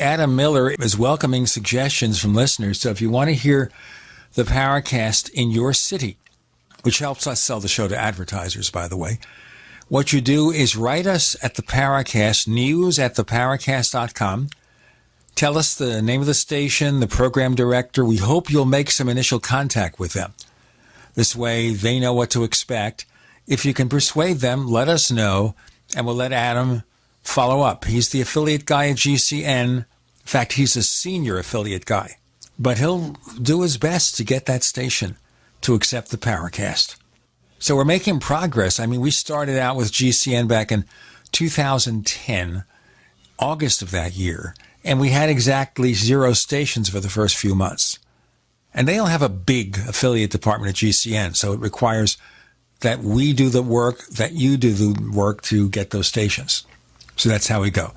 Adam Miller is welcoming suggestions from listeners. So if you want to hear the Paracast in your city, which helps us sell the show to advertisers, by the way, what you do is write us at the Paracast, news@theparacast.com. Tell us the name of the station, the program director. We hope you'll make some initial contact with them. This way they know what to expect. If you can persuade them, let us know, and we'll let Adam follow up. He's the affiliate guy at GCN. In fact, he's a senior affiliate guy. But he'll do his best to get that station to accept the Paracast. So we're making progress. I mean, we started out with GCN back in 2010, August of that year, and we had exactly 0 stations for the first few months. And they don't have a big affiliate department at GCN, so it requires that we do the work, that you do the work to get those stations. So that's how we go.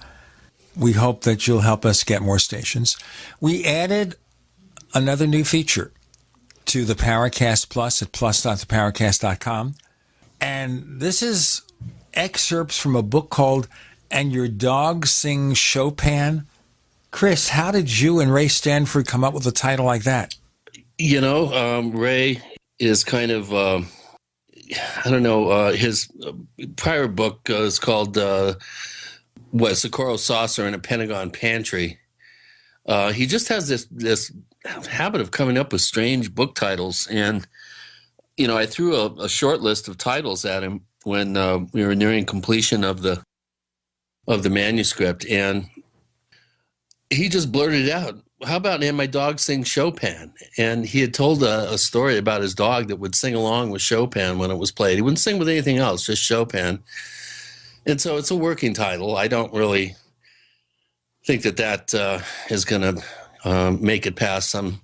We hope that you'll help us get more stations. We added another new feature to the Paracast Plus at plus.theparacast.com. And this is excerpts from a book called And Your Dog Sings Chopin. Chris, how did you and Ray Stanford come up with a title like that? You know, Ray is kind of, his prior book is called Socorro Saucer in a Pentagon Pantry. He just has this habit of coming up with strange book titles. And, you know, I threw a short list of titles at him when we were nearing completion of the manuscript. And he just blurted out, how about And My Dog Sings Chopin? And he had told a story about his dog that would sing along with Chopin when it was played. He wouldn't sing with anything else, just Chopin. And so it's a working title. I don't really think that is going to make it past some,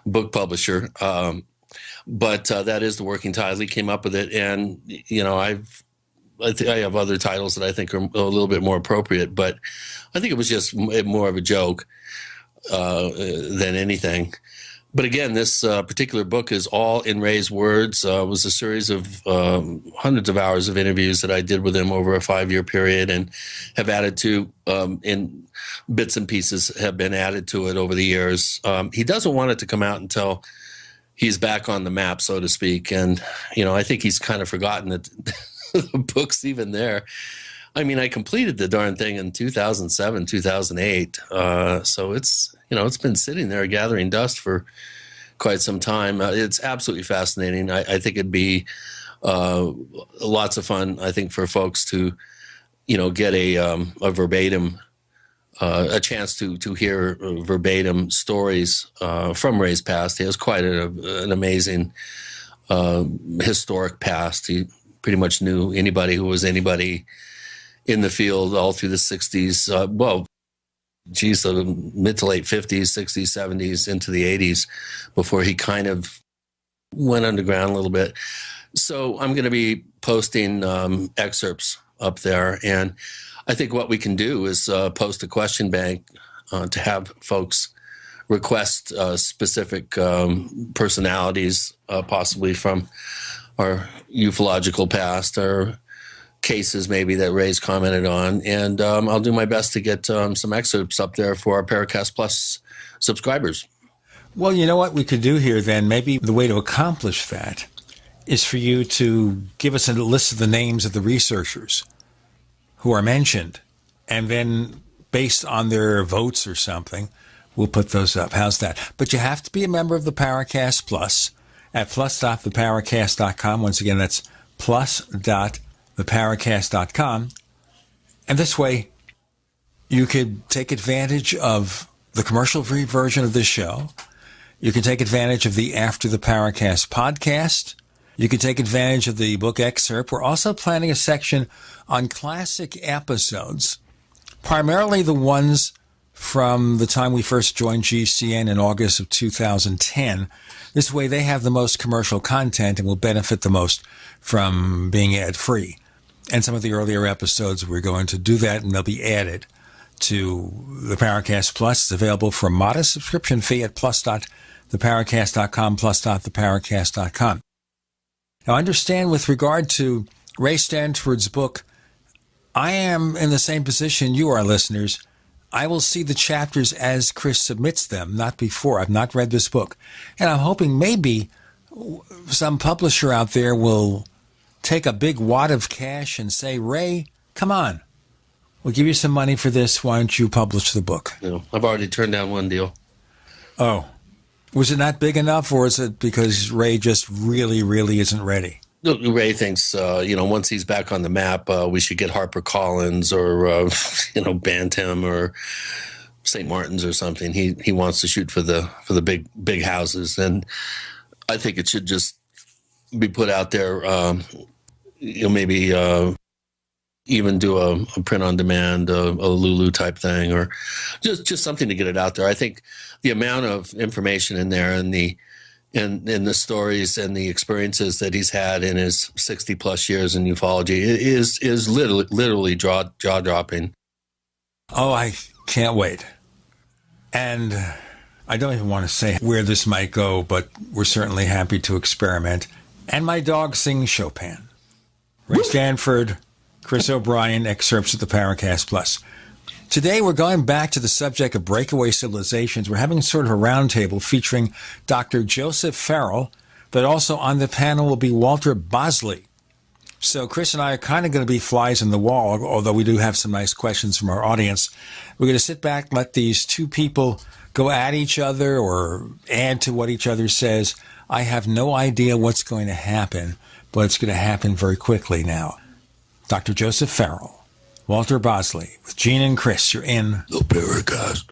book publisher. But that is the working title. He came up with it. And, I have other titles that I think are a little bit more appropriate, but I think it was just more of a joke than anything. But again, this particular book is all in Ray's words. It was a series of hundreds of hours of interviews that I did with him over a 5-year period, and have added to, in bits and pieces have been added to it over the years. He doesn't want it to come out until he's back on the map, so to speak. And, I think he's kind of forgotten that the book's even there. I mean, I completed the darn thing in 2007, 2008. So it's been sitting there gathering dust for quite some time. It's absolutely fascinating. I think it'd be lots of fun, I think, for folks to, get a verbatim, a chance to hear verbatim stories from Ray's past. He has quite an amazing historic past. He pretty much knew anybody who was anybody in the field all through the 60s. Mid to late 50s, 60s, 70s, into the 80s, before he kind of went underground a little bit. So I'm going to be posting excerpts up there. And I think what we can do is post a question bank to have folks request specific personalities, possibly from our ufological past, or cases maybe that Ray's commented on. And I'll do my best to get some excerpts up there for our Paracast Plus subscribers. Well, you know what we could do here then? Maybe the way to accomplish that is for you to give us a list of the names of the researchers who are mentioned, and then based on their votes or something, we'll put those up. How's that? But you have to be a member of the Paracast Plus at plus.theparacast.com. Once again, that's plus.theparacast.com. And this way, you could take advantage of the commercial-free version of this show. You can take advantage of the After the Paracast podcast. You can take advantage of the book excerpt. We're also planning a section on classic episodes, primarily the ones from the time we first joined GCN in August of 2010. This way they have the most commercial content and will benefit the most from being ad-free. And some of the earlier episodes, we're going to do that, and they'll be added to the Paracast Plus. It's available for a modest subscription fee at plus.theparacast.com, plus.theparacast.com. Now, understand with regard to Ray Stanford's book, I am in the same position you are, listeners. I will see the chapters as Chris submits them, not before. I've not read this book. And I'm hoping maybe some publisher out there will take a big wad of cash and say, Ray, come on. We'll give you some money for this. Why don't you publish the book? No, I've already turned down one deal. Oh. Was it not big enough, or is it because Ray just really, really isn't ready? Ray thinks, once he's back on the map, we should get HarperCollins or, Bantam or St. Martin's or something. He wants to shoot for the big houses, and I think it should just be put out there. Maybe even do a print on demand, a Lulu type thing, or just something to get it out there. I think the amount of information in there and the stories and the experiences that he's had in his 60 plus years in ufology is literally jaw dropping. Oh, I can't wait. And I don't even want to say where this might go, but we're certainly happy to experiment. And my dog sings Chopin. Ray Stanford, Chris O'Brien, excerpts of the Paracast Plus. Today, we're going back to the subject of breakaway civilizations. We're having sort of a roundtable featuring Dr. Joseph Farrell, but also on the panel will be Walter Bosley. So Chris and I are kind of going to be flies in the wall, although we do have some nice questions from our audience. We're going to sit back, let these two people go at each other or add to what each other says. I have no idea what's going to happen, but it's going to happen very quickly now. Dr. Joseph Farrell, Walter Bosley, with Gene and Chris. You're in the Paracast.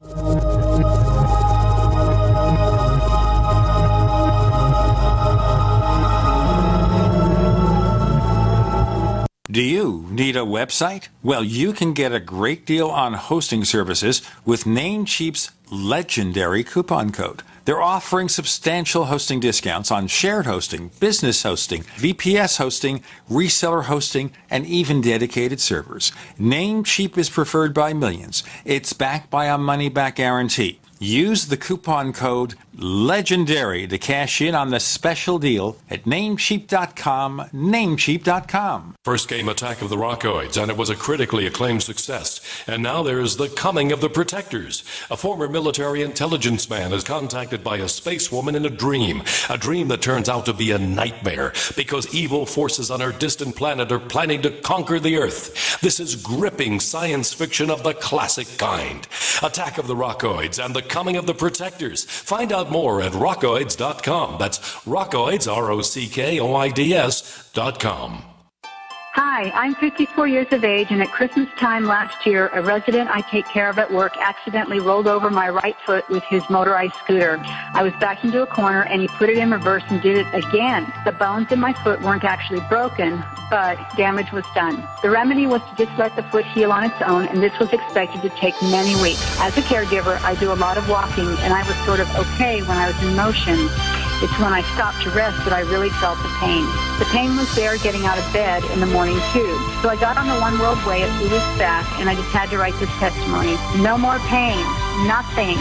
Do you need a website? Well, you can get a great deal on hosting services with Namecheap's legendary coupon code. They're offering substantial hosting discounts on shared hosting, business hosting, VPS hosting, reseller hosting, and even dedicated servers. Namecheap is preferred by millions. It's backed by a money-back guarantee. Use the coupon code LEGENDARY to cash in on the special deal at Namecheap.com, Namecheap.com. First came Attack of the Rockoids, and it was a critically acclaimed success. And now there is The Coming of the Protectors. A former military intelligence man is contacted by a space woman in a dream that turns out to be a nightmare because evil forces on her distant planet are planning to conquer the Earth. This is gripping science fiction of the classic kind. Attack of the Rockoids and The Coming of the Protectors. Find out more at rockoids.com. That's Rockoids, ROCKOIDS.com. Hi, I'm 54 years of age, and at Christmas time last year, a resident I take care of at work accidentally rolled over my right foot with his motorized scooter. I was backed into a corner, and he put it in reverse and did it again. The bones in my foot weren't actually broken, but damage was done. The remedy was to just let the foot heal on its own, and this was expected to take many weeks. As a caregiver, I do a lot of walking, and I was sort of okay when I was in motion. It's when I stopped to rest that I really felt the pain. The pain was there getting out of bed in the morning, too. So I got on the One World Way a few weeks back, and I just had to write this testimony. No more pain. Nothing.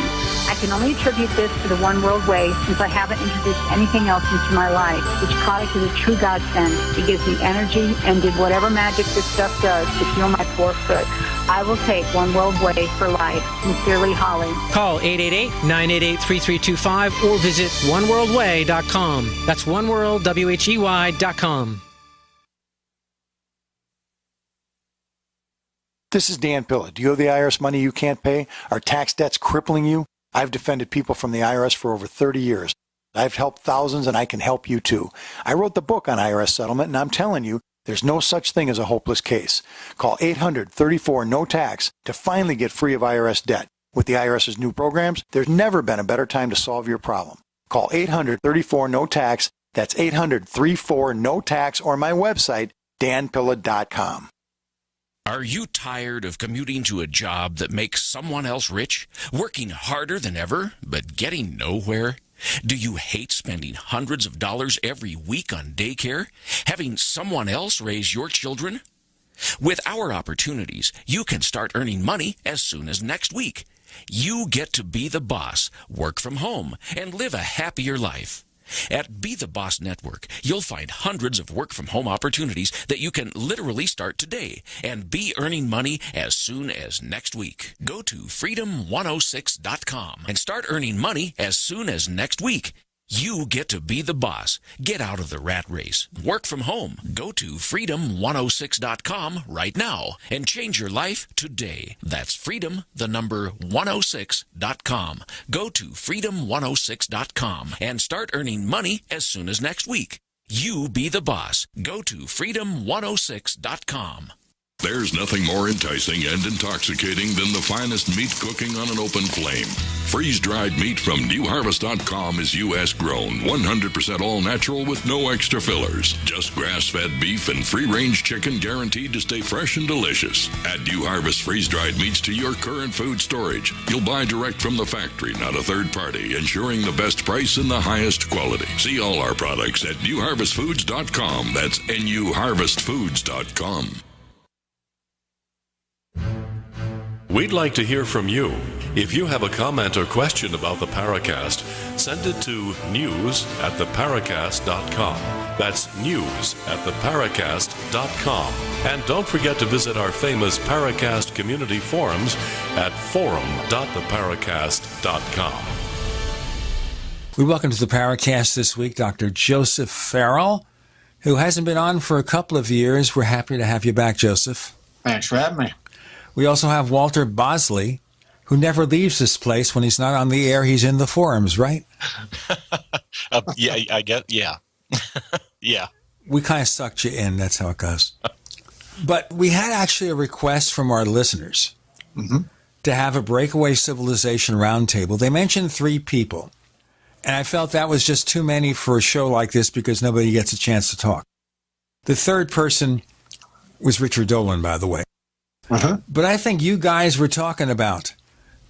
I can only attribute this to the One World Way since I haven't introduced anything else into my life. This product is a true godsend. It gives me energy and did whatever magic this stuff does to heal my poor foot. I will take One World Way for life. Sincerely, Holly. Call 888-988-3325 or visit oneworldway.com. That's oneworldwhey.com. This is Dan Pilla. Do you owe the IRS money you can't pay? Are tax debts crippling you? I've defended people from the IRS for over 30 years. I've helped thousands, and I can help you too. I wrote the book on IRS settlement, and I'm telling you, there's no such thing as a hopeless case. Call 800-34-NO-TAX to finally get free of IRS debt. With the IRS's new programs, there's never been a better time to solve your problem. Call 800-34-NO-TAX. That's 800-34-NO-TAX, or my website, danpilla.com. Are you tired of commuting to a job that makes someone else rich? Working harder than ever, but getting nowhere? Do you hate spending hundreds of dollars every week on daycare? Having someone else raise your children? With our opportunities, you can start earning money as soon as next week. You get to be the boss, work from home, and live a happier life. At Be the Boss Network, you'll find hundreds of work-from-home opportunities that you can literally start today and be earning money as soon as next week. Go to freedom106.com and start earning money as soon as next week. You get to be the boss. Get out of the rat race. Work from home. Go to freedom106.com right now and change your life today. That's freedom, the number 106.com. Go to freedom106.com and start earning money as soon as next week. You be the boss. Go to freedom106.com. There's nothing more enticing and intoxicating than the finest meat cooking on an open flame. Freeze-dried meat from newharvest.com is U.S. grown, 100% all-natural with no extra fillers. Just grass-fed beef and free-range chicken guaranteed to stay fresh and delicious. Add New Harvest freeze-dried meats to your current food storage. You'll buy direct from the factory, not a third party, ensuring the best price and the highest quality. See all our products at newharvestfoods.com. That's newharvestfoods.com. We'd like to hear from you. If you have a comment or question about the Paracast, send it to news@theparacast.com. That's news@theparacast.com. And don't forget to visit our famous Paracast community forums at forum.theparacast.com. We welcome to the Paracast this week Dr. Joseph Farrell, who hasn't been on for a couple of years. We're happy to have you back, Joseph. Thanks for having me. We also have Walter Bosley, who never leaves this place. When he's not on the air, he's in the forums, right? Yeah, I get, yeah. Yeah. We kind of sucked you in. That's how it goes. But we had actually a request from our listeners to have a Breakaway Civilization roundtable. They mentioned 3 people, and I felt that was just too many for a show like this because nobody gets a chance to talk. The third person was Richard Dolan, by the way. But I think you guys were talking about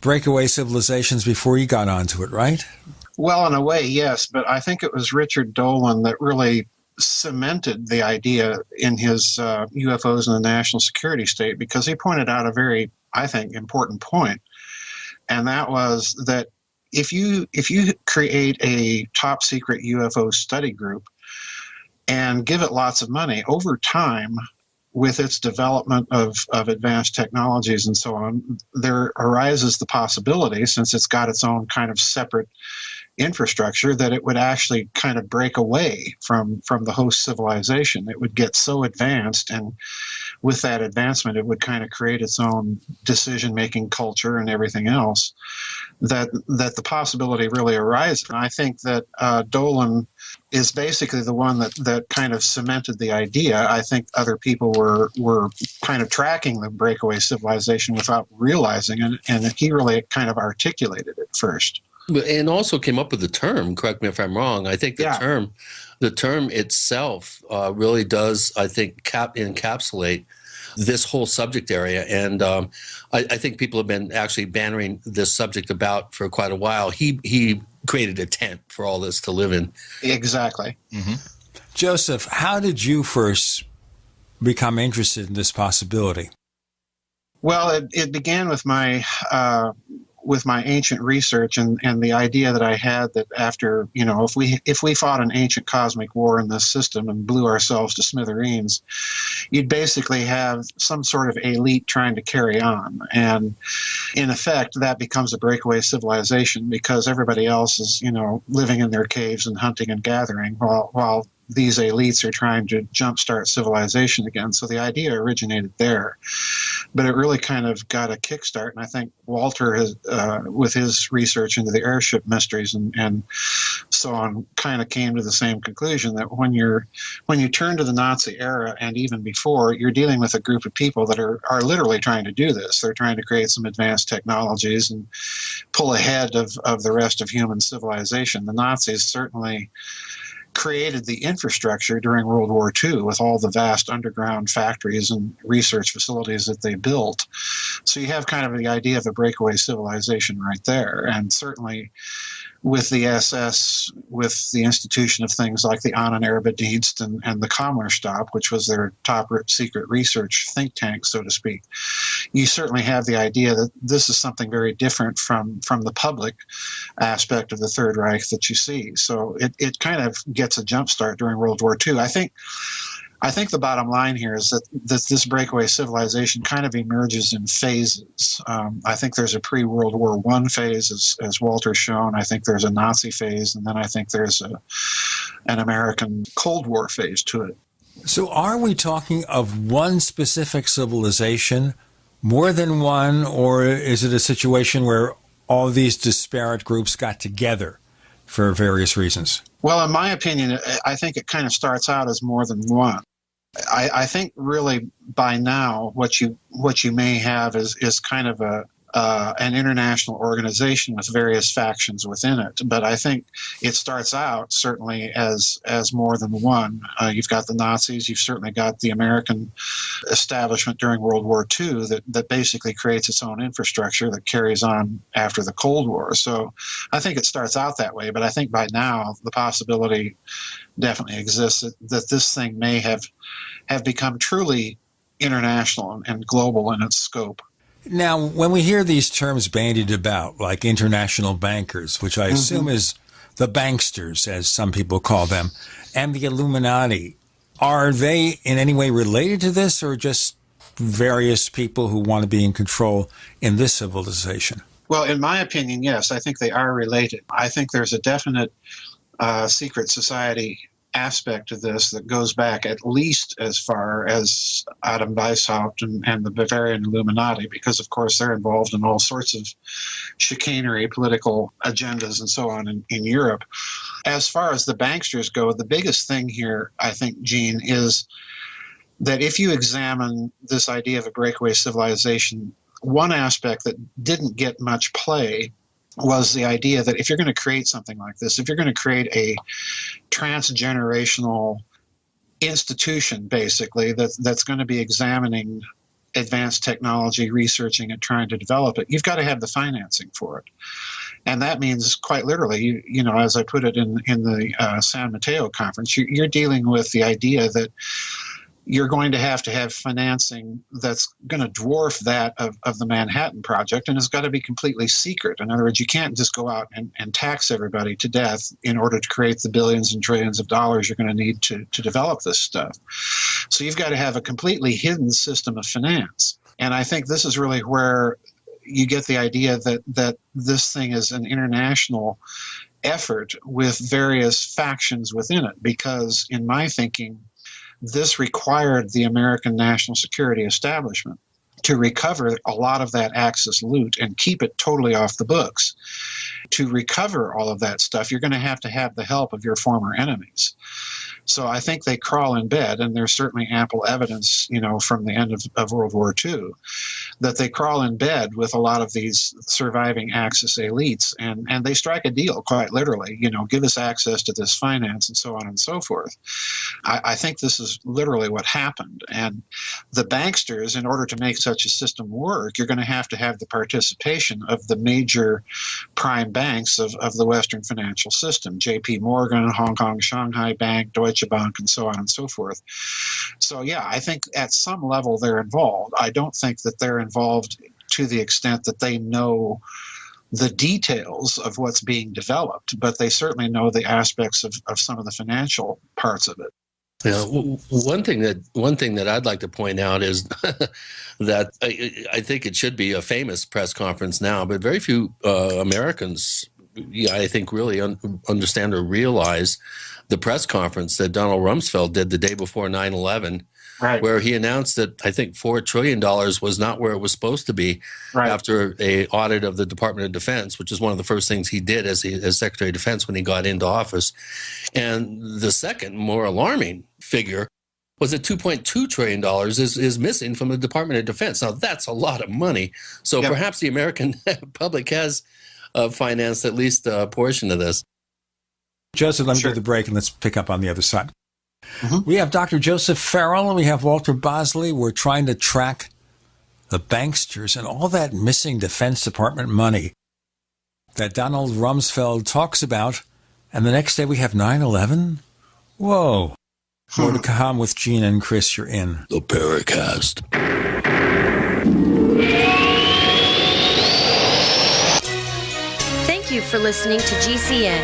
Breakaway Civilizations before you got onto it, right? Well, in a way, yes, but I think it was Richard Dolan that really cemented the idea in his UFOs in the national security state, because he pointed out a very, I think, important point, and that was that if you create a top secret UFO study group and give it lots of money, over time, with its development of advanced technologies and so on, there arises the possibility, since it's got its own kind of separate infrastructure, that it would actually kind of break away from the host civilization. It would get so advanced, and with that advancement, it would kind of create its own decision-making culture and everything else, that the possibility really arises. And I think that Dolan is basically the one that kind of cemented the idea. I think other people were kind of tracking the breakaway civilization without realizing it, and he really kind of articulated it first. And also came up with the term, correct me if I'm wrong. I think the term itself really does, I think, encapsulate this whole subject area. And I think people have been actually bannering this subject about for quite a while. He created a tent for all this to live in. Exactly. Joseph, how did you first become interested in this possibility? Well, it began with my ancient research and the idea that I had that after, if we fought an ancient cosmic war in this system and blew ourselves to smithereens, you'd basically have some sort of elite trying to carry on. And in effect, that becomes a breakaway civilization, because everybody else is, living in their caves and hunting and gathering while these elites are trying to jumpstart civilization again. So the idea originated there, but it really kind of got a kickstart. And I think Walter has, with his research into the airship mysteries and so on, kind of came to the same conclusion that when you turn to the Nazi era and even before, you're dealing with a group of people that are literally trying to do this. They're trying to create some advanced technologies and pull ahead of the rest of human civilization. The Nazis certainly created the infrastructure during World War II with all the vast underground factories and research facilities that they built. So you have kind of the idea of a breakaway civilization right there. And certainly with the SS, with the institution of things like the Ahnenerbe-Dienst and the Kammerstab, which was their top secret research think tank, so to speak. You certainly have the idea that this is something very different from the public aspect of the Third Reich that you see. So it kind of gets a jump start during World War II. I think the bottom line here is that this breakaway civilization kind of emerges in phases. I think there's a pre-World War I phase, as Walter's shown. I think there's a Nazi phase, and then I think there's an American Cold War phase to it. So are we talking of one specific civilization, more than one, or is it a situation where all these disparate groups got together for various reasons? Well, in my opinion, I think it kind of starts out as more than one. I think really by now what you may have is kind of an international organization with various factions within it. But I think it starts out certainly as more than one. You've got the Nazis. You've certainly got the American establishment during World War II that basically creates its own infrastructure that carries on after the Cold War. So I think it starts out that way. But I think by now the possibility definitely exists that this thing may have become truly international and global in its scope. Now, when we hear these terms bandied about, like international bankers, which I assume is the banksters, as some people call them, and the Illuminati, are they in any way related to this, or just various people who want to be in control in this civilization? Well, in my opinion, yes, I think they are related. I think there's a definite secret society aspect of this that goes back at least as far as Adam Weishaupt and the Bavarian Illuminati, because of course they're involved in all sorts of chicanery, political agendas, and so on in Europe. As far as the banksters go, the biggest thing here, I think, Gene, is that if you examine this idea of a breakaway civilization, one aspect that didn't get much play was the idea that if you're going to create something like this, if you're going to create a transgenerational institution, basically, that's going to be examining advanced technology, researching it, trying to develop it, you've got to have the financing for it. And that means, quite literally, you know, as I put it in the San Mateo conference, you're dealing with the idea that you're going to have financing that's going to dwarf that of the Manhattan Project, and it's got to be completely secret. In other words, you can't just go out and tax everybody to death in order to create the billions and trillions of dollars you're going to need to develop this stuff. So you've got to have a completely hidden system of finance. And I think this is really where you get the idea that this thing is an international effort with various factions within it, because in my thinking, this required the American national security establishment to recover a lot of that Axis loot and keep it totally off the books. To recover all of that stuff, you're going to have the help of your former enemies. So I think they crawl in bed, and there's certainly ample evidence, you know, from the end of World War II, that they crawl in bed with a lot of these surviving Axis elites, and they strike a deal, quite literally, you know, give us access to this finance and so on and so forth. I think this is literally what happened. And the banksters, in order to make such a system work, you're going to have the participation of the major prime banks of the Western financial system, J.P. Morgan, Hong Kong Shanghai Bank, Deutsche Bank, and so on and so forth. So, yeah, I think at some level they're involved. I don't think that they're involved to the extent that they know the details of what's being developed, but they certainly know the aspects of some of the financial parts of it. Yeah, one thing that I'd like to point out is that I think it should be a famous press conference now, but very few Americans, I think, really understand or realize the press conference that Donald Rumsfeld did the day before 9/11, right, where he announced that I think $4 trillion was not where it was supposed to be, right, after a audit of the Department of Defense, which is one of the first things he did as Secretary of Defense when he got into office. And the second, more alarming figure was that $2.2 trillion is missing from the Department of Defense. Now, that's a lot of money. So perhaps the American public has financed at least a portion of this. Joseph, let me do the break and let's pick up on the other side. We have Dr. Joseph Farrell and we have Walter Bosley. We're trying to track the banksters and all that missing Defense Department money. that Donald Rumsfeld talks about, and the next day we have 9/11? Whoa. More to come with Gina and Chris. You're in the Paracast. Thank you for listening to GCN.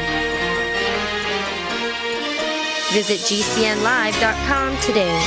Visit GCNlive.com today.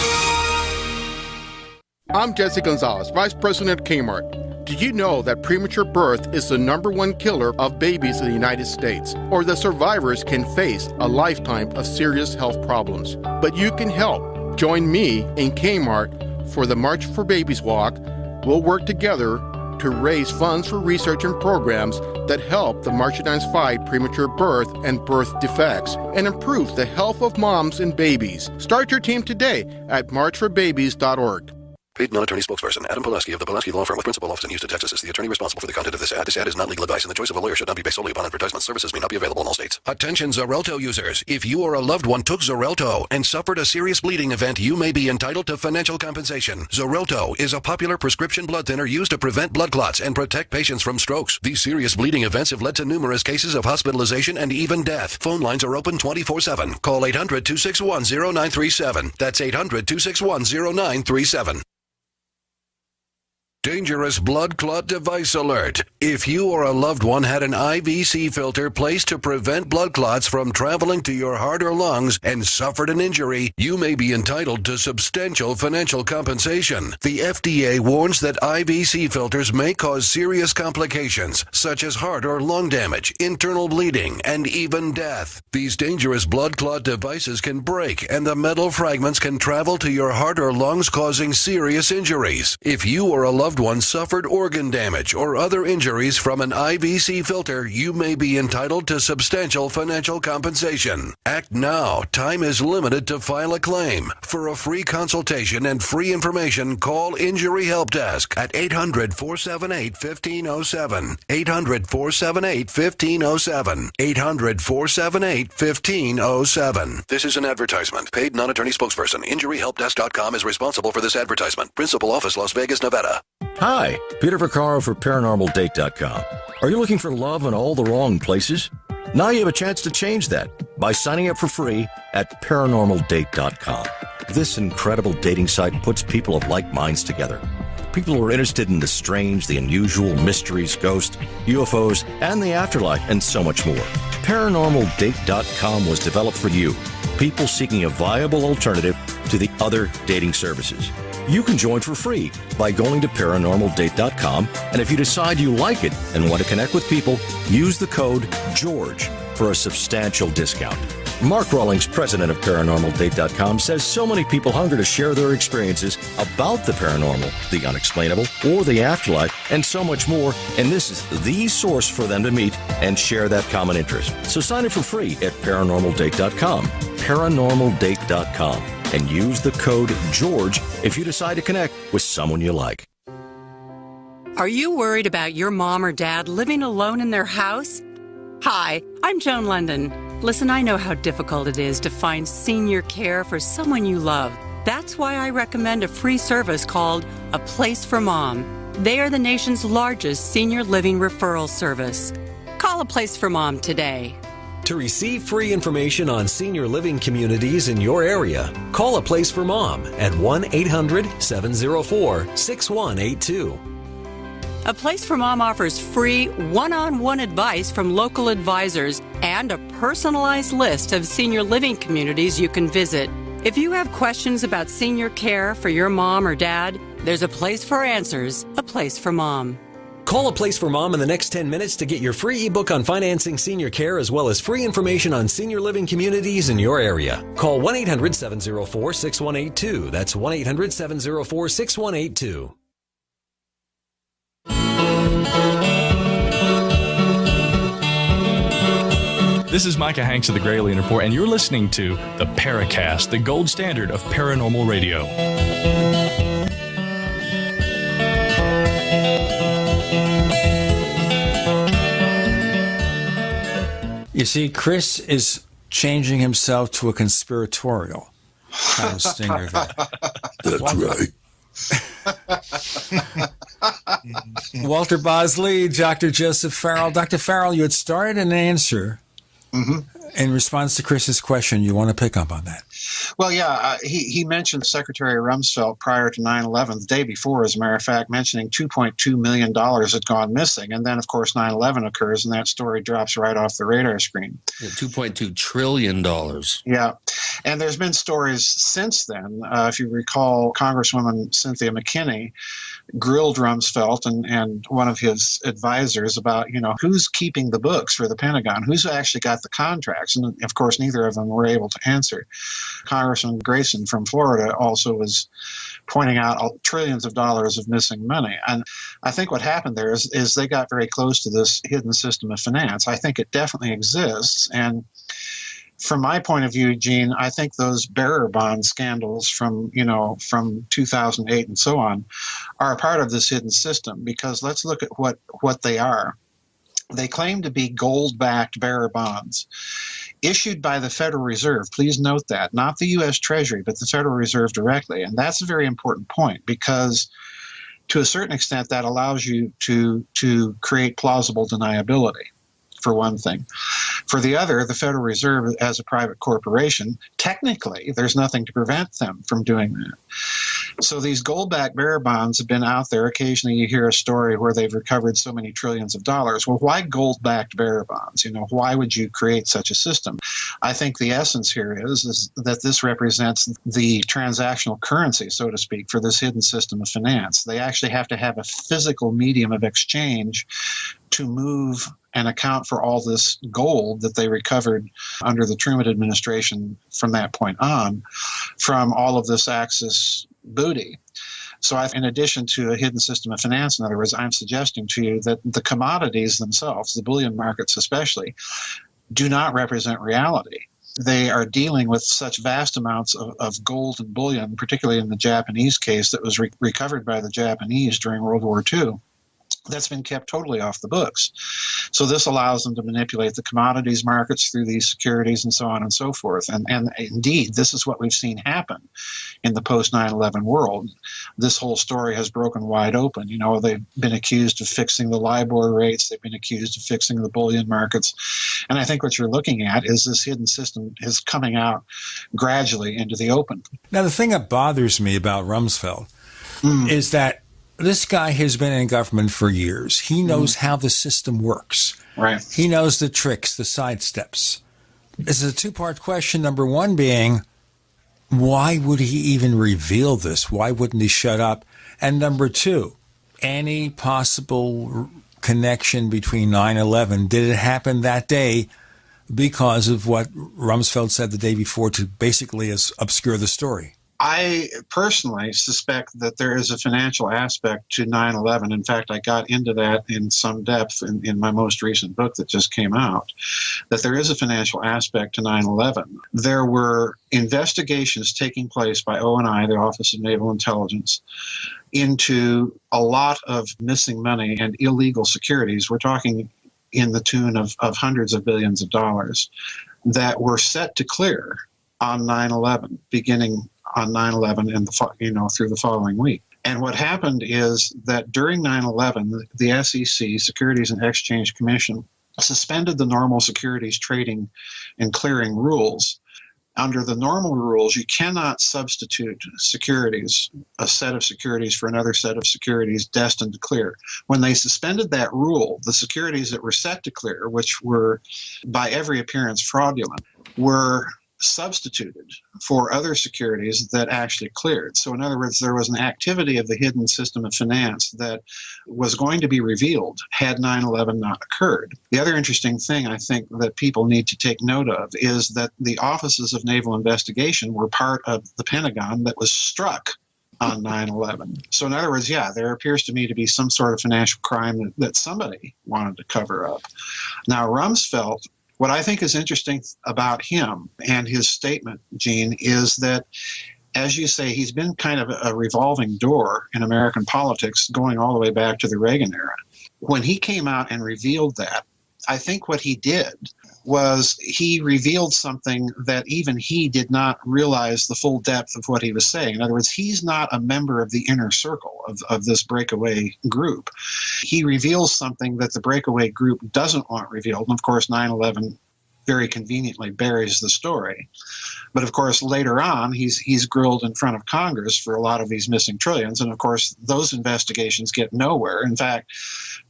I'm Jesse Gonzalez, Vice President at Kmart. Did you know that premature birth is the #1 killer of babies in the United States, or that survivors can face a lifetime of serious health problems? But you can help. Join me in Kmart for the March for Babies Walk. We'll work together to raise funds for research and programs that help the marginalized fight premature birth and birth defects and improve the health of moms and babies. Start your team today at marchforbabies.org. Paid non-attorney spokesperson Adam Pulaski of the Pulaski Law Firm with principal office in Houston, Texas is the attorney responsible for the content of this ad. This ad is not legal advice, and the choice of a lawyer should not be based solely upon advertisement. Services may not be available in all states. Attention Xarelto users. If you or a loved one took Xarelto and suffered a serious bleeding event, you may be entitled to financial compensation. Xarelto is a popular prescription blood thinner used to prevent blood clots and protect patients from strokes. These serious bleeding events have led to numerous cases of hospitalization and even death. Phone lines are open 24/7. Call 800-261-0937. That's 800-261-0937. Dangerous blood clot device alert. If you or a loved one had an IVC filter placed to prevent blood clots from traveling to your heart or lungs and suffered an injury, you may be entitled to substantial financial compensation. The FDA warns that IVC filters may cause serious complications, such as heart or lung damage, internal bleeding, and even death. These dangerous blood clot devices can break, and the metal fragments can travel to your heart or lungs, causing serious injuries. If you or a loved one suffered organ damage or other injuries from an IVC filter, you may be entitled to substantial financial compensation. Act now. Time is limited to file a claim. For a free consultation and free information, call Injury Help Desk at 800-478-1507. 800-478-1507. 800-478-1507. This is an advertisement. Paid non-attorney spokesperson. InjuryHelpDesk.com is responsible for this advertisement. Principal office, Las Vegas, Nevada. Hi, Peter Vaccaro for ParanormalDate.com. Are you looking for love in all the wrong places? Now you have a chance to change that by signing up for free at ParanormalDate.com. This incredible dating site puts people of like minds together. People who are interested in the strange, the unusual, mysteries, ghosts, UFOs, and the afterlife, and so much more. ParanormalDate.com was developed for you, people seeking a viable alternative to the other dating services. You can join for free by going to ParanormalDate.com, and if you decide you like it and want to connect with people, use the code GEORGE for a substantial discount. Mark Rawlings, president of ParanormalDate.com, says so many people hunger to share their experiences about the paranormal, the unexplainable, or the afterlife, and so much more, and this is the source for them to meet and share that common interest. So sign up for free at ParanormalDate.com, ParanormalDate.com, and use the code GEORGE if you decide to connect with someone you like. Are you worried about your mom or dad living alone in their house? Hi, I'm Joan London. Listen, I know how difficult it is to find senior care for someone you love. That's why I recommend a free service called A Place for Mom. They are the nation's largest senior living referral service. Call A Place for Mom today. To receive free information on senior living communities in your area, call A Place for Mom at 1-800-704-6182. A Place for Mom offers free one-on-one advice from local advisors and a personalized list of senior living communities you can visit. If you have questions about senior care for your mom or dad, there's a place for answers, A Place for Mom. Call A Place for Mom in the next 10 minutes to get your free ebook on financing senior care as well as free information on senior living communities in your area. Call 1-800-704-6182. That's 1-800-704-6182. This is Micah Hanks of the Gray Alien Report, and you're listening to the Paracast, the gold standard of paranormal radio. You see, Chris is changing himself to a conspiratorial kind of stinger there. That's right. Walter Bosley, Dr. Joseph Farrell. Dr. Farrell, you had started an answer in response to Chris's question. You want to pick up on that? Well, yeah, he mentioned Secretary Rumsfeld prior to 9/11, the day before, as a matter of fact, mentioning $2.2 million had gone missing. And then, of course, 9/11 occurs, and that story drops right off the radar screen. Yeah, $2.2 trillion. Yeah. And there's been stories since then. If you recall, Congresswoman Cynthia McKinney grilled Rumsfeld and one of his advisors about, who's keeping the books for the Pentagon, who's actually got the contracts. And, of course, neither of them were able to answer. Congressman Grayson from Florida also was pointing out trillions of dollars of missing money. And I think what happened there is they got very close to this hidden system of finance. I think it definitely exists. And from my point of view, Gene, I think those bearer bond scandals from 2008 and so on are a part of this hidden system, because let's look at what they are. They claim to be gold-backed bearer bonds issued by the Federal Reserve. Please note that, not the U.S. Treasury, but the Federal Reserve directly. And that's a very important point, because to a certain extent that allows you to create plausible deniability, for one thing. For the other, the Federal Reserve, as a private corporation, technically, there's nothing to prevent them from doing that. So these gold-backed bearer bonds have been out there. Occasionally you hear a story where they've recovered so many trillions of dollars. Well, why gold-backed bearer bonds? Why would you create such a system? I think the essence here is that this represents the transactional currency, so to speak, for this hidden system of finance. They actually have to have a physical medium of exchange to move and account for all this gold that they recovered under the Truman administration from that point on, from all of this Axis booty. So in addition to a hidden system of finance, in other words, I'm suggesting to you that the commodities themselves, the bullion markets especially, do not represent reality. They are dealing with such vast amounts of gold and bullion, particularly in the Japanese case that was recovered by the Japanese during World War II. That's been kept totally off the books. So this allows them to manipulate the commodities markets through these securities and so on and so forth. And indeed, this is what we've seen happen in the post 9/11 world. This whole story has broken wide open. They've been accused of fixing the LIBOR rates. They've been accused of fixing the bullion markets. And I think what you're looking at is this hidden system is coming out gradually into the open. Now, the thing that bothers me about Rumsfeld is that this guy has been in government for years. He knows how the system works. Right. He knows the tricks, the sidesteps. This is a two-part question. Number one being, why would he even reveal this? Why wouldn't he shut up? And number two, any possible connection between 9/11? Did it happen that day because of what Rumsfeld said the day before to basically obscure the story? I personally suspect that there is a financial aspect to 9/11. In fact, I got into that in some depth in my most recent book that just came out, that there is a financial aspect to 9/11. There were investigations taking place by ONI, the Office of Naval Intelligence, into a lot of missing money and illegal securities. We're talking in the tune of hundreds of billions of dollars that were set to clear on 9/11, beginning on 9/11 and through the following week. And what happened is that during 9/11, the SEC, Securities and Exchange Commission, suspended the normal securities trading and clearing rules. Under the normal rules, you cannot substitute securities, a set of securities for another set of securities destined to clear. When they suspended that rule, the securities that were set to clear, which were by every appearance fraudulent, were substituted for other securities that actually cleared. So in other words, there was an activity of the hidden system of finance that was going to be revealed had 9/11 not occurred. The other interesting thing I think that people need to take note of is that the offices of naval investigation were part of the Pentagon that was struck on 9/11. So in other words, there appears to me to be some sort of financial crime that somebody wanted to cover up. Now, Rumsfeld, what I think is interesting about him and his statement, Gene, is that, as you say, he's been kind of a revolving door in American politics going all the way back to the Reagan era. When he came out and revealed that, I think what he did was he revealed something that even he did not realize the full depth of what he was saying. In other words, he's not a member of the inner circle of this breakaway group. He reveals something that the breakaway group doesn't want revealed. And of course, 9/11 very conveniently buries the story. But of course, later on, he's grilled in front of Congress for a lot of these missing trillions. And of course, those investigations get nowhere. In fact,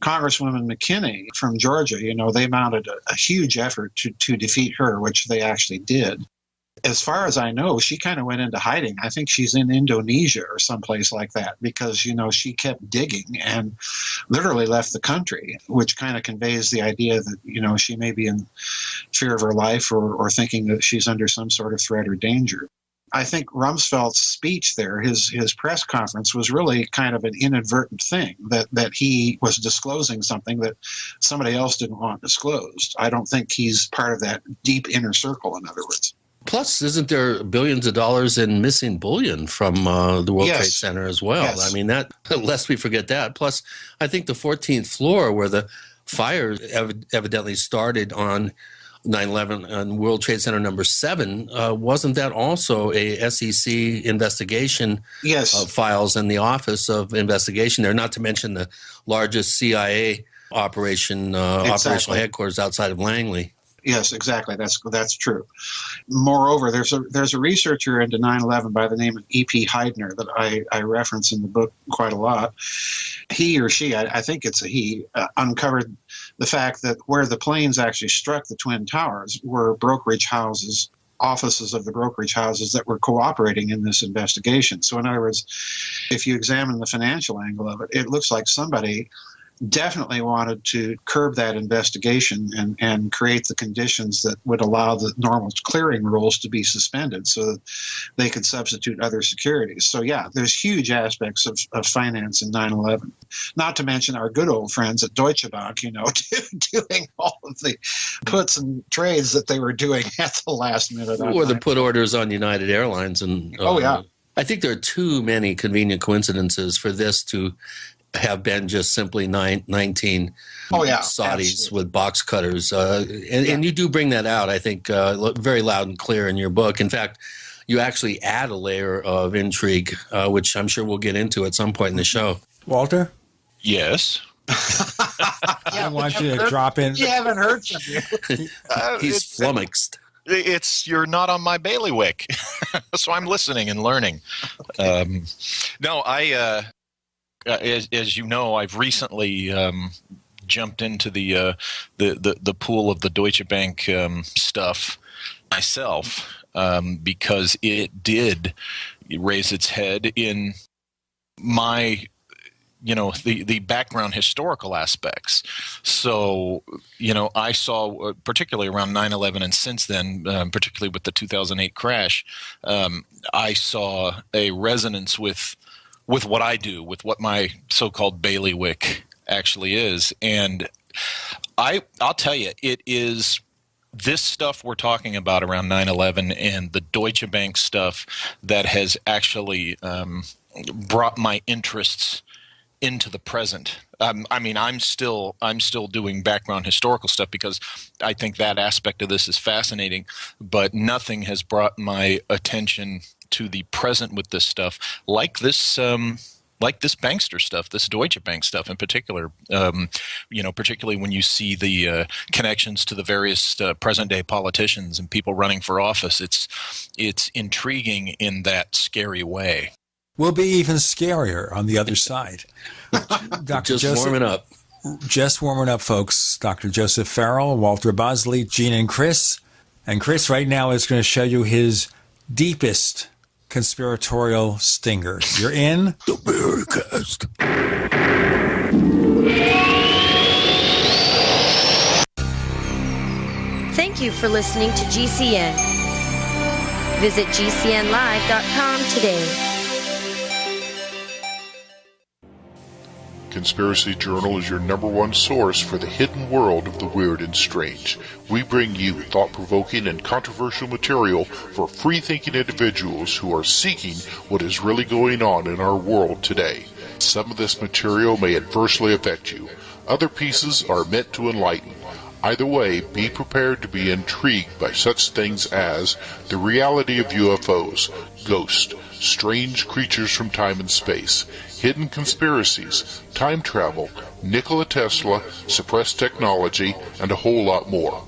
Congresswoman McKinney from Georgia, they mounted a huge effort to defeat her, which they actually did. As far as I know, she kind of went into hiding. I think she's in Indonesia or someplace like that because, she kept digging and literally left the country, which kind of conveys the idea that, she may be in fear of her life or thinking that she's under some sort of threat or danger. I think Rumsfeld's speech there, his press conference, was really kind of an inadvertent thing, that he was disclosing something that somebody else didn't want disclosed. I don't think he's part of that deep inner circle, in other words. Plus, isn't there billions of dollars in missing bullion from the World Trade Center as well? Yes. I mean, that, lest we forget that. Plus, I think the 14th floor where the fire evidently started on 9/11 on World Trade Center number 7, wasn't that also a SEC investigation of files in the Office of Investigation there, not to mention the largest CIA operational headquarters outside of Langley. Yes, exactly. That's true. Moreover, there's a researcher into 9/11 by the name of E.P. Heidner that I reference in the book quite a lot. He or she, I think it's a he, uncovered the fact that where the planes actually struck the Twin Towers were brokerage houses, offices of the brokerage houses that were cooperating in this investigation. So in other words, if you examine the financial angle of it, it looks like somebody definitely wanted to curb that investigation and create the conditions that would allow the normal clearing rules to be suspended so that they could substitute other securities. So yeah, there's huge aspects of finance in 9/11. Not to mention our good old friends at Deutsche Bank, doing all of the puts and trades that they were doing at the last minute. Or the put orders on United Airlines. And I think there are too many convenient coincidences for this to have been just simply 19 Saudis with box cutters. And you do bring that out, I think, very loud and clear in your book. In fact, you actually add a layer of intrigue, which I'm sure we'll get into at some point in the show. Walter? Yes. I want you to drop in. You haven't heard from you. He's flummoxed. You're not on my bailiwick, so I'm listening and learning. As you know, I've recently jumped into the pool of the Deutsche Bank stuff myself because it did raise its head in my the background historical aspects. So, I saw, particularly around 9/11 and since then, particularly with the 2008 crash, I saw a resonance with what I do, with what my so-called bailiwick actually is. And I'll tell you, it is this stuff we're talking about around 9/11 and the Deutsche Bank stuff that has actually brought my interests into the present. I'm still doing background historical stuff because I think that aspect of this is fascinating, but nothing has brought my attention to the present with this stuff like this bankster stuff, this Deutsche Bank stuff in particular. Particularly when you see the connections to the various present-day politicians and people running for office, it's intriguing in that scary way. Will be even scarier on the other side. Dr. Warming up. Just warming up, folks. Dr. Joseph Farrell, Walter Bosley, Gene, and Chris. And Chris right now is going to show you his deepest conspiratorial stinger. You're in the Paracast. Thank you for listening to GCN. Visit GCNlive.com today. Conspiracy Journal is your #1 source for the hidden world of the weird and strange. We bring you thought-provoking and controversial material for free-thinking individuals who are seeking what is really going on in our world today. Some of this material may adversely affect you. Other pieces are meant to enlighten. Either way, be prepared to be intrigued by such things as the reality of UFOs, ghosts, strange creatures from time and space, hidden conspiracies, time travel, Nikola Tesla, suppressed technology, and a whole lot more.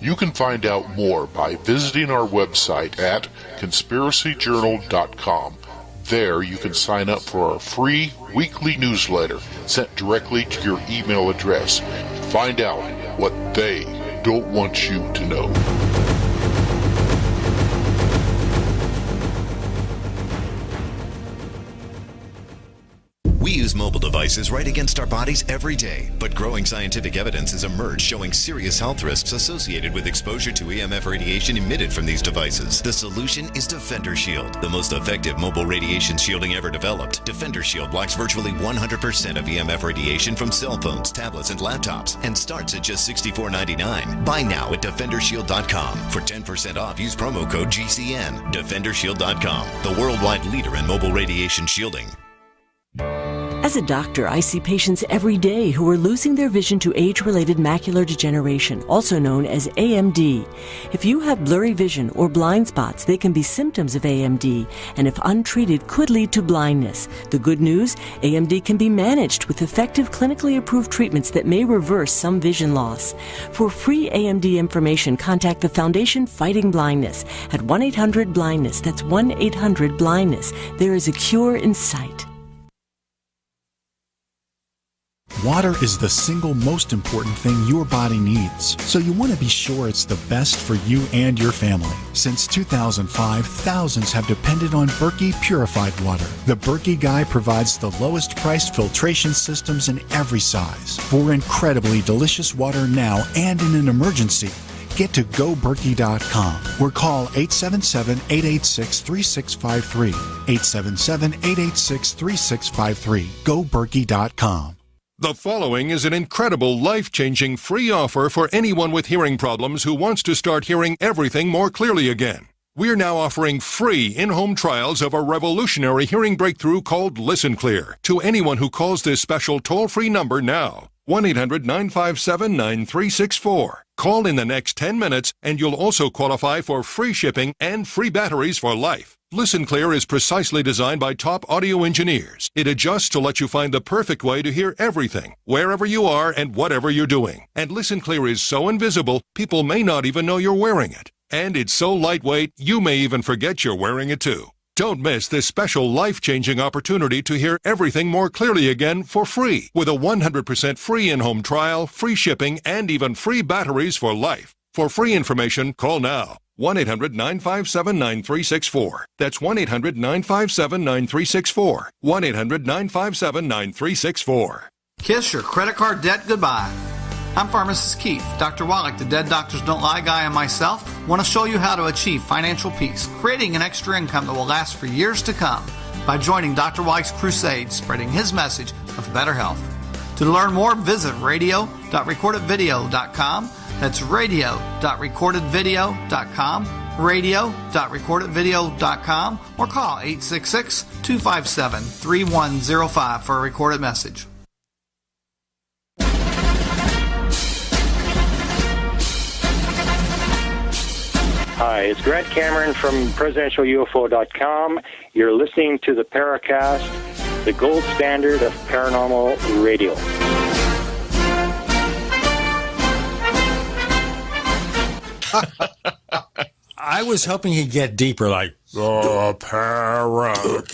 You can find out more by visiting our website at conspiracyjournal.com. There you can sign up for our free weekly newsletter sent directly to your email address. Find out what they don't want you to know. We use mobile devices right against our bodies every day, but growing scientific evidence has emerged showing serious health risks associated with exposure to EMF radiation emitted from these devices. The solution is Defender Shield, the most effective mobile radiation shielding ever developed. Defender Shield blocks virtually 100% of EMF radiation from cell phones, tablets, and laptops, and starts at just $64.99. Buy now at DefenderShield.com. For 10% off, use promo code GCN. DefenderShield.com, the worldwide leader in mobile radiation shielding. As a doctor, I see patients every day who are losing their vision to age-related macular degeneration, also known as AMD. If you have blurry vision or blind spots, they can be symptoms of AMD, and if untreated, could lead to blindness. The good news, AMD can be managed with effective clinically approved treatments that may reverse some vision loss. For free AMD information, contact the Foundation Fighting Blindness at 1-800-BLINDNESS. That's 1-800-BLINDNESS. There is a cure in sight. Water is the single most important thing your body needs, so you want to be sure it's the best for you and your family. Since 2005, thousands have depended on Berkey purified water. The Berkey Guy provides the lowest priced filtration systems in every size. For incredibly delicious water now and in an emergency, get to GoBerkey.com or call 877-886-3653. 877-886-3653. GoBerkey.com. The following is an incredible, life-changing free offer for anyone with hearing problems who wants to start hearing everything more clearly again. We're now offering free in-home trials of a revolutionary hearing breakthrough called Listen Clear to anyone who calls this special toll-free number now. 1-800-957-9364. Call in the next 10 minutes and you'll also qualify for free shipping and free batteries for life. Listen Clear is precisely designed by top audio engineers. It adjusts to let you find the perfect way to hear everything, wherever you are and whatever you're doing. And Listen Clear is so invisible, people may not even know you're wearing it. And it's so lightweight, you may even forget you're wearing it too. Don't miss this special life-changing opportunity to hear everything more clearly again for free with a 100% free in-home trial, free shipping, and even free batteries for life. For free information, call now. 1-800-957-9364. That's 1-800-957-9364. 1-800-957-9364. Kiss your credit card debt goodbye. I'm Pharmacist Keith. Dr. Wallach, the Dead Doctors Don't Lie guy, and myself want to show you how to achieve financial peace, creating an extra income that will last for years to come by joining Dr. Wallach's crusade, spreading his message of better health. To learn more, visit radio.recordedvideo.com. That's radio.recordedvideo.com, radio.recordedvideo.com, or call 866-257-3105 for a recorded message. Hi, it's Grant Cameron from presidentialufo.com. You're listening to the Paracast, the gold standard of paranormal radio. I was hoping he'd get deeper, like, the Paracast.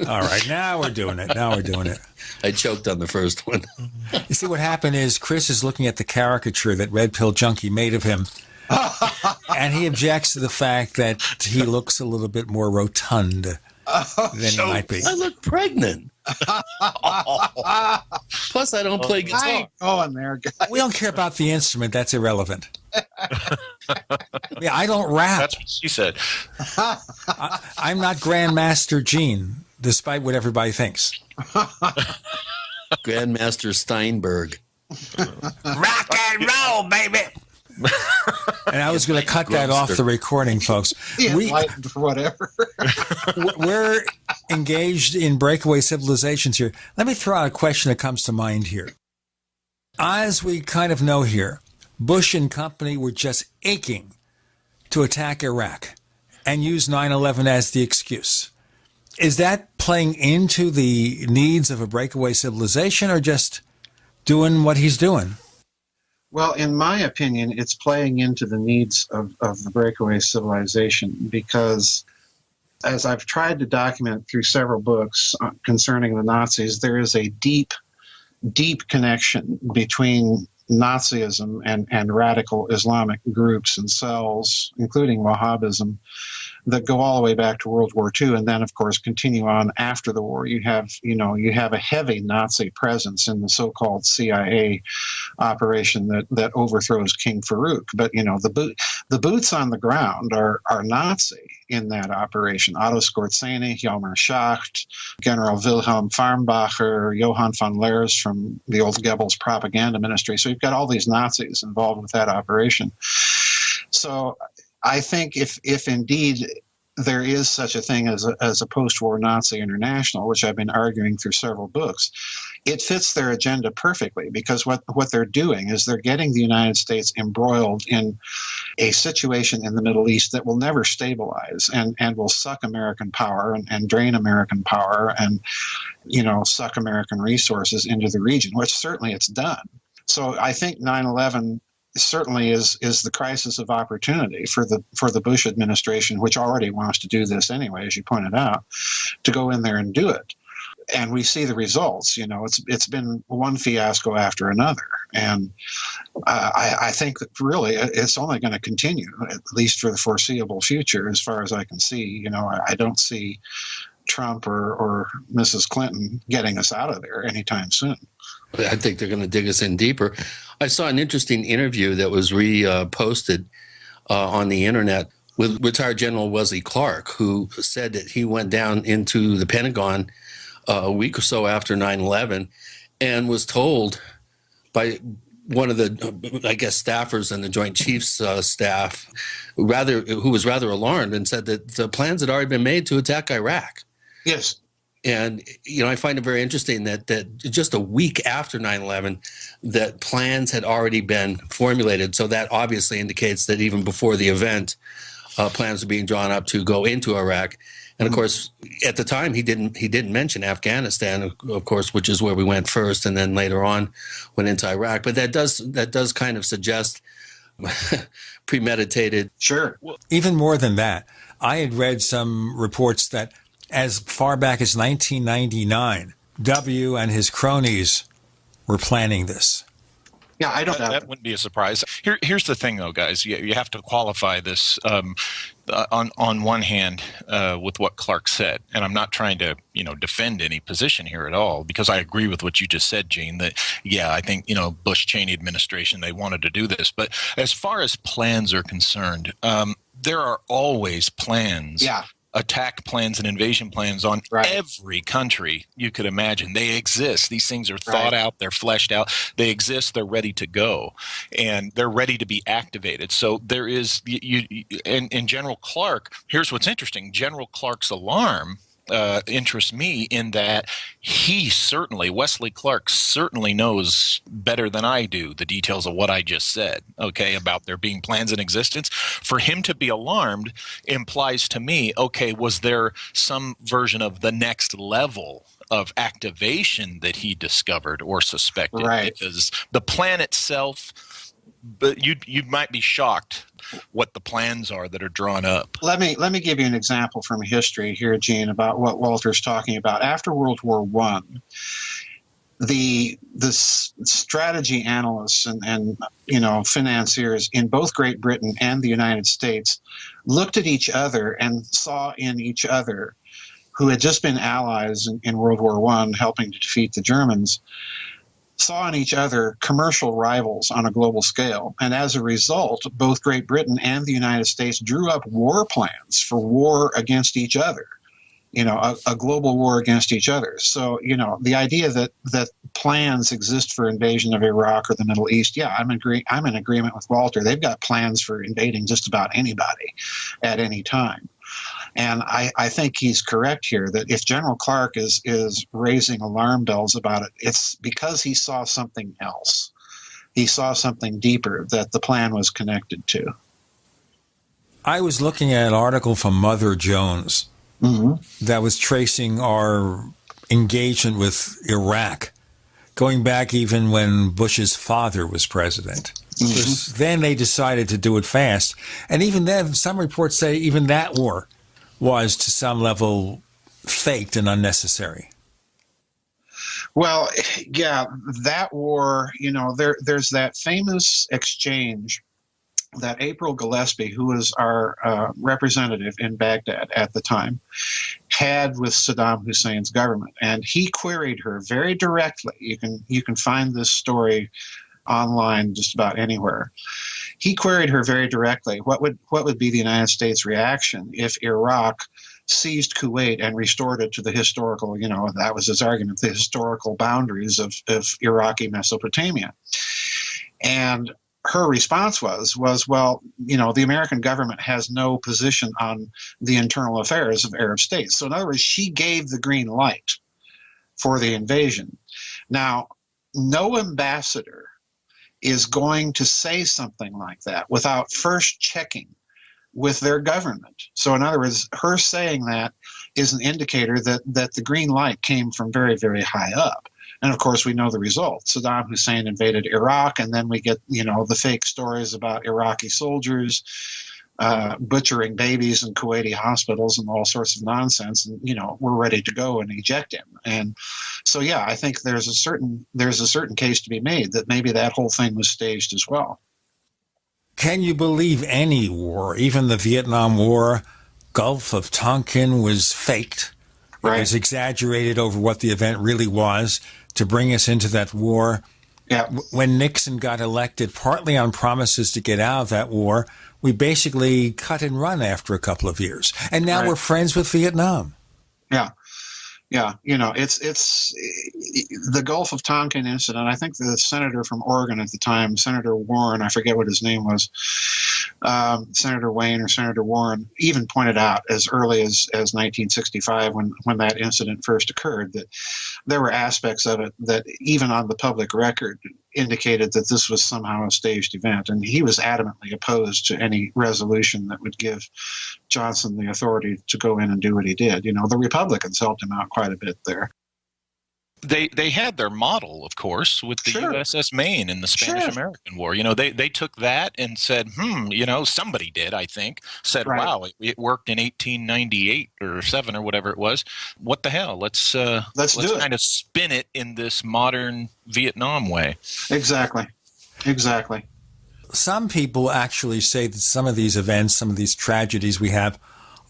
All right, now we're doing it. I choked on the first one. You see, what happened is Chris is looking at the caricature that Red Pill Junkie made of him, and he objects to the fact that he looks a little bit more rotund than he might be. I look pregnant. Plus, I don't play guitar. I ain't going there, guys. We don't care about the instrument. That's irrelevant. Yeah, I don't rap. That's what she said. I'm not Grandmaster Gene, despite what everybody thinks. Grandmaster Steinberg. Rock and roll, baby. And I was going to cut that off the recording, folks. Enlightened for whatever. We're engaged in breakaway civilizations here. Let me throw out a question that comes to mind here. as we kind of know here, Bush and company were just aching to attack Iraq and use 9/11 as the excuse. Is that playing into the needs of a breakaway civilization or just doing what he's doing? Well, in my opinion, it's playing into the needs of the breakaway civilization because, as I've tried to document through several books concerning the Nazis, there is a deep, deep connection between Nazism and radical Islamic groups and cells, including Wahhabism, that go all the way back to World War II, and then, of course, continue on after the war. You have a heavy Nazi presence in the so-called CIA operation that overthrows King Farouk. But the boots on the ground are Nazi in that operation. Otto Skorzeny, Hjalmar Schacht, General Wilhelm Farnbacher, Johann von Leers from the old Goebbels propaganda ministry. So you've got all these Nazis involved with that operation. So I think if indeed there is such a thing as a post-war Nazi international, which I've been arguing through several books, it fits their agenda perfectly because what they're doing is they're getting the United States embroiled in a situation in the Middle East that will never stabilize and will suck American power and drain American power and, suck American resources into the region, which certainly it's done. So I think 9/11 certainly is the crisis of opportunity for the Bush administration, which already wants to do this anyway, as you pointed out, to go in there and do it. And we see the results. It's been one fiasco after another, and I think that really it's only going to continue, at least for the foreseeable future, as far as I can see. I don't see Trump or Mrs. Clinton getting us out of there anytime soon. I think they're going to dig us in deeper. I saw an interesting interview that was reposted on the internet with retired General Wesley Clark, who said that he went down into the Pentagon a week or so after 9/11 and was told by one of the, staffers in the Joint Chiefs staff, who was rather alarmed and said that the plans had already been made to attack Iraq. Yes. And, I find it very interesting that just a week after 9/11, that plans had already been formulated. So that obviously indicates that even before the event, plans were being drawn up to go into Iraq. And, of course, at the time, he didn't mention Afghanistan, of course, which is where we went first, and then later on went into Iraq. But that does kind of suggest premeditated. Sure. Even more than that, I had read some reports that as far back as 1999, W and his cronies were planning this. Yeah, I don't know. That wouldn't be a surprise. Here's the thing, though, guys. You have to qualify this on one hand with what Clark said. And I'm not trying to, defend any position here at all, because I agree with what you just said, Gene, that, I think, Bush-Cheney administration, they wanted to do this. But as far as plans are concerned, there are always plans. Yeah. Attack plans and invasion plans on every country you could imagine. They exist. These things are thought out. They're fleshed out. They exist. They're ready to go, and they're ready to be activated. So there is, in General Clark, here's what's interesting. General Clark's alarm interests me in that Wesley Clark certainly knows better than I do the details of what I just said, about there being plans in existence. For him to be alarmed implies to me, was there some version of the next level of activation that he discovered or suspected? Right. Because the plan itself, but you might be shocked what the plans are that are drawn up. Let me give you an example from history here, Gene, about what Walter's talking about. After World War I, the strategy analysts and financiers in both Great Britain and the United States looked at each other and saw in each other, who had just been allies in World War I, helping to defeat the Germans, saw in each other commercial rivals on a global scale. And as a result, both Great Britain and the United States drew up war plans for war against each other, a global war against each other. So, the idea that plans exist for invasion of Iraq or the Middle East, I'm in agreement with Walter. They've got plans for invading just about anybody at any time. And I think he's correct here that if General Clark is raising alarm bells about it, it's because he saw something else. he saw something deeper that the plan was connected to. I was looking at an article from Mother Jones that was tracing our engagement with Iraq, going back even when Bush's father was president. Then they decided to do it fast. And even then, some reports say even that war was to some level faked and unnecessary. Well, yeah, that war, there's that famous exchange that April Gillespie, who was our representative in Baghdad at the time, had with Saddam Hussein's government. And he queried her very directly. You can find this story online just about anywhere. He queried her very directly, what would be the United States reaction if Iraq seized Kuwait and restored it to the historical, that was his argument, the historical boundaries of Iraqi Mesopotamia. And her response was, well, the American government has no position on the internal affairs of Arab states. So in other words, she gave the green light for the invasion. Now, no ambassador is going to say something like that without first checking with their government. So in other words, her saying that is an indicator that the green light came from very, very high up. And of course, we know the result. Saddam Hussein invaded Iraq, and then we get, the fake stories about Iraqi soldiers butchering babies in Kuwaiti hospitals and all sorts of nonsense. And, we're ready to go and eject him. And so, yeah, I think there's a certain case to be made that maybe that whole thing was staged as well. Can you believe any war, even the Vietnam War, Gulf of Tonkin, was faked? Right. It was exaggerated over what the event really was to bring us into that war. Yeah. When Nixon got elected, partly on promises to get out of that war, we basically cut and run after a couple of years. And now we're friends with Vietnam. Yeah. Yeah, it's the Gulf of Tonkin incident. I think the senator from Oregon at the time, Senator Warren, I forget what his name was, Senator Wayne or Senator Warren, even pointed out as early as 1965 when that incident first occurred that there were aspects of it that even on the public record indicated that this was somehow a staged event. And he was adamantly opposed to any resolution that would give Johnson the authority to go in and do what he did. The Republicans helped him out quite a bit there. They had their model, of course, with the USS Maine in the Spanish-American War. They took that and said, somebody did, I think, said, wow, it worked in 1898 or 7 or whatever it was. What the hell? Let's kind of spin it in this modern Vietnam way. Exactly. Some people actually say that some of these events, some of these tragedies we have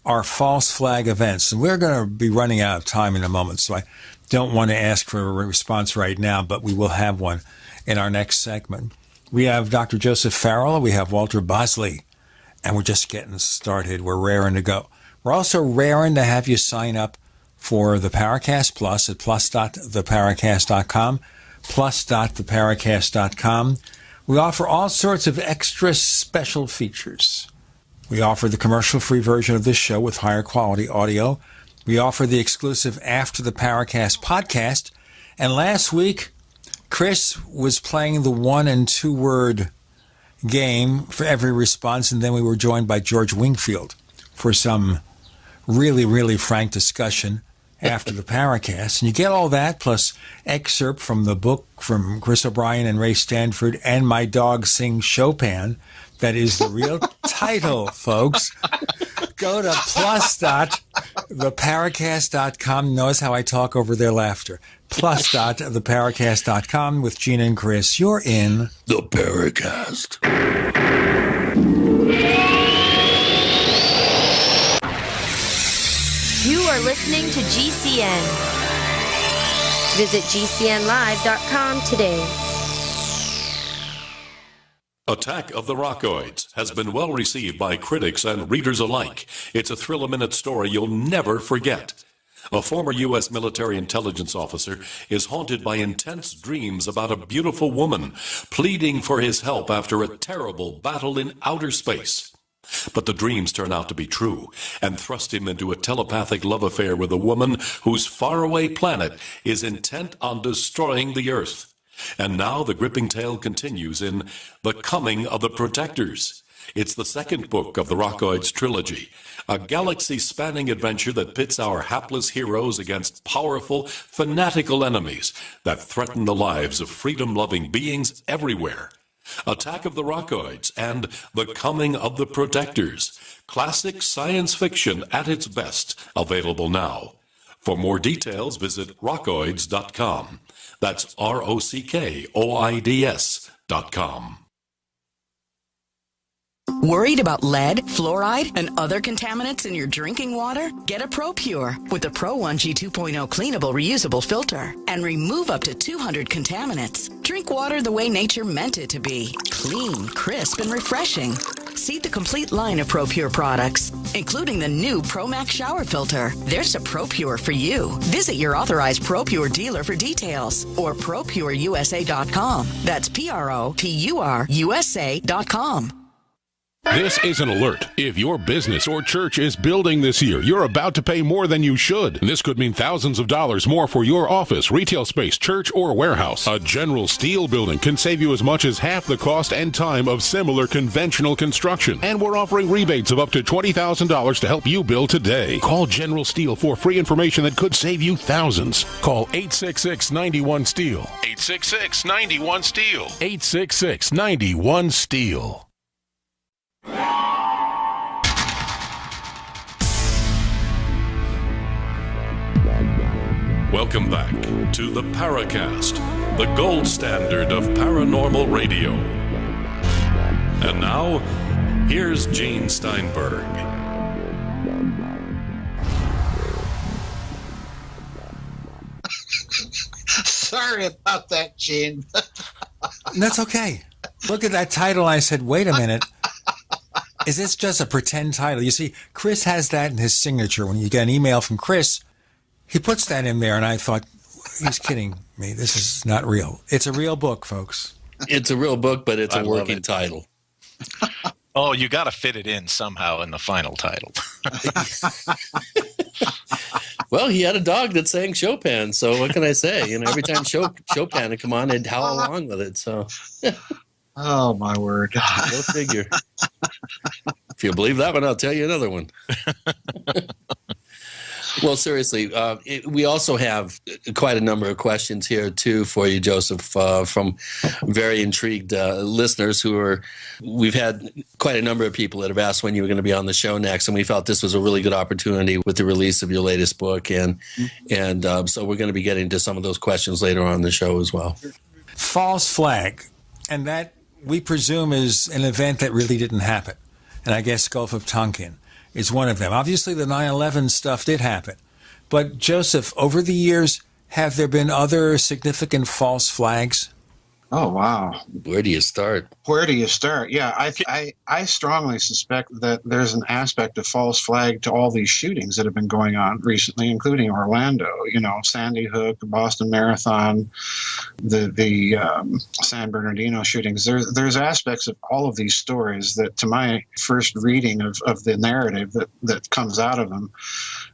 are false flag events. And we're going to be running out of time in a moment, so I don't want to ask for a response right now, but we will have one in our next segment. We have Dr. Joseph Farrell. We have Walter Bosley. And we're just getting started. We're raring to go. We're also raring to have you sign up for the Paracast Plus at plus.theparacast.com, plus.theparacast.com. We offer all sorts of extra special features. We offer the commercial-free version of this show with higher quality audio. We offer the exclusive After the Paracast podcast. And last week, Chris was playing the 1- and 2-word game for every response, and then we were joined by George Wingfield for some really, really frank discussion after the Paracast. And you get all that, plus excerpt from the book from Chris O'Brien and Ray Stanford, and My Dog Sings Chopin. That is the real title, folks. Go to plus.theparacast.com. Notice how I talk over their laughter. Plus.theparacast.com with Gina and Chris. You're in the Paracast. You are listening to GCN. Visit GCNlive.com today. Attack of the Rockoids has been well received by critics and readers alike. It's a thrill-a-minute story you'll never forget. A former U.S. military intelligence officer is haunted by intense dreams about a beautiful woman pleading for his help after a terrible battle in outer space. But the dreams turn out to be true and thrust him into a telepathic love affair with a woman whose faraway planet is intent on destroying the Earth. And now the gripping tale continues in The Coming of the Protectors. It's the second book of the Rockoids trilogy, a galaxy-spanning adventure that pits our hapless heroes against powerful, fanatical enemies that threaten the lives of freedom-loving beings everywhere. Attack of the Rockoids and The Coming of the Protectors. Classic science fiction at its best, available now. For more details, visit rockoids.com. That's ROCKOIDS.com. Worried about lead, fluoride, and other contaminants in your drinking water? Get a ProPure with the Pro 1G 2.0 cleanable reusable filter and remove up to 200 contaminants. Drink water the way nature meant it to be. Clean, crisp, and refreshing. See the complete line of ProPure products, including the new ProMax shower filter. There's a ProPure for you. Visit your authorized ProPure dealer for details or ProPureUSA.com. That's ProPureUSA.com. This is an alert. If your business or church is building this year, you're about to pay more than you should. This could mean thousands of dollars more for your office, retail space, church, or warehouse. A General Steel building can save you as much as half the cost and time of similar conventional construction. And we're offering rebates of up to $20,000 to help you build today. Call General Steel for free information that could save you thousands. Call 866-91-STEEL. 866-91-STEEL. 866-91-STEEL. Welcome back to the Paracast, the gold standard of paranormal radio. And now, here's Gene Steinberg. Sorry about that, Gene. That's okay. Look at that title. I said, wait a minute. Is this just a pretend title? You see, Chris has that in his signature. When you get an email from Chris, he puts that in there, and I thought, he's kidding me. This is not real. It's a real book, folks. It's a real book, but it's a working title. Oh, you got to fit it in somehow in the final title. Well, he had a dog that sang Chopin, so what can I say? You know, every time Chopin would come on, they'd howl along with it. So, oh my word! Go figure. If you believe that one, I'll tell you another one. Well, seriously, we also have quite a number of questions here, too, for you, Joseph, from very intrigued listeners we've had quite a number of people that have asked when you were going to be on the show next, and we felt this was a really good opportunity with the release of your latest book, and so we're going to be getting to some of those questions later on in the show as well. False flag, and that, we presume, is an event that really didn't happen, and I guess Gulf of Tonkin is one of them. Obviously, the 9/11 stuff did happen. But, Joseph, over the years, have there been other significant false flags? Oh, wow. Where do you start? Yeah, I strongly suspect that there's an aspect of false flag to all these shootings that have been going on recently, including Orlando, Sandy Hook, the Boston Marathon, the San Bernardino shootings. There's aspects of all of these stories that, to my first reading of the narrative that comes out of them,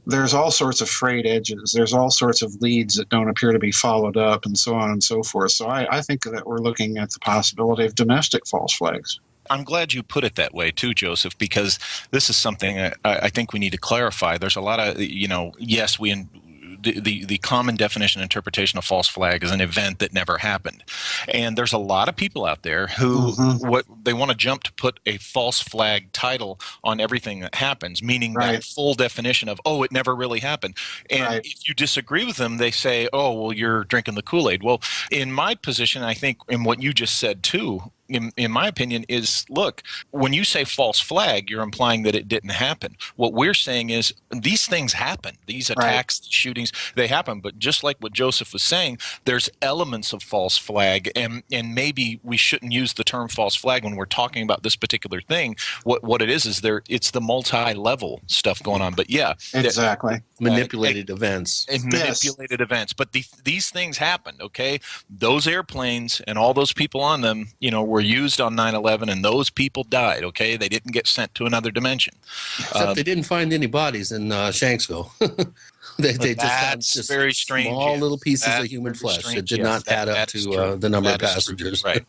there's all sorts of frayed edges. There's all sorts of leads that don't appear to be followed up, and so on and so forth. So I think that we're looking at the possibility of domestic false flags. I'm glad you put it that way too, Joseph, because this is something I think we need to clarify. There's a lot of, yes, the common definition and interpretation of false flag is an event that never happened. And there's a lot of people out there who they want to jump to put a false flag title on everything that happens, meaning that full definition of, oh, it never really happened. And if you disagree with them, they say, oh, well, you're drinking the Kool-Aid. Well, in my position, I think, in what you just said too, in my opinion, is, look, when you say false flag, you're implying that it didn't happen. What we're saying is these things happen. These attacks, shootings, they happen. But just like what Joseph was saying, there's elements of false flag, and maybe we shouldn't use the term false flag when we're talking about this particular thing. What it is it's the multi-level stuff going on. But yeah. Exactly. Manipulated events. Manipulated events. But these things happened, okay? Those airplanes and all those people on them, were used on 9/11, and those people died. Okay, they didn't get sent to another dimension. Except they didn't find any bodies in Shanksville. they just had just very strange. Small little pieces of human flesh. Strange. It did not add up to the number of passengers. Right.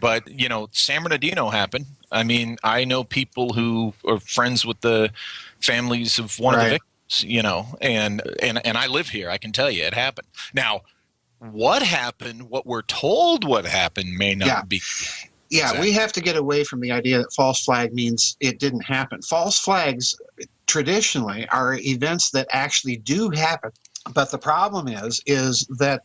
But, San Bernardino happened. I mean, I know people who are friends with the families of one of the victims, and I live here. I can tell you it happened. Now, what happened, what we're told what happened may not be. Yeah, exactly. We have to get away from the idea that false flag means it didn't happen. False flags traditionally are events that actually do happen. But the problem is that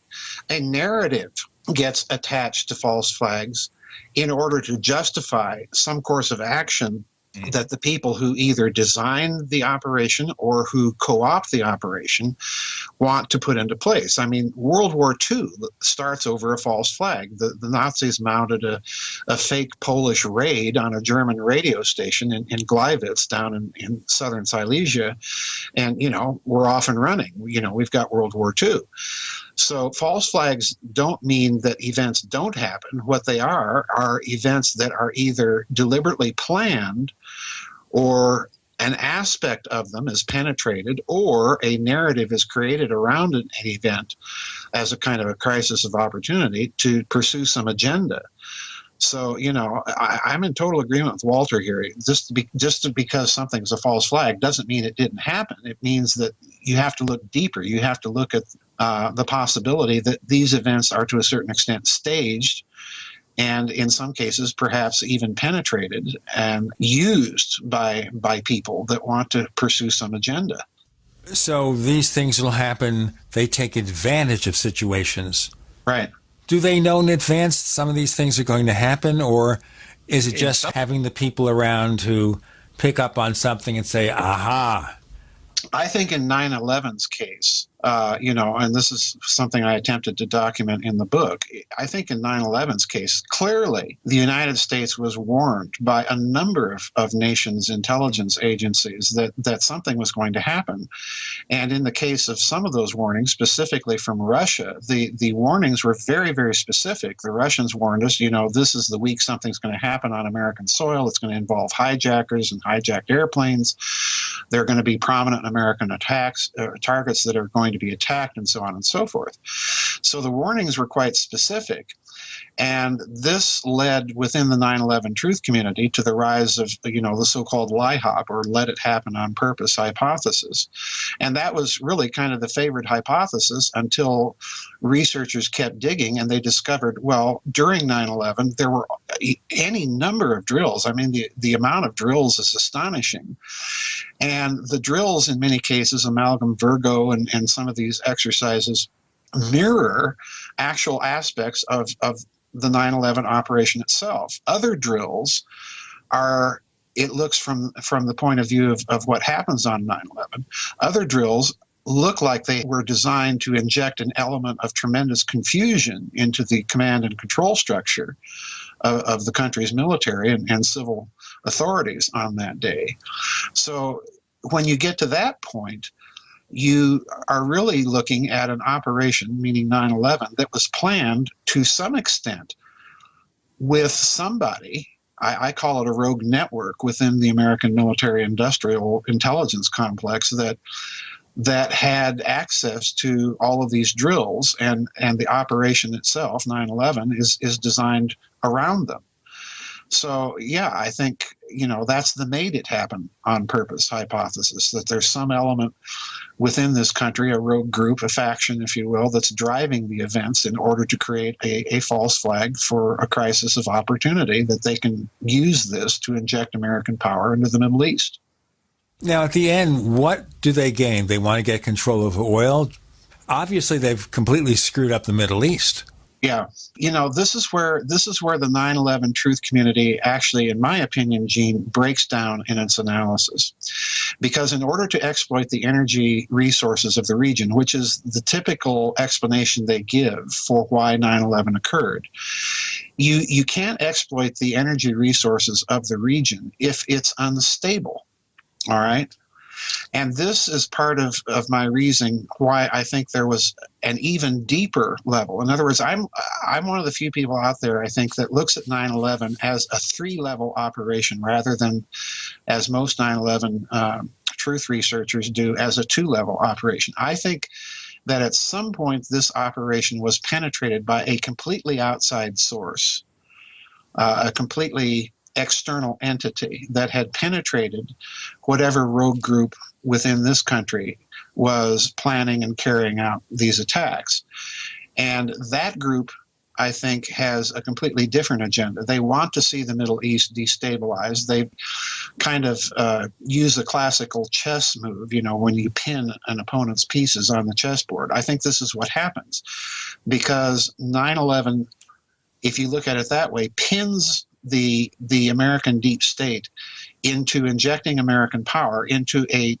a narrative gets attached to false flags in order to justify some course of action that the people who either design the operation or who co-opt the operation want to put into place. I mean, World War II starts over a false flag. The Nazis mounted a fake Polish raid on a German radio station in Gleiwitz down in southern Silesia, and, we're off and running. We've got World War II. So false flags don't mean that events don't happen. What they are events that are either deliberately planned or an aspect of them is penetrated or a narrative is created around an event as a kind of a crisis of opportunity to pursue some agenda. So, I'm in total agreement with Walter here. Just because something's a false flag doesn't mean it didn't happen. It means that you have to look deeper. You have to look at the possibility that these events are to a certain extent staged and in some cases perhaps even penetrated and used by people that want to pursue some agenda. So these things will happen. They take advantage of situations. Right. Do they know in advance some of these things are going to happen, or is it just having the people around who pick up on something and say, aha? I think in 9/11's case, and this is something I attempted to document in the book, I think in 9/11's case, clearly the United States was warned by a number of nations' intelligence agencies that something was going to happen. And in the case of some of those warnings, specifically from Russia, the warnings were very, very specific. The Russians warned us, this is the week something's going to happen on American soil. It's going to involve hijackers and hijacked airplanes. There are going to be prominent American targets that are going to be attacked, and so on and so forth. So the warnings were quite specific. And this led within the 9/11 truth community to the rise of, the so-called lie hop, or let it happen on purpose hypothesis. And that was really kind of the favored hypothesis until researchers kept digging and they discovered, well, during 9/11, there were any number of drills. I mean, the amount of drills is astonishing. And the drills, in many cases, amalgam Virgo and some of these exercises mirror actual aspects of the 9/11 operation itself. Other drills are, it looks from the point of view of what happens on 9/11, other drills look like they were designed to inject an element of tremendous confusion into the command and control structure of the country's military and civil authorities on that day. So when you get to that point, you are really looking at an operation, meaning 9/11, that was planned to some extent with somebody, I call it a rogue network within the American military-industrial intelligence complex that had access to all of these drills, and the operation itself, 9/11, is designed around them. So, yeah, I think, that's the made it happen on purpose hypothesis, that there's some element within this country, a rogue group, a faction, if you will, that's driving the events in order to create a false flag for a crisis of opportunity, that they can use this to inject American power into the Middle East. Now, at the end, what do they gain? They want to get control of oil. Obviously, they've completely screwed up the Middle East. Yeah. This is where the 9/11 truth community actually, in my opinion, Gene, breaks down in its analysis. Because in order to exploit the energy resources of the region, which is the typical explanation they give for why 9/11 occurred, you can't exploit the energy resources of the region if it's unstable. All right? And this is part of my reasoning why I think there was an even deeper level. In other words, I'm one of the few people out there, I think, that looks at 9/11 as a 3-level operation rather than, as most 9/11 truth researchers do, as a 2-level operation. I think that at some point this operation was penetrated by a completely outside source, a completely external entity that had penetrated whatever rogue group within this country was planning and carrying out these attacks. And that group, I think, has a completely different agenda. They want to see the Middle East destabilized. They kind of use the classical chess move, when you pin an opponent's pieces on the chessboard. I think this is what happens because 9/11, if you look at it that way, pins the American deep state into injecting American power into a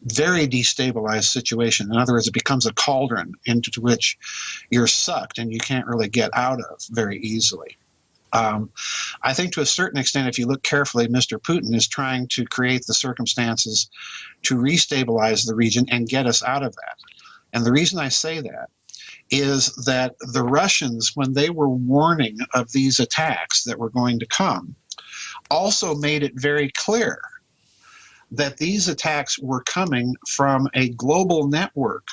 very destabilized situation. In other words, it becomes a cauldron into which you're sucked and you can't really get out of very easily. I think to a certain extent, if you look carefully, Mr. Putin is trying to create the circumstances to restabilize the region and get us out of that. And the reason I say that is that the Russians, when they were warning of these attacks that were going to come, also made it very clear that these attacks were coming from a global network.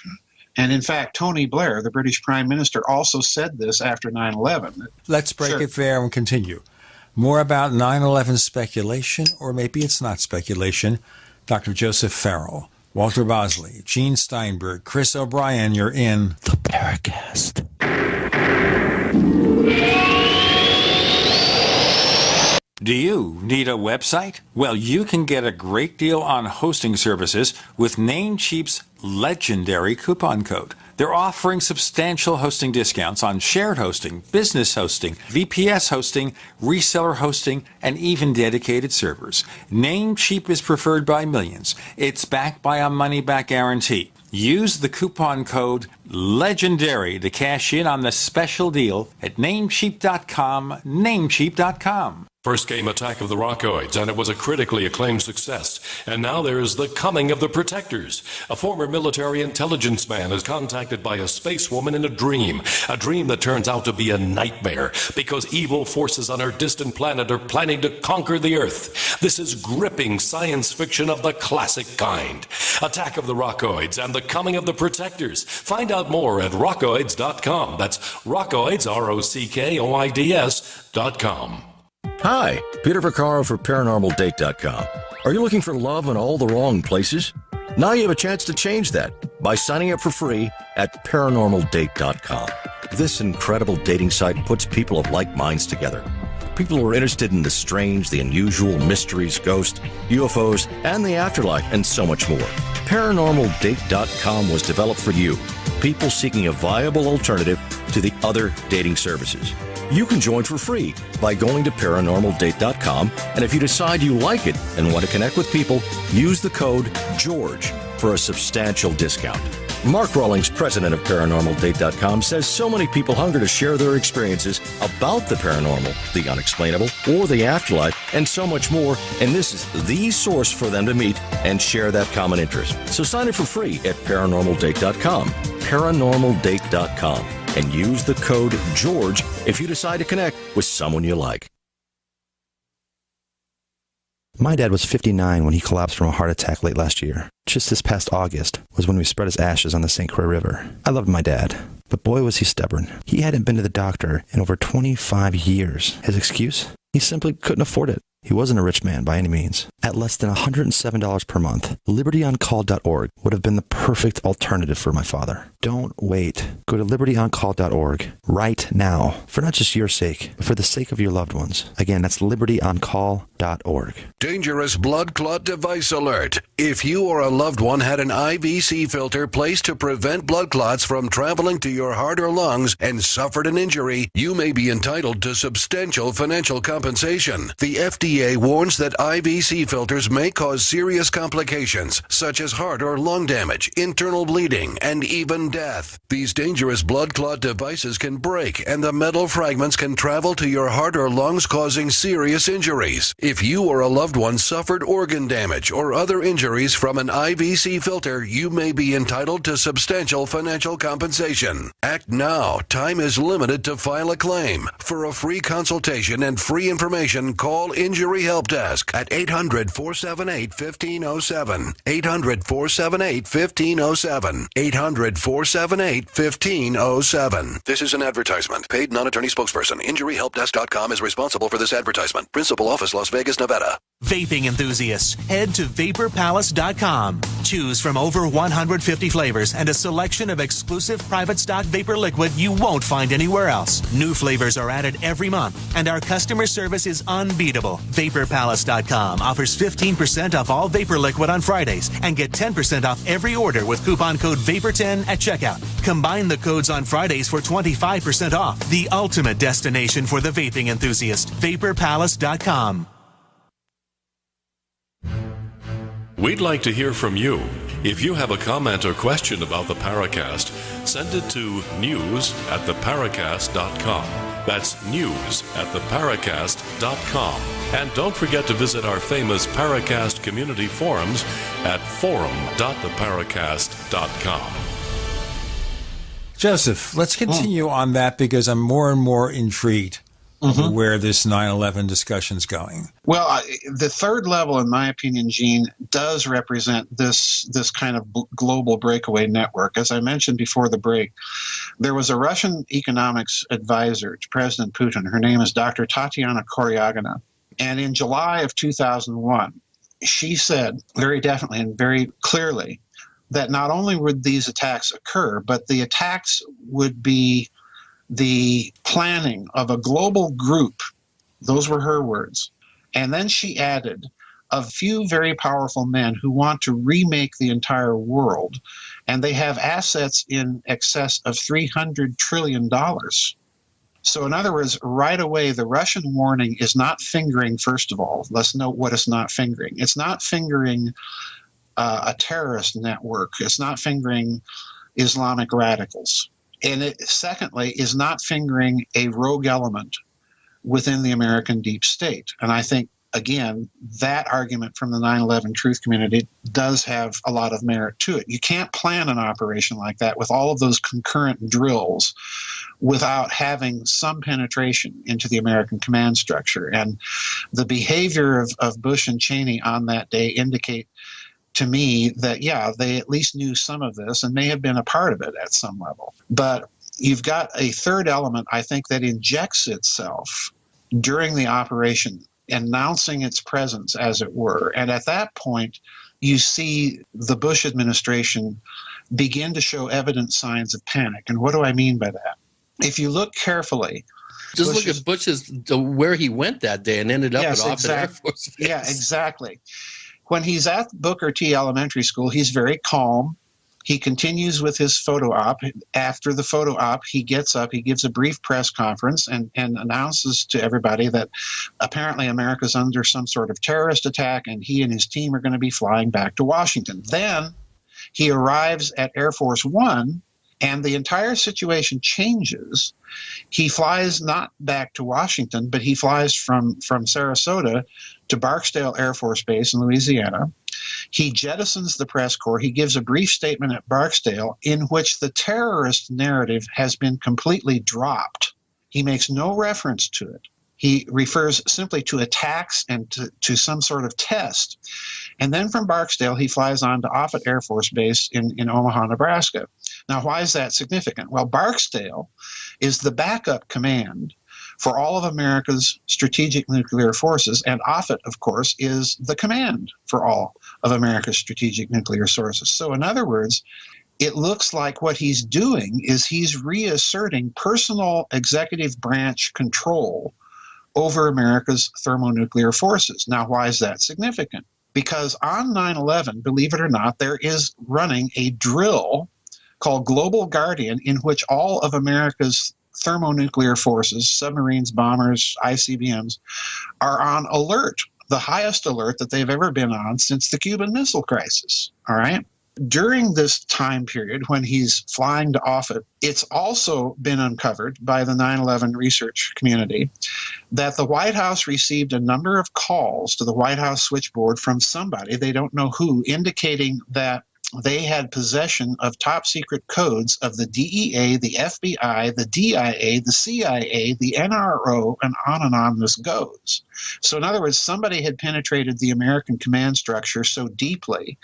And in fact, Tony Blair, the British Prime Minister, also said this after 9/11. Let's break it there and continue. More about 9/11 speculation, or maybe it's not speculation. Dr. Joseph Farrell, Walter Bosley, Gene Steinberg, Chris O'Brien, you're in the Paracast. Do you need a website? Well, you can get a great deal on hosting services with Namecheap's legendary coupon code. They're offering substantial hosting discounts on shared hosting, business hosting, VPS hosting, reseller hosting, and even dedicated servers. Namecheap is preferred by millions. It's backed by a money-back guarantee. Use the coupon code LEGENDARY to cash in on the special deal at Namecheap.com, Namecheap.com. First came Attack of the Rockoids, and it was a critically acclaimed success. And now there is The Coming of the Protectors. A former military intelligence man is contacted by a space woman in a dream that turns out to be a nightmare because evil forces on her distant planet are planning to conquer the Earth. This is gripping science fiction of the classic kind. Attack of the Rockoids and The Coming of the Protectors. Find out more at rockoids.com. That's Rockoids, ROCKOIDS.com. Hi, Peter Vaccaro for ParanormalDate.com. Are you looking for love in all the wrong places? Now you have a chance to change that by signing up for free at ParanormalDate.com. This incredible dating site puts people of like minds together. People who are interested in the strange, the unusual, mysteries, ghosts, UFOs, and the afterlife, and so much more. ParanormalDate.com was developed for you, people seeking a viable alternative to the other dating services. You can join for free by going to ParanormalDate.com, and if you decide you like it and want to connect with people, use the code GEORGE for a substantial discount. Mark Rawlings, president of ParanormalDate.com, says so many people hunger to share their experiences about the paranormal, the unexplainable, or the afterlife, and so much more, and this is the source for them to meet and share that common interest. So sign up for free at ParanormalDate.com, ParanormalDate.com, and use the code GEORGE if you decide to connect with someone you like. My dad was 59 when he collapsed from a heart attack late last year. Just this past August was when we spread his ashes on the St. Croix River. I loved my dad, but boy was he stubborn. He hadn't been to the doctor in over 25 years. His excuse? He simply couldn't afford it. He wasn't a rich man by any means. At less than $107 per month, LibertyOnCall.org would have been the perfect alternative for my father. Don't wait. Go to LibertyOnCall.org right now, for not just your sake, but for the sake of your loved ones. Again, that's LibertyOnCall.org. Dangerous blood clot device alert. If you or a loved one had an IVC filter placed to prevent blood clots from traveling to your heart or lungs and suffered an injury, you may be entitled to substantial financial compensation. The FDA warns that IVC filters may cause serious complications, such as heart or lung damage, internal bleeding, and even death. These dangerous blood clot devices can break, and the metal fragments can travel to your heart or lungs, causing serious injuries. If If you or a loved one suffered organ damage or other injuries from an IVC filter, you may be entitled to substantial financial compensation. Act now. Time is limited to file a claim. For a free consultation and free information, call Injury Help Desk at 800-478-1507. 800-478-1507. 800-478-1507. This is an advertisement. Paid non-attorney spokesperson. InjuryHelpDesk.com is responsible for this advertisement. Principal office, Las Vegas, Nevada. Vaping enthusiasts, head to VaporPalace.com. Choose from over 150 flavors and a selection of exclusive private stock vapor liquid you won't find anywhere else. New flavors are added every month, and our customer service is unbeatable. VaporPalace.com offers 15% off all vapor liquid on Fridays and get 10% off every order with coupon code VAPOR10 at checkout. Combine the codes on Fridays for 25% off. The ultimate destination for the vaping enthusiast. VaporPalace.com. We'd like to hear from you. If you have a comment or question about the Paracast, send it to news@theparacast.com. That's news@theparacast.com. And don't forget to visit our famous Paracast community forums at forum.theparacast.com. Joseph, let's continue on that because I'm more and more intrigued where this 9/11 discussion's going. Well, the third level, in my opinion, Gene, does represent this kind of global breakaway network. As I mentioned before the break, there was a Russian economics advisor to President Putin. Her name is Dr. Tatiana Koryagina. And in July of 2001, she said very definitely and very clearly that not only would these attacks occur, but the attacks would be the planning of a global group. Those were her words. And then she added, a few very powerful men who want to remake the entire world, and they have assets in excess of $300 trillion. So in other words, right away, the Russian warning is not fingering, first of all. Let's note what it's not fingering. It's not fingering a terrorist network. It's not fingering Islamic radicals. And it, secondly, is not fingering a rogue element within the American deep state. And I think, again, that argument from the 9/11 truth community does have a lot of merit to it. You can't plan an operation like that with all of those concurrent drills without having some penetration into the American command structure. And the behavior of Bush and Cheney on that day indicate to me that, yeah, they at least knew some of this and may have been a part of it at some level. But you've got a third element, I think, that injects itself during the operation, announcing its presence, as it were. And at that point, you see the Bush administration begin to show evident signs of panic. And what do I mean by that? If you look carefully, just look at Bush's where he went that day and ended up at Offutt Air Force Base. Yeah, exactly. When he's at Booker T Elementary School, he's very calm. He continues with his photo op. After the photo op, he gets up, he gives a brief press conference and announces to everybody that apparently America's under some sort of terrorist attack and he and his team are going to be flying back to Washington. Then he arrives at Air Force One and the entire situation changes. He flies not back to Washington, but he flies from Sarasota to Barksdale Air Force Base in Louisiana. He jettisons the press corps. He gives a brief statement at Barksdale in which the terrorist narrative has been completely dropped. He makes no reference to it. He refers simply to attacks and to some sort of test. And then from Barksdale, he flies on to Offutt Air Force Base in Omaha, Nebraska. Now, why is that significant? Well, Barksdale is the backup command for all of America's strategic nuclear forces, and Offutt, of course, is the command for all of America's strategic nuclear sources. So in other words, it looks like what he's doing is he's reasserting personal executive branch control over America's thermonuclear forces. Now, why is that significant? Because on 9/11, believe it or not, there is running a drill called Global Guardian in which all of America's thermonuclear forces, submarines, bombers, ICBMs, are on alert, the highest alert that they've ever been on since the Cuban Missile Crisis, all right? During this time period when he's flying to office, it's also been uncovered by the 9/11 research community that the White House received a number of calls to the White House switchboard from somebody, they don't know who, indicating that they had possession of top secret codes of the DEA, the FBI, the DIA, the CIA, the NRO, and on this goes. So in other words, somebody had penetrated the American command structure so deeply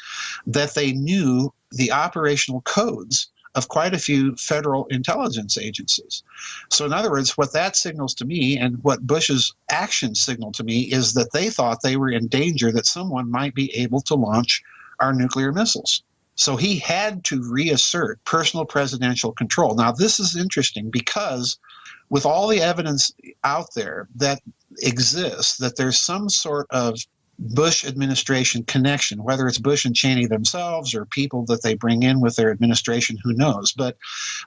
that they knew the operational codes of quite a few federal intelligence agencies. So in other words, what that signals to me, and what Bush's actions signal to me, is that they thought they were in danger, that someone might be able to launch our nuclear missiles. So he had to reassert personal presidential control. Now, this is interesting because with all the evidence out there that exists, that there's some sort of Bush administration connection, whether it's Bush and Cheney themselves or people that they bring in with their administration, who knows, but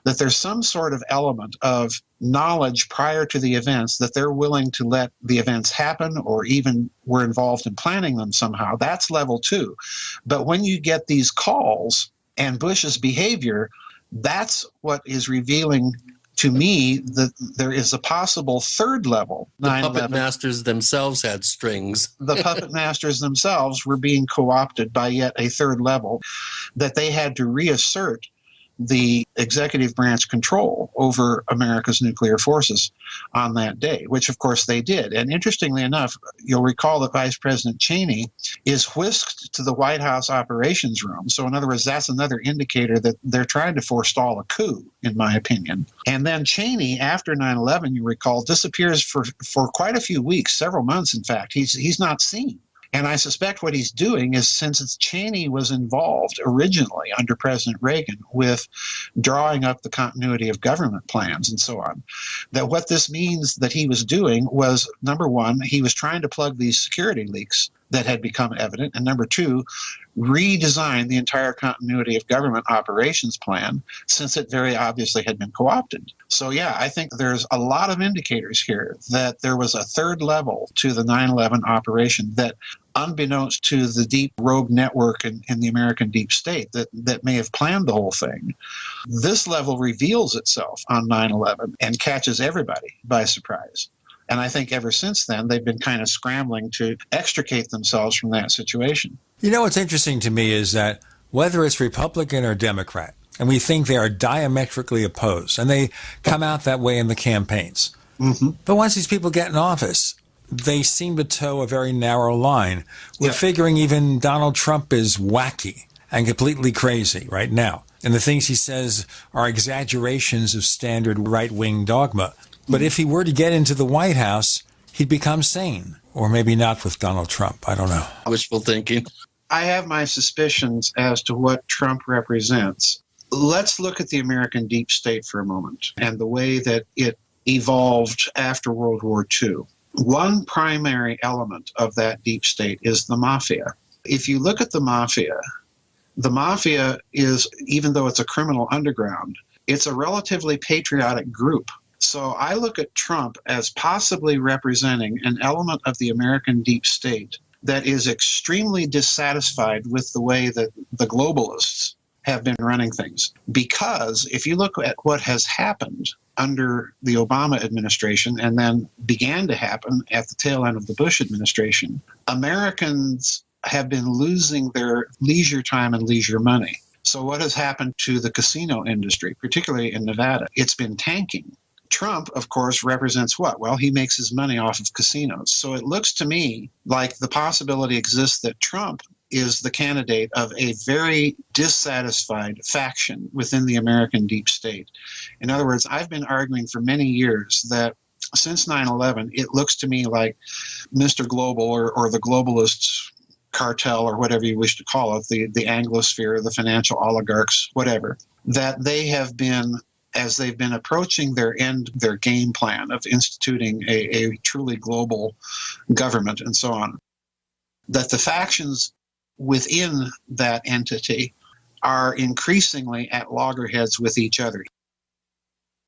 that there's some sort of element of knowledge prior to the events that they're willing to let the events happen or even were involved in planning them somehow. That's level 2. But when you get these calls and Bush's behavior, that's what is revealing to me that there is a possible third level. The puppet masters themselves had strings. The puppet masters themselves were being co-opted by yet a third level, that they had to reassert the executive branch control over America's nuclear forces on that day, which of course they did. And interestingly enough, you'll recall that Vice President Cheney is whisked to the White House operations room. So in other words, that's another indicator that they're trying to forestall a coup, in my opinion. And then Cheney, after 9/11, you recall, disappears for quite a few weeks, several months, in fact. He's not seen. And I suspect what he's doing is, since Cheney was involved originally under President Reagan with drawing up the continuity of government plans and so on, that what this means that he was doing was, number one, he was trying to plug these security leaks that had become evident, and number two, redesign the entire continuity of government operations plan, since it very obviously had been co-opted. So yeah, I think there's a lot of indicators here that there was a third level to the 9/11 operation that, unbeknownst to the deep rogue network in the American deep state that may have planned the whole thing, this level reveals itself on 9/11 and catches everybody by surprise. And I think ever since then, they've been kind of scrambling to extricate themselves from that situation. You know, what's interesting to me is that whether it's Republican or Democrat, and we think they are diametrically opposed, and they come out that way in the campaigns. Mm-hmm. But once these people get in office, they seem to toe a very narrow line. We're figuring even Donald Trump is wacky and completely crazy right now. And the things he says are exaggerations of standard right-wing dogma. But if he were to get into the White House, he'd become sane. Or maybe not with Donald Trump. I don't know. Wishful thinking. I have my suspicions as to what Trump represents. Let's look at the American deep state for a moment and the way that it evolved after World War II. One primary element of that deep state is the mafia. If you look at the mafia is, even though it's a criminal underground, it's a relatively patriotic group. So I look at Trump as possibly representing an element of the American deep state that is extremely dissatisfied with the way that the globalists have been running things. Because if you look at what has happened under the Obama administration and then began to happen at the tail end of the Bush administration, Americans have been losing their leisure time and leisure money. So what has happened to the casino industry, particularly in Nevada? It's been tanking. Trump, of course, represents what? Well, he makes his money off of casinos. So it looks to me like the possibility exists that Trump is the candidate of a very dissatisfied faction within the American deep state. In other words, I've been arguing for many years that since 9/11, it looks to me like Mr. Global or the globalists cartel or whatever you wish to call it, the Anglosphere, the financial oligarchs, whatever, that they have been, as they've been approaching their game plan of instituting a truly global government and so on, that the factions within that entity are increasingly at loggerheads with each other.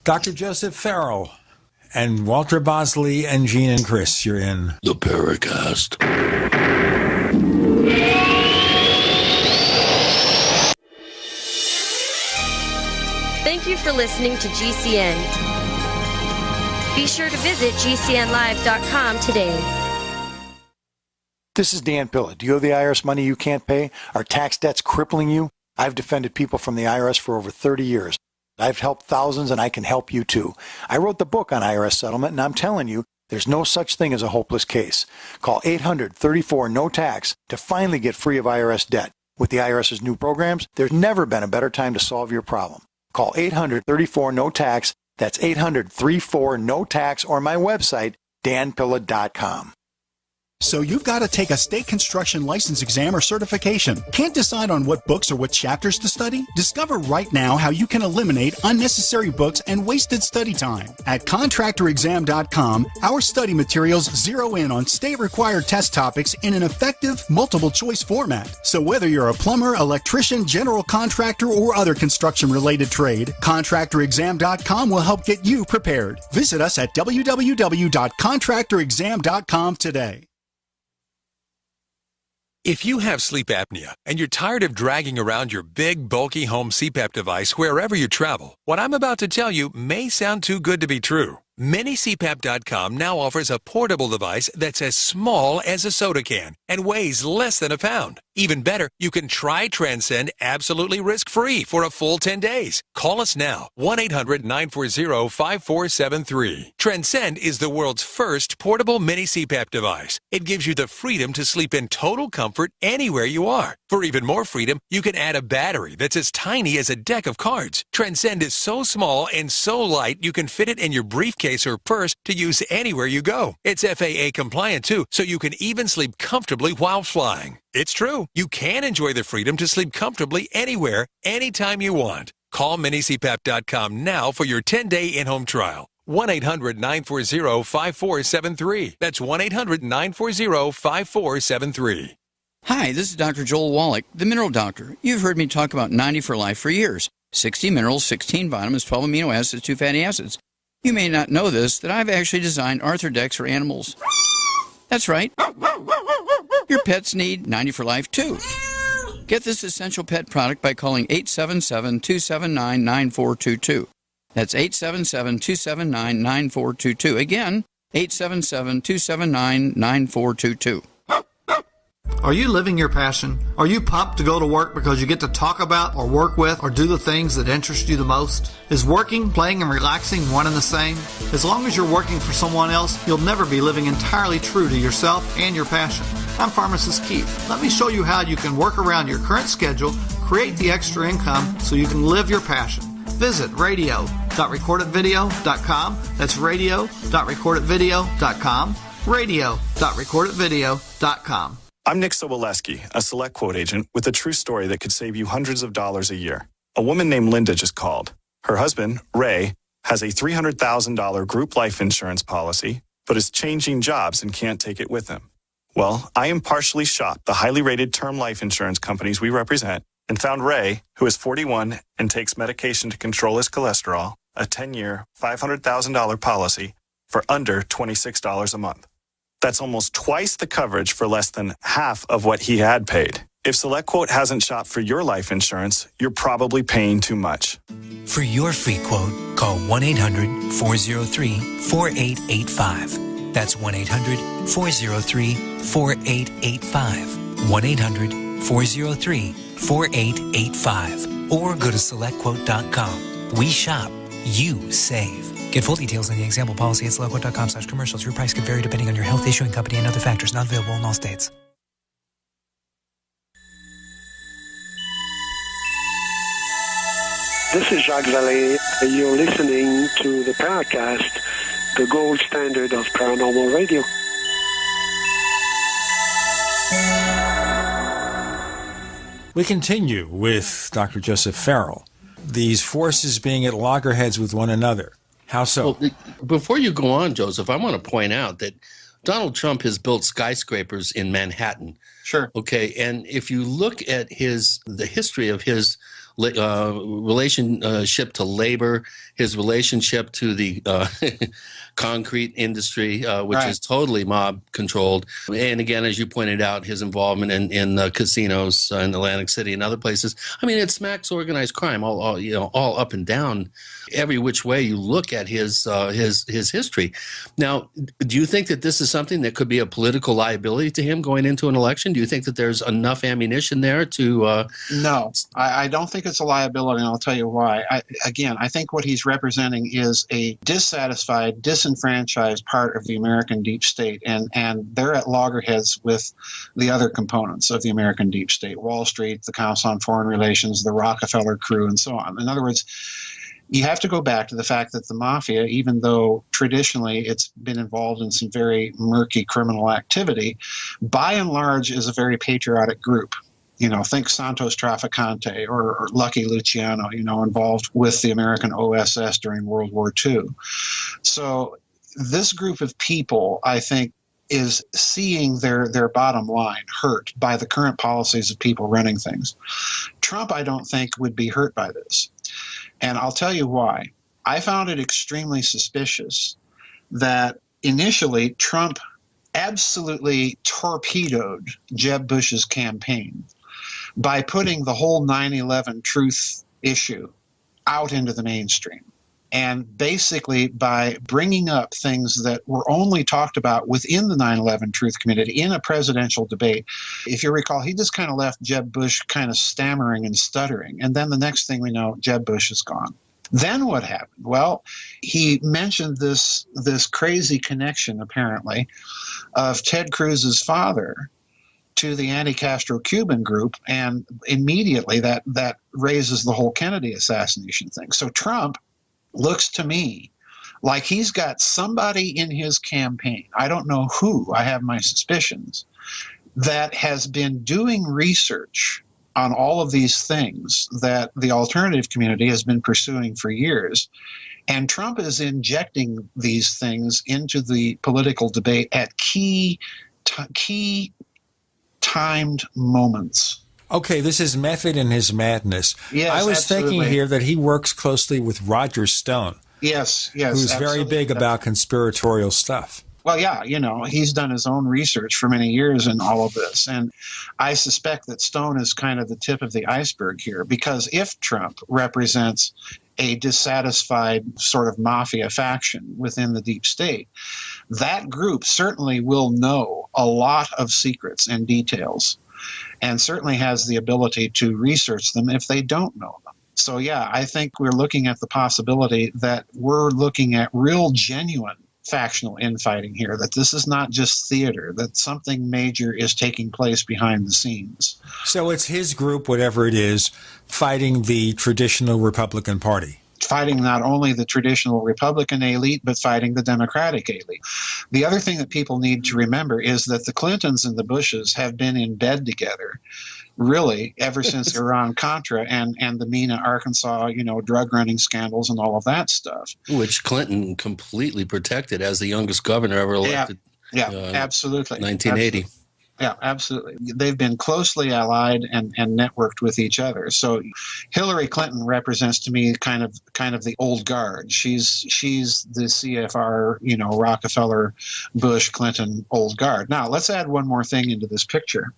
Dr. Joseph Farrell and Walter Bosley and Gene and Chris, you're in the Paracast. Thank you for listening to GCN. Be sure to visit GCNlive.com today. This is Dan Pilla. Do you owe the IRS money you can't pay? Are tax debts crippling you? I've defended people from the IRS for over 30 years. I've helped thousands, and I can help you too. I wrote the book on IRS settlement, and I'm telling you, there's no such thing as a hopeless case. Call 800-34-NO-TAX to finally get free of IRS debt. With the IRS's new programs, there's never been a better time to solve your problem. Call 800-34-NO-TAX. That's 800-34-NO-TAX, or my website, danpilla.com. So you've got to take a state construction license exam or certification. Can't decide on what books or what chapters to study? Discover right now how you can eliminate unnecessary books and wasted study time. At contractorexam.com, our study materials zero in on state-required test topics in an effective, multiple-choice format. So whether you're a plumber, electrician, general contractor, or other construction-related trade, contractorexam.com will help get you prepared. Visit us at www.contractorexam.com today. If you have sleep apnea and you're tired of dragging around your big, bulky home CPAP device wherever you travel, what I'm about to tell you may sound too good to be true. MiniCPAP.com now offers a portable device that's as small as a soda can and weighs less than a pound. Even better, you can try Transcend absolutely risk-free for a full 10 days. Call us now, 1-800-940-5473. Transcend is the world's first portable mini CPAP device. It gives you the freedom to sleep in total comfort anywhere you are. For even more freedom, you can add a battery that's as tiny as a deck of cards. Transcend is so small and so light you can fit it in your briefcase or purse to use anywhere you go. It's FAA compliant too, so you can even sleep comfortably while flying. It's true. You can enjoy the freedom to sleep comfortably anywhere, anytime you want. Call minicpap.com now for your 10-day in-home trial. 1-800-940-5473. That's 1-800-940-5473. Hi, this is Dr. Joel Wallach, the Mineral Doctor. You've heard me talk about 90 for Life for years. 60 minerals, 16 vitamins, 12 amino acids, 2 fatty acids. You may not know this, that I've actually designed Arthrodex for animals. That's right. Your pets need 90 for Life, too. Get this essential pet product by calling 877-279-9422. That's 877-279-9422. Again, 877-279-9422. Are you living your passion? Are you pumped to go to work because you get to talk about or work with or do the things that interest you the most? Is working, playing, and relaxing one and the same? As long as you're working for someone else, you'll never be living entirely true to yourself and your passion. I'm Pharmacist Keith. Let me show you how you can work around your current schedule, create the extra income so you can live your passion. Visit radio.recordedvideo.com. That's radio.recordedvideo.com. radio.recordedvideo.com. I'm Nick Soboleski, a Select Quote agent with a true story that could save you hundreds of dollars a year. A woman named Linda just called. Her husband, Ray, has a $300,000 group life insurance policy, but is changing jobs and can't take it with him. Well, I impartially shopped the highly rated term life insurance companies we represent and found Ray, who is 41 and takes medication to control his cholesterol, a 10-year, $500,000 policy for under $26 a month. That's almost twice the coverage for less than half of what he had paid. If SelectQuote hasn't shopped for your life insurance, you're probably paying too much. For your free quote, call 1-800-403-4885. That's 1-800-403-4885. 1-800-403-4885. Or go to SelectQuote.com. We shop, you save. Get full details on the example policy at SelectQuote.com/commercials. Your price could vary depending on your health, issuing company, and other factors. Not available in all states. This is Jacques Vallée. You're listening to the Paracast, the gold standard of paranormal radio. We continue with Dr. Joseph Farrell. These forces being at loggerheads with one another. How so? Well, before you go on, Joseph, I want to point out that Donald Trump has built skyscrapers in Manhattan. Sure. Okay, and if you look at the history of his relationship to labor, his relationship to the concrete industry, which is totally mob controlled. And again, as you pointed out, his involvement in casinos in Atlantic City and other places. I mean, it smacks organized crime all up and down, every which way you look at his history. Now, do you think that this is something that could be a political liability to him going into an election? Do you think that there's enough ammunition there to? No, I don't think it's a liability, and I'll tell you why. I think what he's representing is a dissatisfied, disenfranchised part of the American deep state, and they're at loggerheads with the other components of the American deep state: Wall Street, the Council on Foreign Relations, the Rockefeller crew, and so on. In other words, you have to go back to the fact that the mafia, even though traditionally it's been involved in some very murky criminal activity, by and large is a very patriotic group. Think Santos Trafficante or Lucky Luciano, involved with the American OSS during World War II. So this group of people, I think, is seeing their bottom line hurt by the current policies of people running things. Trump, I don't think, would be hurt by this. And I'll tell you why. I found it extremely suspicious that initially Trump absolutely torpedoed Jeb Bush's campaign by putting the whole 9/11 truth issue out into the mainstream. And basically by bringing up things that were only talked about within the 9/11 truth community in a presidential debate. If you recall, he just kind of left Jeb Bush kind of stammering and stuttering. And then the next thing we know, Jeb Bush is gone. Then what happened? Well, he mentioned this crazy connection, apparently, of Ted Cruz's father to the anti-Castro Cuban group, and immediately that raises the whole Kennedy assassination thing. So Trump looks to me like he's got somebody in his campaign, I don't know who, I have my suspicions, that has been doing research on all of these things that the alternative community has been pursuing for years. And Trump is injecting these things into the political debate at key timed moments. Okay, this is method in his madness. Yes, I was absolutely. thinking here that he works closely with Roger Stone. Yes, who's very big about conspiratorial stuff. Well, yeah, he's done his own research for many years in all of this. And I suspect that Stone is kind of the tip of the iceberg here, because if Trump represents a dissatisfied sort of mafia faction within the deep state, that group certainly will know a lot of secrets and details, and certainly has the ability to research them if they don't know them. So, yeah, I think we're looking at the possibility that we're looking at real, genuine factional infighting here, that this is not just theater, that something major is taking place behind the scenes. So it's his group, whatever it is, fighting the traditional Republican Party. Fighting not only the traditional Republican elite, but fighting the Democratic elite. The other thing that people need to remember is that the Clintons and the Bushes have been in bed together, really, ever since Iran-Contra and the Mena, Arkansas, drug running scandals and all of that stuff. Which Clinton completely protected as the youngest governor ever elected. Yeah, absolutely. 1980. Absolutely. Yeah, absolutely. They've been closely allied and networked with each other. So Hillary Clinton represents to me kind of the old guard. She's the CFR, Rockefeller, Bush, Clinton old guard. Now, let's add one more thing into this picture.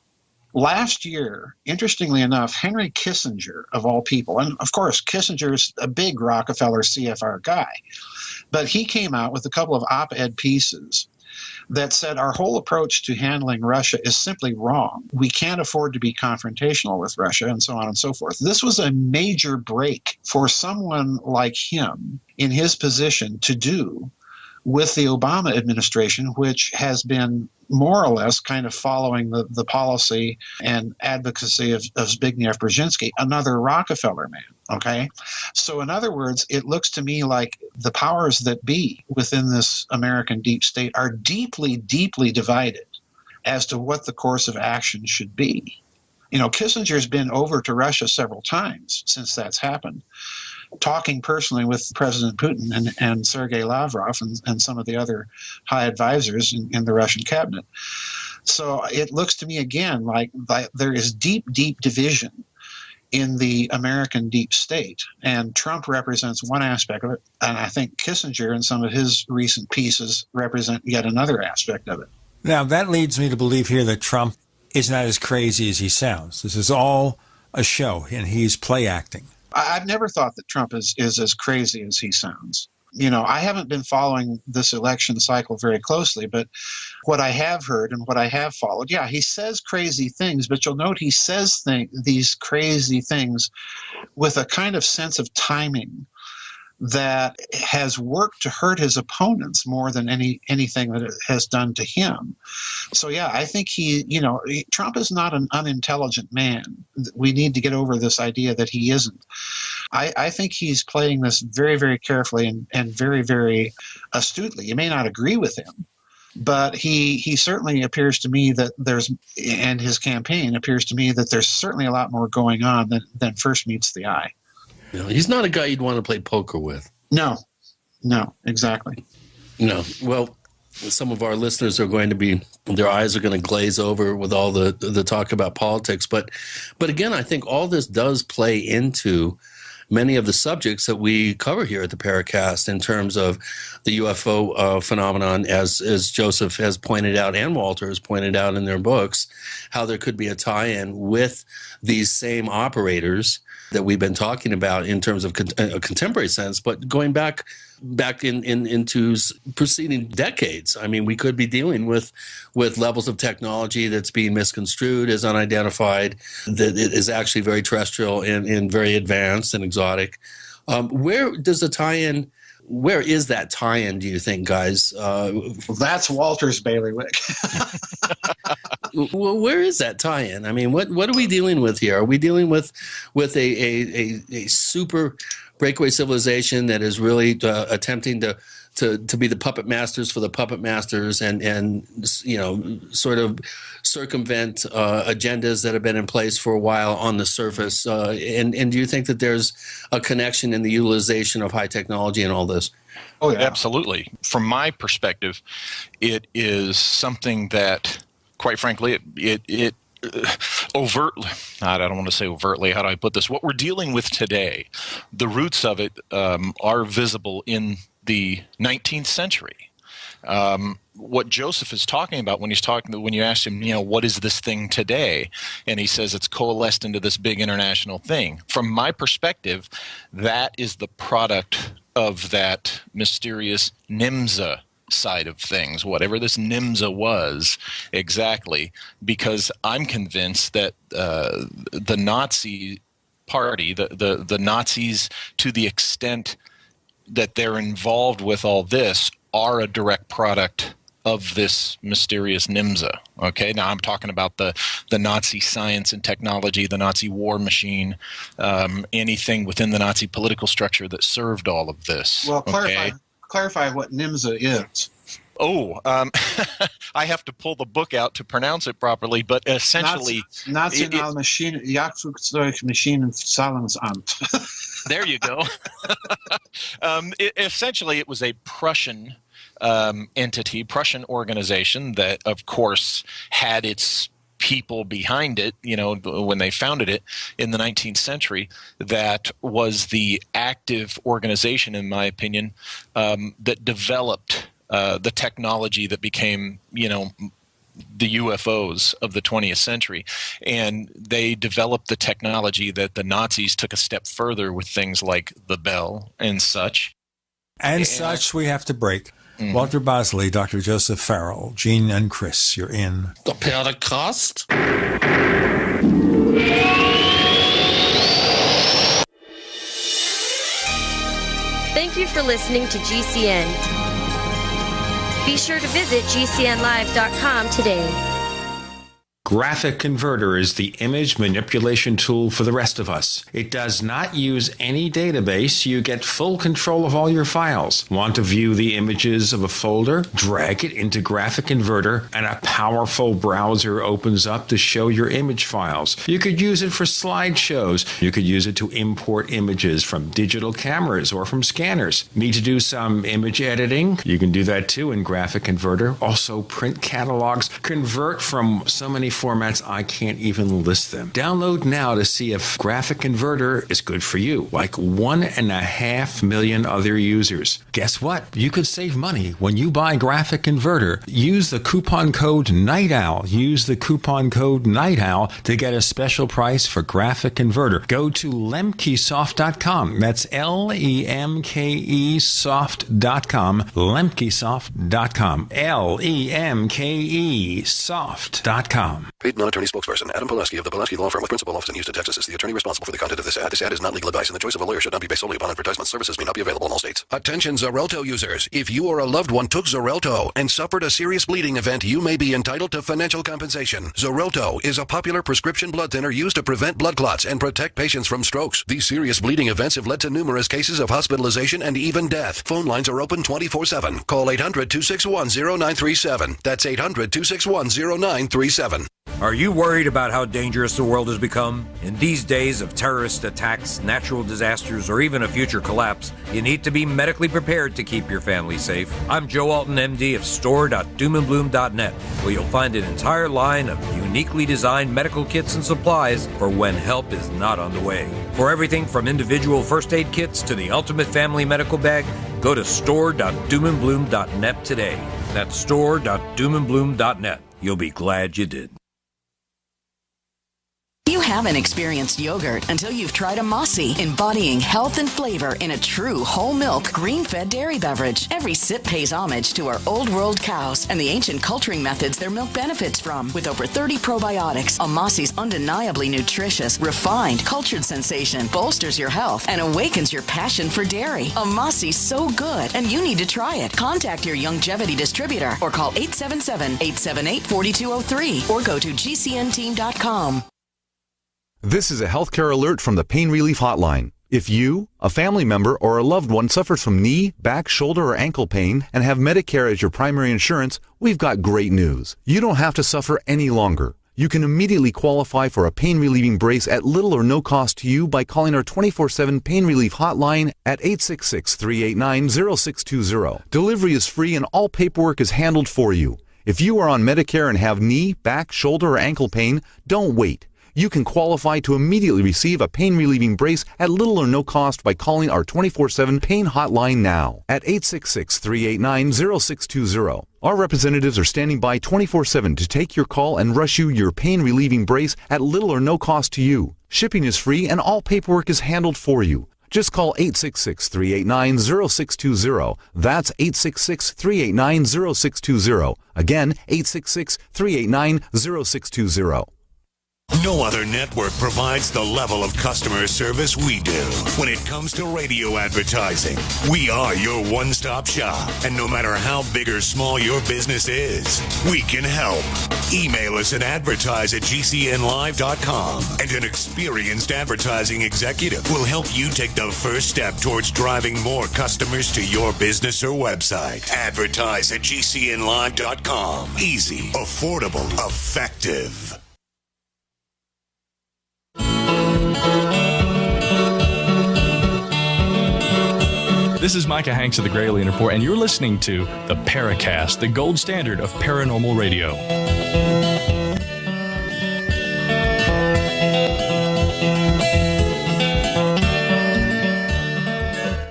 Last year, interestingly enough, Henry Kissinger, of all people, and of course Kissinger's a big Rockefeller CFR guy, but he came out with a couple of op-ed pieces that said our whole approach to handling Russia is simply wrong. We can't afford to be confrontational with Russia, and so on and so forth. This was a major break for someone like him in his position to do with the Obama administration, which has been more or less kind of following the policy and advocacy of Zbigniew Brzezinski, another Rockefeller man, okay? So in other words, it looks to me like the powers that be within this American deep state are deeply, deeply divided as to what the course of action should be. Kissinger's been over to Russia several times since that's happened, talking personally with President Putin and Sergei Lavrov and some of the other high advisors in the Russian cabinet. So it looks to me again like there is deep, deep division in the American deep state. And Trump represents one aspect of it, and I think Kissinger and some of his recent pieces represent yet another aspect of it. Now, that leads me to believe here that Trump is not as crazy as he sounds. This is all a show, and he's play acting. I've never thought that Trump is as crazy as he sounds. You know, I haven't been following this election cycle very closely, but what I have heard and what I have followed, yeah, he says crazy things, but you'll note he says these crazy things with a kind of sense of timing that has worked to hurt his opponents more than anything that it has done to him. So, yeah, I think Trump is not an unintelligent man. We need to get over this idea that he isn't. I think he's playing this very, very carefully and very, very astutely. You may not agree with him, but he certainly appears to me that and his campaign appears to me that there's certainly a lot more going on than first meets the eye. You know, he's not a guy you'd want to play poker with. No, exactly. No. Well, some of our listeners are going to be, their eyes are going to glaze over with all the talk about politics. But again, I think all this does play into many of the subjects that we cover here at the Paracast in terms of the UFO phenomenon, as Joseph has pointed out and Walter has pointed out in their books, how there could be a tie-in with these same operators that we've been talking about in terms of a contemporary sense, but going back into preceding decades. I mean, we could be dealing with levels of technology that's being misconstrued as unidentified, that it is actually very terrestrial and very advanced and exotic. Where does the tie-in? Where is that tie-in, do you think, guys? That's Walter's bailiwick. Well, where is that tie-in? I mean, what are we dealing with here? Are we dealing with a super breakaway civilization that is really attempting to be the puppet masters for the puppet masters and sort of circumvent agendas that have been in place for a while on the surface? And do you think that there's a connection in the utilization of high technology and all this? Oh, yeah. Absolutely. From my perspective, it is something that, quite frankly, it overtly, I don't want to say overtly, how do I put this? What we're dealing with today, the roots of it are visible in the 19th century. What Joseph is talking about when you ask him, what is this thing today? And he says it's coalesced into this big international thing. From my perspective, that is the product of that mysterious NIMSA side of things, whatever this NIMSA was exactly, because I'm convinced that the Nazi party, the Nazis, to the extent that they're involved with all this, are a direct product of this mysterious NIMSA. Okay, now I'm talking about the Nazi science and technology, the Nazi war machine, anything within the Nazi political structure that served all of this. Well, clarify what NIMSA is. Oh, I have to pull the book out to pronounce it properly, but essentially... Nationale Maschinenzahlungsamt. There you go. Essentially, it was a Prussian entity, Prussian organization that, of course, had its people behind it, when they founded it in the 19th century, that was the active organization, in my opinion, that developed the technology that became, the UFOs of the 20th century. And they developed the technology that the Nazis took a step further with things like the Bell and such. And such we have to break. Mm-hmm. Walter Bosley, Dr. Joseph Farrell, Gene and Chris, you're in the Paracast. Thank you for listening to GCN. Be sure to visit GCNlive.com today. Graphic Converter is the image manipulation tool for the rest of us. It does not use any database. You get full control of all your files. Want to view the images of a folder? Drag it into Graphic Converter and a powerful browser opens up to show your image files. You could use it for slideshows. You could use it to import images from digital cameras or from scanners. Need to do some image editing? You can do that too in Graphic Converter. Also print catalogs. Convert from so many formats, I can't even list them. Download now to see if Graphic Converter is good for you, like 1.5 million other users. Guess what? You could save money when you buy Graphic Converter. Use the coupon code Night Owl. Use the coupon code Night Owl to get a special price for Graphic Converter. Go to lemkesoft.com. That's LEMKEsoft.com. lemkesoft.com. LEMKEsoft.com. Paid non-attorney spokesperson Adam Pulaski of the Pulaski Law Firm with principal office in Houston, Texas is the attorney responsible for the content of this ad. This ad is not legal advice, and the choice of a lawyer should not be based solely upon advertisement. Services may not be available in all states. Attention Xarelto users. If you or a loved one took Xarelto and suffered a serious bleeding event, you may be entitled to financial compensation. Xarelto is a popular prescription blood thinner used to prevent blood clots and protect patients from strokes. These serious bleeding events have led to numerous cases of hospitalization and even death. Phone lines are open 24/7. Call 800-261-0937. That's 800-261-0937. Are you worried about how dangerous the world has become? In these days of terrorist attacks, natural disasters, or even a future collapse, you need to be medically prepared to keep your family safe. I'm Joe Alton, MD of store.doomandbloom.net, where you'll find an entire line of uniquely designed medical kits and supplies for when help is not on the way. For everything from individual first aid kits to the ultimate family medical bag, go to store.doomandbloom.net today. That's store.doomandbloom.net. You'll be glad you did. You haven't experienced yogurt until you've tried a Mossy, embodying health and flavor in a true whole milk, green-fed dairy beverage. Every sip pays homage to our old world cows and the ancient culturing methods their milk benefits from. With over 30 probiotics, a Mossy's undeniably nutritious, refined, cultured sensation bolsters your health and awakens your passion for dairy. A Mossy's so good, and you need to try it. Contact your Longevity distributor or call 877-878-4203 or go to gcnteam.com. This is a healthcare alert from the Pain Relief Hotline. If you, a family member, or a loved one suffers from knee, back, shoulder, or ankle pain and have Medicare as your primary insurance, we've got great news. You don't have to suffer any longer. You can immediately qualify for a pain-relieving brace at little or no cost to you by calling our 24/7 Pain Relief Hotline at 866-389-0620. Delivery is free and all paperwork is handled for you. If you are on Medicare and have knee, back, shoulder, or ankle pain, don't wait. You can qualify to immediately receive a pain-relieving brace at little or no cost by calling our 24/7 Pain Hotline now at 866-389-0620. Our representatives are standing by 24/7 to take your call and rush you your pain-relieving brace at little or no cost to you. Shipping is free and all paperwork is handled for you. Just call 866-389-0620. That's 866-389-0620. Again, 866-389-0620. No other network provides the level of customer service we do. When it comes to radio advertising, we are your one-stop shop. And no matter how big or small your business is, we can help. Email us at advertise@gcnlive.com, and an experienced advertising executive will help you take the first step towards driving more customers to your business or website. Advertise@gcnlive.com. Easy, affordable, effective. This is Micah Hanks of the Gralien Report, and you're listening to the Paracast, the gold standard of paranormal radio.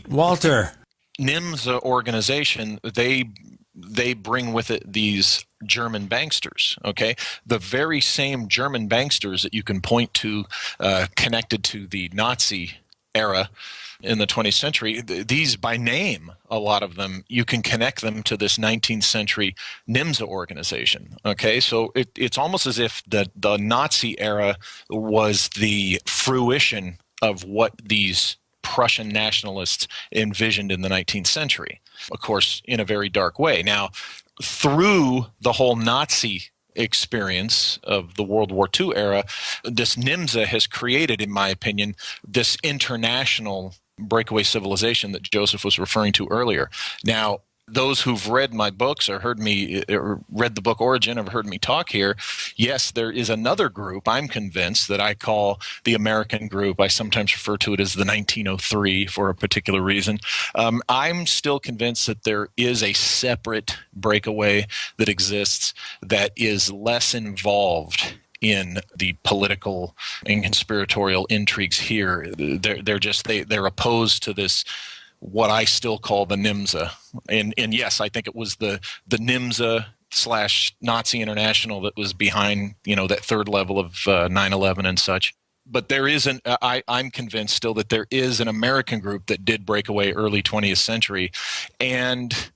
Walter. NIMS organization, they bring with it these German banksters, okay? The very same German banksters that you can point to connected to the Nazi era in the 20th century, these by name, a lot of them, you can connect them to this 19th century NIMSA organization, okay? So it's almost as if the Nazi era was the fruition of what these Prussian nationalists envisioned in the 19th century, of course, in a very dark way. Now, through the whole Nazi experience of the World War II era, this NIMSA has created, in my opinion, this international breakaway civilization that Joseph was referring to earlier. Now, Those who've read my books or read the book Origin, have heard me talk here. Yes, there is another group, I'm convinced, that I call the American group. I sometimes refer to it as the 1903 for a particular reason. I'm still convinced that there is a separate Breakaway that exists that is less involved in the political and conspiratorial intrigues here. They're opposed to this, what I still call the NIMSA. And yes, I think it was the NIMSA / Nazi International that was behind, that third level of 9/11 and such. But there is I'm convinced still that there is an American group that did Breakaway early 20th century. And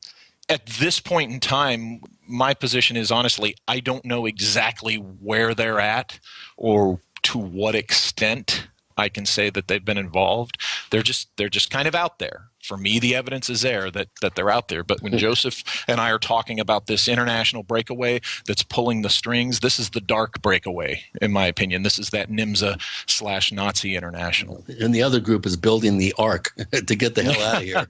at this point in time, my position is, honestly, I don't know exactly where they're at or to what extent I can say that they've been involved. They're just kind of out there. For me, the evidence is there that they're out there. But when Joseph and I are talking about this international Breakaway that's pulling the strings, this is the dark Breakaway, in my opinion. This is that NIMSA / Nazi International. And the other group is building the Ark to get the hell out of here.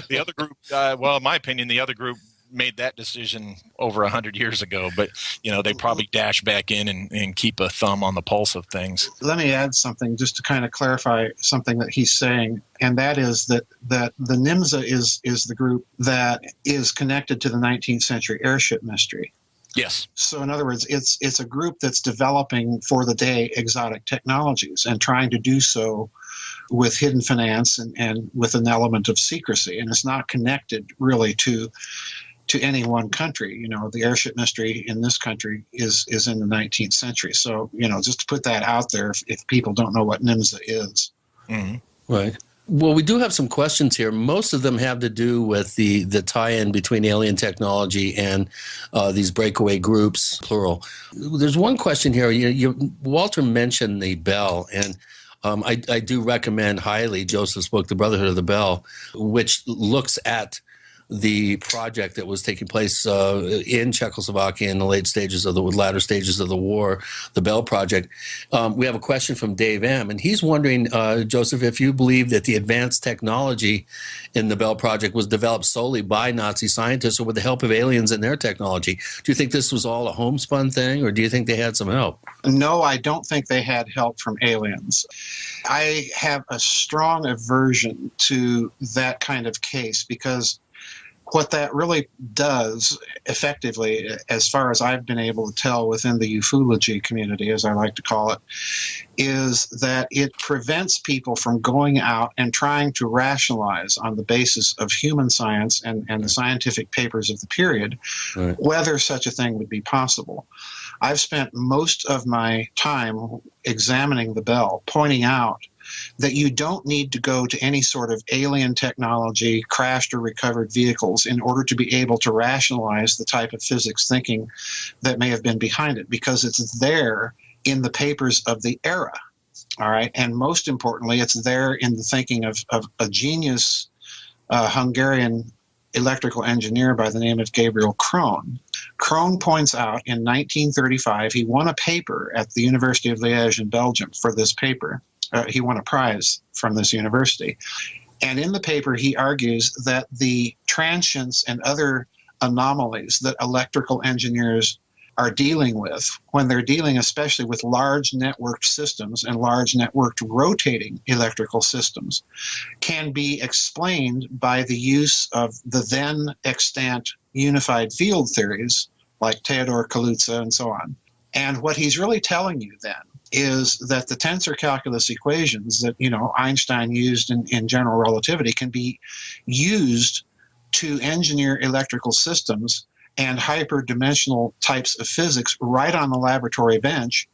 The other group, in my opinion, the other group made that decision over 100 years ago, but they probably dash back in and keep a thumb on the pulse of things. Let me add something just to kind of clarify something that he's saying, and that is that the NIMSA is the group that is connected to the 19th century airship mystery. Yes. So in other words, it's a group that's developing for the day exotic technologies and trying to do so with hidden finance and with an element of secrecy, and it's not connected really to any one country. The airship mystery in this country is in the 19th century. So, just to put that out there, if people don't know what NIMSA is. Mm-hmm. Right. Well, we do have some questions here. Most of them have to do with the tie-in between alien technology and these Breakaway groups, plural. There's one question here. Walter mentioned the Bell, and I do recommend highly Joseph's book, The Brotherhood of the Bell, which looks at the project that was taking place in Czechoslovakia in the latter stages of the war, the Bell Project. We have a question from Dave M., and he's wondering, Joseph, if you believe that the advanced technology in the Bell Project was developed solely by Nazi scientists or with the help of aliens and their technology. Do you think this was all a homespun thing, or do you think they had some help? No, I don't think they had help from aliens. I have a strong aversion to that kind of case, because what that really does effectively, as far as I've been able to tell within the ufology community, as I like to call it, is that it prevents people from going out and trying to rationalize on the basis of human science and the scientific papers of the period, right, whether such a thing would be possible. I've spent most of my time examining the Bell, pointing out that you don't need to go to any sort of alien technology, crashed or recovered vehicles, in order to be able to rationalize the type of physics thinking that may have been behind it, because it's there in the papers of the era. All right. And most importantly, it's there in the thinking of a genius Hungarian electrical engineer by the name of Gabriel Krohn. Krohn points out in 1935, he won a paper at the University of Liège in Belgium for this paper. He won a prize from this university. And in the paper, he argues that the transients and other anomalies that electrical engineers are dealing with, when they're dealing especially with large networked systems and large networked rotating electrical systems, can be explained by the use of the then extant unified field theories like Theodor Kaluza and so on. And what he's really telling you then is that the tensor calculus equations that, Einstein used in general relativity can be used to engineer electrical systems and hyperdimensional types of physics right on the laboratory bench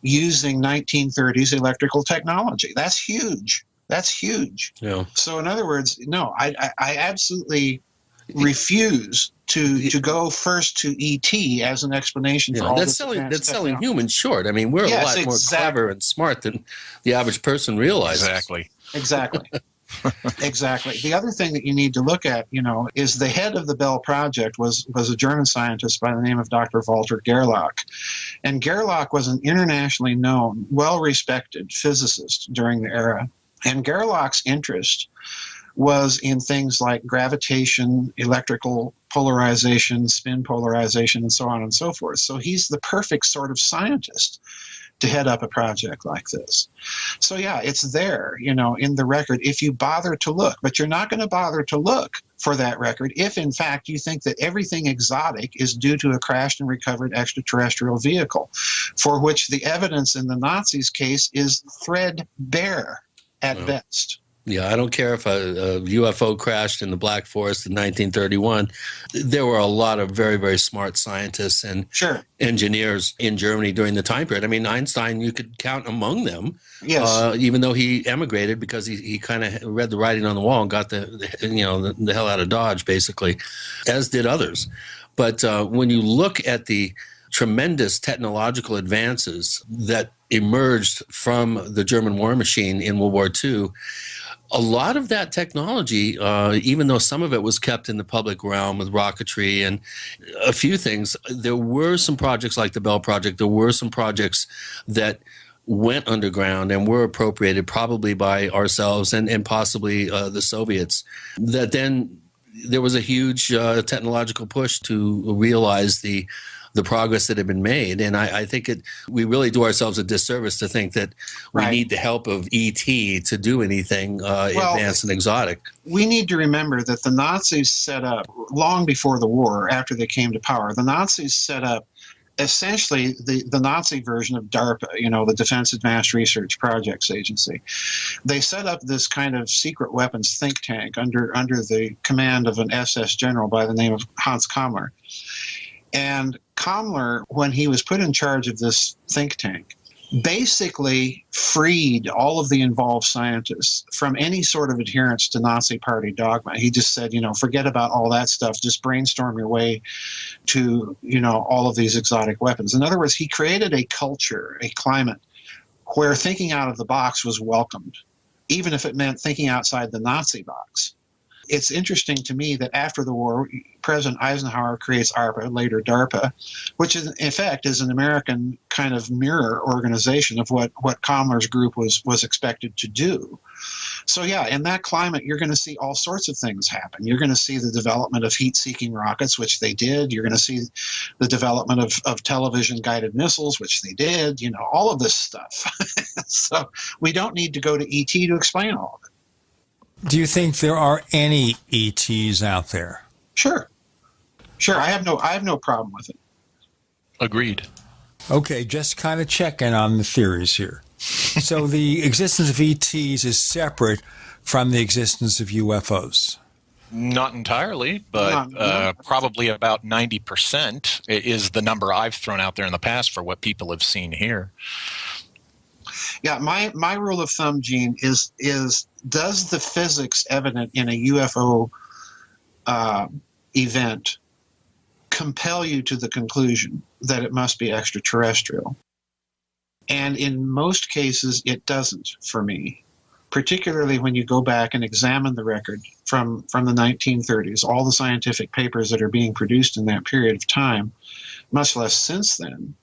using 1930s electrical technology. That's huge. That's huge. Yeah. So in other words, no, I absolutely refuse to go first to ET as an explanation for all this. That's selling humans short. I mean, we're a lot more clever and smart than the average person realizes. Exactly. Exactly. The other thing that you need to look at, is the head of the Bell Project was a German scientist by the name of Dr. Walter Gerlach. And Gerlach was an internationally known, well-respected physicist during the era. And Gerlach's interest was in things like gravitation, electrical polarization, spin polarization, and so on and so forth. So he's the perfect sort of scientist to head up a project like this. So yeah, it's there, in the record if you bother to look. But you're not going to bother to look for that record if, in fact, you think that everything exotic is due to a crashed and recovered extraterrestrial vehicle, for which the evidence in the Nazis' case is threadbare at best. Yeah, I don't care if a UFO crashed in the Black Forest in 1931. There were a lot of very, very smart scientists and engineers in Germany during the time period. I mean, Einstein, you could count among them, even though he emigrated because he kind of read the writing on the wall and got the hell out of Dodge, basically, as did others. But when you look at the tremendous technological advances that emerged from the German war machine in World War II, a lot of that technology, even though some of it was kept in the public realm with rocketry and a few things, there were some projects like the Bell Project. There were some projects that went underground and were appropriated probably by ourselves and possibly the Soviets. That then there was a huge technological push to realize the progress that had been made. And I think we really do ourselves a disservice to think that we need the help of E.T. to do anything advanced and exotic. We need to remember that the Nazis set up, long before the war, after they came to power, the Nazis set up essentially the Nazi version of DARPA, the Defense Advanced Research Projects Agency. They set up this kind of secret weapons think tank under the command of an SS general by the name of Hans Kammler. And Kammler, when he was put in charge of this think tank, basically freed all of the involved scientists from any sort of adherence to Nazi party dogma. He just said, forget about all that stuff. Just brainstorm your way to, all of these exotic weapons. In other words, he created a culture, a climate where thinking out of the box was welcomed, even if it meant thinking outside the Nazi box. It's interesting to me that after the war, President Eisenhower creates ARPA, later DARPA, which in effect is an American kind of mirror organization of what Kammler's group was expected to do. So yeah, in that climate, you're going to see all sorts of things happen. You're going to see the development of heat-seeking rockets, which they did. You're going to see the development of television-guided missiles, which they did. All of this stuff. So we don't need to go to E.T. to explain all of it. Do you think there are any ETs out there? Sure. I have no problem with it. Agreed. Okay, just kind of checking on the theories here. So the existence of ETs is separate from the existence of UFOs? Not entirely, but probably about 90% is the number I've thrown out there in the past for what people have seen here. Yeah, my rule of thumb, Gene, is does the physics evident in a UFO event compel you to the conclusion that it must be extraterrestrial? And in most cases, it doesn't for me, particularly when you go back and examine the record from the 1930s, all the scientific papers that are being produced in that period of time, much less since then.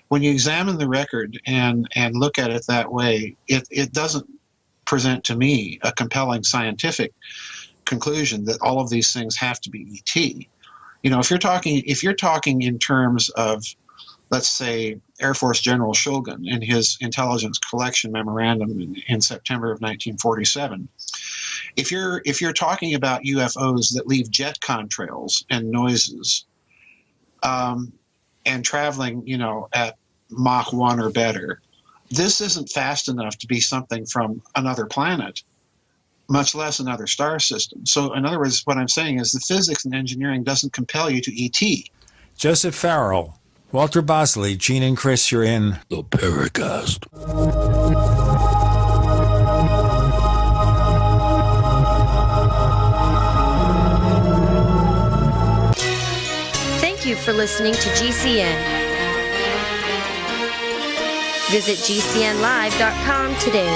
When you examine the record and look at it that way, it doesn't present to me a compelling scientific conclusion that all of these things have to be ET. If you're talking in terms of, let's say, Air Force General Shulgin in his intelligence collection memorandum in September of 1947, if you're talking about UFOs that leave jet contrails and noises, and traveling, at Mach 1 or better, this isn't fast enough to be something from another planet, much less another star system. So, in other words, what I'm saying is the physics and engineering doesn't compel you to ET. Joseph Farrell, Walter Bosley, Gene and Chris, you're in the Paracast. Thank you for listening to GCN. Visit GCNlive.com today.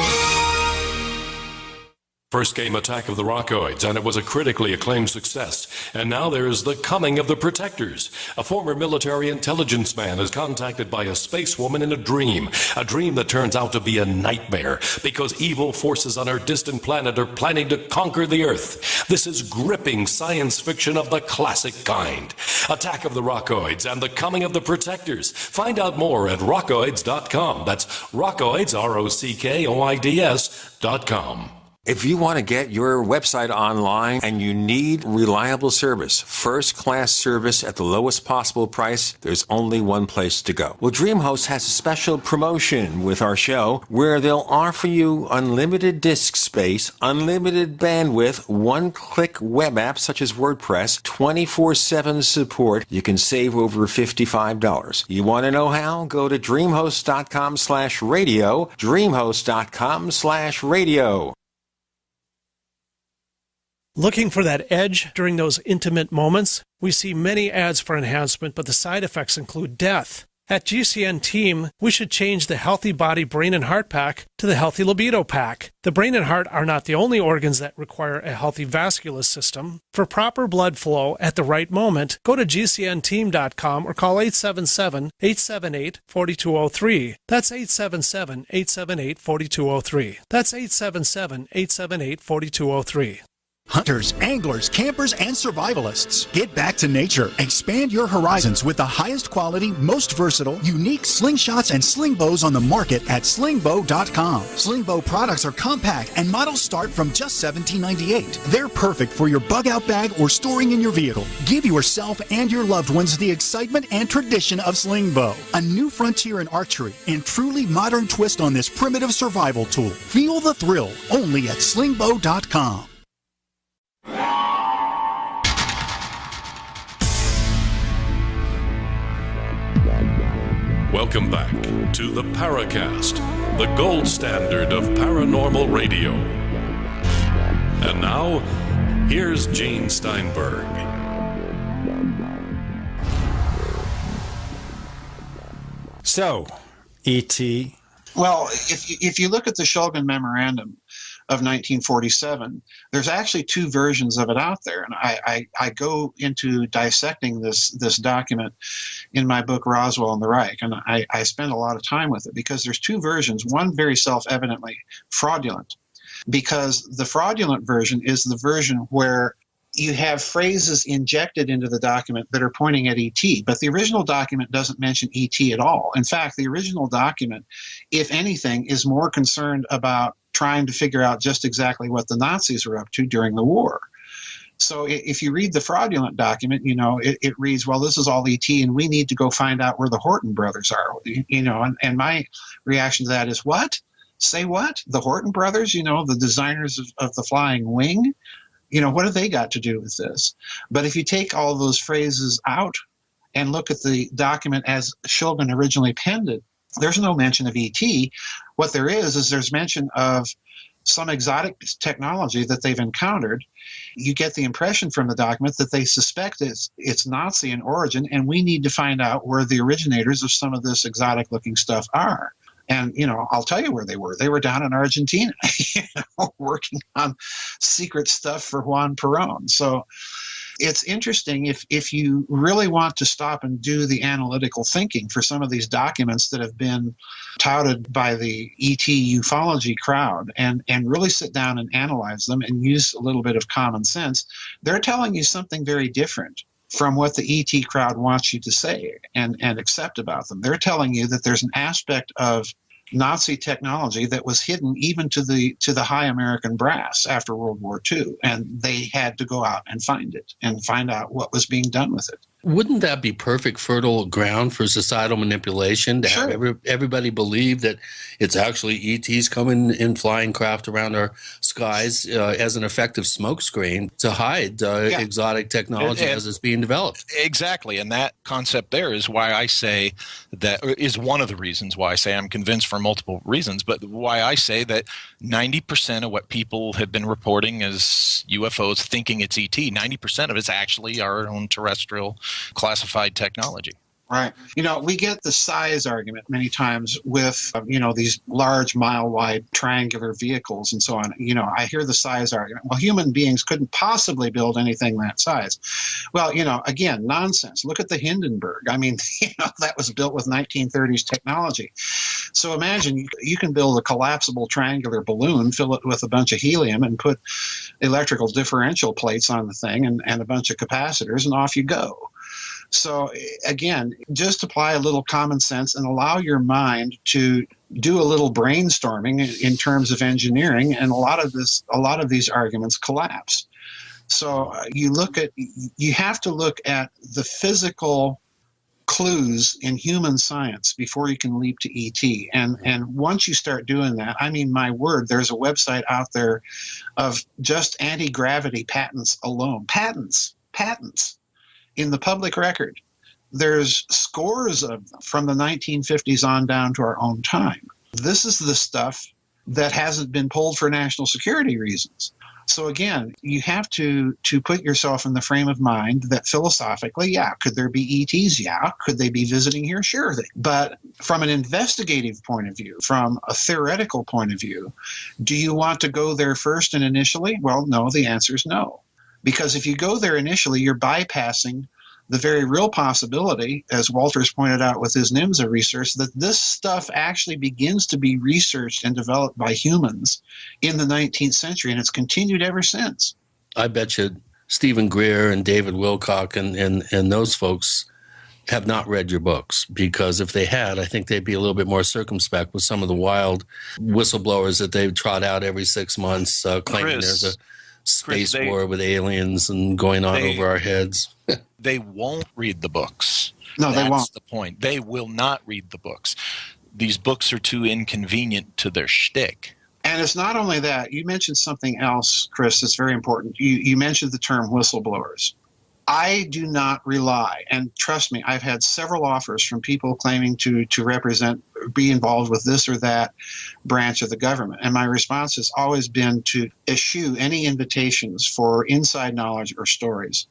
First came Attack of the Rockoids, and it was a critically acclaimed success. And now there's The Coming of the Protectors. A former military intelligence man is contacted by a space woman in a dream that turns out to be a nightmare because evil forces on her distant planet are planning to conquer the Earth. This is gripping science fiction of the classic kind. Attack of the Rockoids and The Coming of the Protectors. Find out more at rockoids.com. That's Rockoids, ROCKOIDS.com. If you want to get your website online and you need reliable service, first-class service at the lowest possible price, there's only one place to go. Well, DreamHost has a special promotion with our show where they'll offer you unlimited disk space, unlimited bandwidth, one-click web apps such as WordPress, 24/7 support. You can save over $55. You want to know how? Go to dreamhost.com/radio, dreamhost.com/radio. Looking for that edge during those intimate moments? We see many ads for enhancement, but the side effects include death. At GCN Team, we should change the Healthy Body, Brain, and Heart Pack to the Healthy Libido Pack. The brain and heart are not the only organs that require a healthy vascular system. For proper blood flow at the right moment, go to GCNteam.com or call 877-878-4203. That's 877-878-4203. That's 877-878-4203. Hunters, anglers, campers, and survivalists. Get back to nature. Expand your horizons with the highest quality, most versatile, unique slingshots and sling bows on the market at slingbow.com. Sling bow products are compact and models start from just $17.98. They're perfect for your bug out bag or storing in your vehicle. Give yourself and your loved ones the excitement and tradition of sling bow. A new frontier in archery and truly modern twist on this primitive survival tool. Feel the thrill only at slingbow.com. Welcome back to the Paracast, the gold standard of paranormal radio. And now, here's Gene Steinberg. So, E.T. Well, if you look at the Shulgin Memorandum of 1947, there's actually two versions of it out there, and I go into dissecting this document in my book Roswell and the Reich, and I spend a lot of time with it because there's two versions. One very self-evidently fraudulent, because the fraudulent version is the version where you have phrases injected into the document that are pointing at ET, but the original document doesn't mention ET at all. In fact, the original document, if anything, is more concerned about trying to figure out just exactly what the Nazis were up to during the war. So if you read the fraudulent document, it reads, well, this is all ET, and we need to go find out where the Horton brothers are, and my reaction to that is, what? Say what? The Horton brothers, the designers of the flying wing? What have they got to do with this? But if you take all those phrases out and look at the document as Shulgin originally penned it, there's no mention of ET. What there is there's mention of some exotic technology that they've encountered. You get the impression from the document that they suspect it's Nazi in origin, and we need to find out where the originators of some of this exotic-looking stuff are. And, I'll tell you where they were. They were down in Argentina, working on secret stuff for Juan Perón. So it's interesting if you really want to stop and do the analytical thinking for some of these documents that have been touted by the ET ufology crowd and really sit down and analyze them and use a little bit of common sense, they're telling you something very different from what the ET crowd wants you to say and accept about them. They're telling you that there's an aspect of Nazi technology that was hidden even to the high American brass after World War II, and they had to go out and find it and find out what was being done with it. Wouldn't that be perfect fertile ground for societal manipulation to have everybody believe that it's actually ETs coming in flying craft around our skies as an effective smokescreen to hide exotic technology as it's being developed? Exactly. And that concept there is why I say that is one of the reasons why I say I'm convinced for multiple reasons, but why I say that 90% of what people have been reporting as UFOs thinking it's ET, 90% of it's actually our own terrestrial classified technology. Right. We get the size argument many times with, these large mile-wide triangular vehicles and so on. I hear the size argument. Well, human beings couldn't possibly build anything that size. Well, again, nonsense. Look at the Hindenburg. I mean, that was built with 1930s technology. So imagine you can build a collapsible triangular balloon, fill it with a bunch of helium, and put electrical differential plates on the thing and a bunch of capacitors, and off you go. So again, just apply a little common sense and allow your mind to do a little brainstorming in terms of engineering, and a lot of these arguments collapse. So you have to look at the physical clues in human science before you can leap to ET. And once you start doing that, I mean, my word, there's a website out there of just anti-gravity patents alone. Patents in the public record. There's scores of them from the 1950s on down to our own time. This is the stuff that hasn't been pulled for national security reasons. So again, you have to put yourself in the frame of mind that philosophically, yeah, could there be ETs? Yeah. Could they be visiting here? Sure. But from an investigative point of view, from a theoretical point of view, do you want to go there first and initially? Well, no, the answer is no. Because if you go there initially, you're bypassing the very real possibility, as Walters pointed out with his NIMSA research, that this stuff actually begins to be researched and developed by humans in the 19th century, and it's continued ever since. I bet you Stephen Greer and David Wilcock and those folks have not read your books, because if they had, I think they'd be a little bit more circumspect with some of the wild whistleblowers that they trot out every 6 months, claiming there's a space war with aliens and going on over our heads. They won't read the books. No, they won't. That's the point. They will not read the books. These books are too inconvenient to their shtick. And it's not only that. You mentioned something else, Chris, that's very important. You mentioned the term whistleblowers. I do not rely, and trust me, I've had several offers from people claiming to represent, be involved with this or that branch of the government. And my response has always been to eschew any invitations for inside knowledge or stories,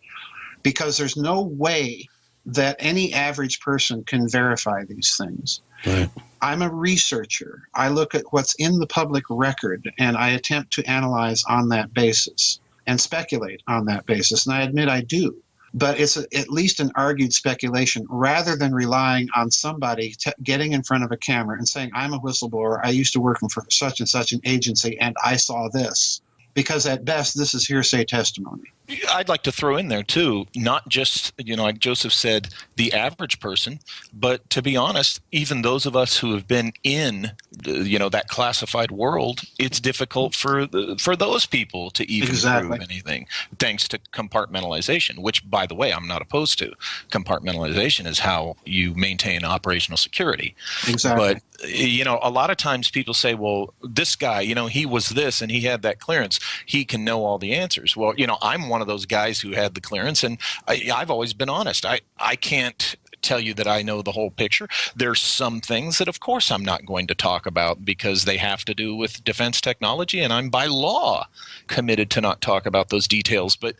because there's no way that any average person can verify these things. Right. I'm a researcher. I look at what's in the public record, and I attempt to analyze on that basis and speculate on that basis. And I admit I do. But it's at least an argued speculation, rather than relying on somebody getting in front of a camera and saying, I'm a whistleblower, I used to work for such and such an agency, and I saw this. Because at best, this is hearsay testimony. I'd like to throw in there, too, not just, like Joseph said, the average person, but to be honest, even those of us who have been in, that classified world, it's difficult for those people to even prove anything, thanks to compartmentalization, which, by the way, I'm not opposed to. Compartmentalization is how you maintain operational security. Exactly. But a lot of times people say, well, this guy, he was this and he had that clearance. He can know all the answers. Well, I'm one of those guys who had the clearance, and I've always been honest. I can't tell you that I know the whole picture. There's some things that, of course, I'm not going to talk about because they have to do with defense technology, and I'm by law committed to not talk about those details. But,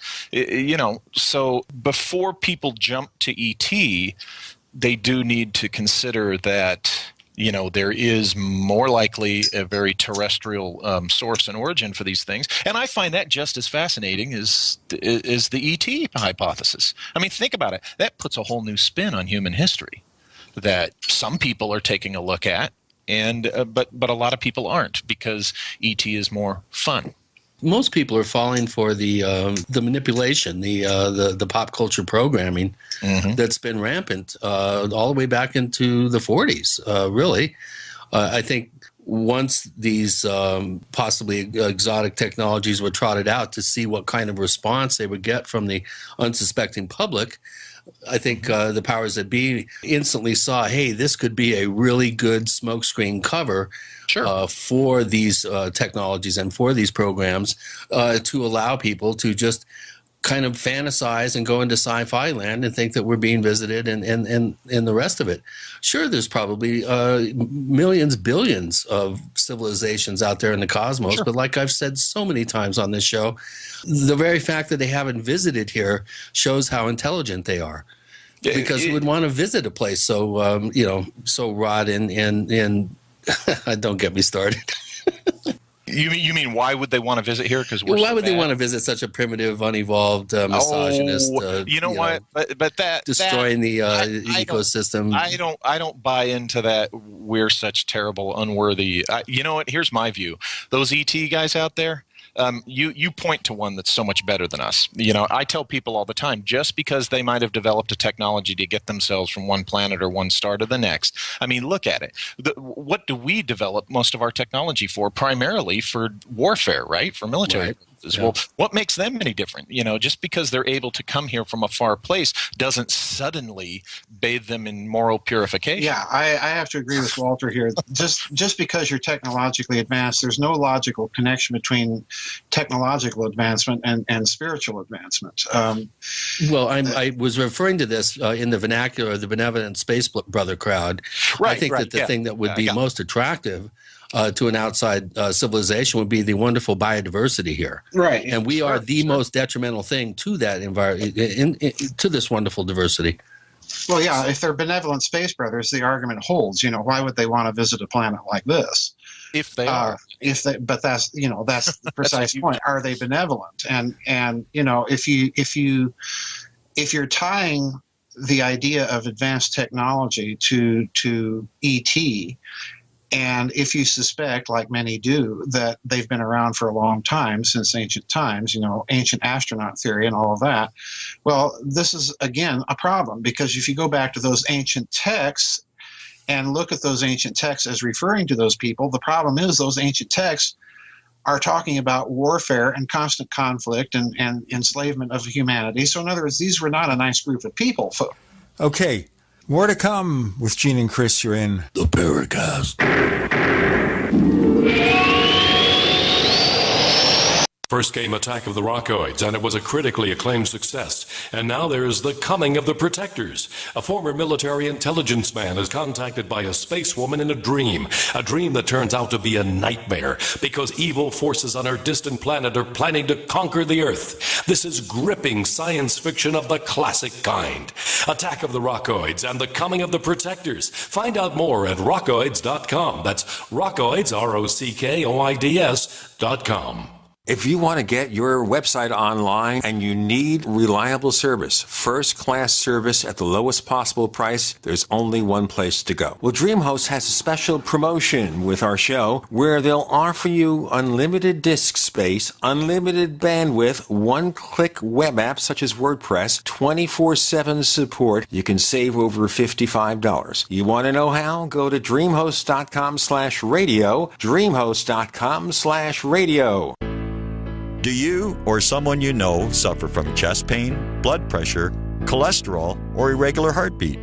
so before people jump to ET, they do need to consider that there is more likely a very terrestrial source and origin for these things. And I find that just as fascinating as the ET hypothesis. I mean, think about it. That puts a whole new spin on human history that some people are taking a look at, and but a lot of people aren't, because ET is more fun. Most people are falling for the manipulation, the pop culture programming that's been rampant all the way back into the 40s, really. I think once these possibly exotic technologies were trotted out to see what kind of response they would get from the unsuspecting public, I think the powers that be instantly saw, hey, this could be a really good smokescreen cover for these technologies and for these programs to allow people to just kind of fantasize and go into sci-fi land and think that we're being visited and the rest of it. Sure, there's probably millions, billions of civilizations out there in the cosmos, but like I've said so many times on this show, the very fact that they haven't visited here shows how intelligent they are. because you would want to visit a place so so rotten and don't get me started. You mean why would they want to visit here? Because why would they want to visit such a primitive, unevolved, misogynist? But that destroying the ecosystem. I don't buy into that. We're such terrible, unworthy. You know what? Here's my view. Those ET guys out there. You point to one that's so much better than us. I tell people all the time, just because they might have developed a technology to get themselves from one planet or one star to the next. I mean, look at it. What do we develop most of our technology for? Primarily for warfare, right? For military. Right. Yeah. Well, what makes them any different? Just because they're able to come here from a far place doesn't suddenly bathe them in moral purification. Yeah, I have to agree with Walter here. Just because you're technologically advanced, there's no logical connection between technological advancement and spiritual advancement. I was referring to this in the vernacular of the benevolent space brother crowd. Right, I think that the thing that would be most attractive to an outside civilization would be the wonderful biodiversity here. Right. And we are the most detrimental thing to that environment, to this wonderful diversity. Well, yeah, if they're benevolent space brothers, the argument holds. Why would they want to visit a planet like this? If they are. But that's the precise point. Are they benevolent? And if you're tying the idea of advanced technology to ET, and if you suspect, like many do, that they've been around for a long time, since ancient times, ancient astronaut theory and all of that, well, this is, again, a problem, because if you go back to those ancient texts and look at those ancient texts as referring to those people, the problem is those ancient texts are talking about warfare and constant conflict and enslavement of humanity. So in other words, these were not a nice group of people. Okay. More to come with Gene and Chris. You're in the Paracast. First came Attack of the Rockoids, and it was a critically acclaimed success. And now there's The Coming of the Protectors. A former military intelligence man is contacted by a space woman in a dream that turns out to be a nightmare because evil forces on her distant planet are planning to conquer the Earth. This is gripping science fiction of the classic kind. Attack of the Rockoids and The Coming of the Protectors. Find out more at rockoids.com. That's Rockoids, ROCKOIDS.com. If you want to get your website online and you need reliable service, first-class service at the lowest possible price, there's only one place to go. Well, DreamHost has a special promotion with our show where they'll offer you unlimited disk space, unlimited bandwidth, one-click web apps such as WordPress, 24/7 support. You can save over $55. You want to know how? Go to dreamhost.com/radio, dreamhost.com/radio. Do you or someone you know suffer from chest pain, blood pressure, cholesterol, or irregular heartbeat?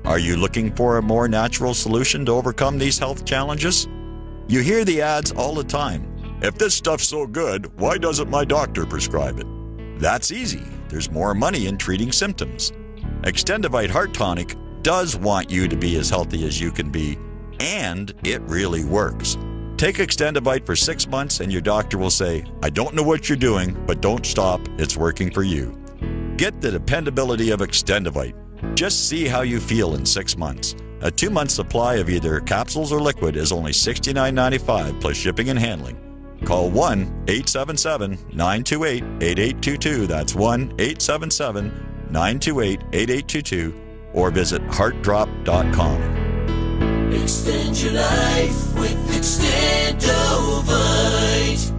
Are you looking for a more natural solution to overcome these health challenges? You hear the ads all the time. If this stuff's so good, why doesn't my doctor prescribe it? That's easy. There's more money in treating symptoms. Extendivite Heart Tonic does want you to be as healthy as you can be, and it really works. Take Extendivite for 6 months and your doctor will say, I don't know what you're doing, but don't stop. It's working for you. Get the dependability of Extendivite. Just see how you feel in 6 months. A 2-month supply of either capsules or liquid is only $69.95 plus shipping and handling. Call 1-877-928-8822. That's 1-877-928-8822 or visit heartdrop.com. Extend your life with Extendovite.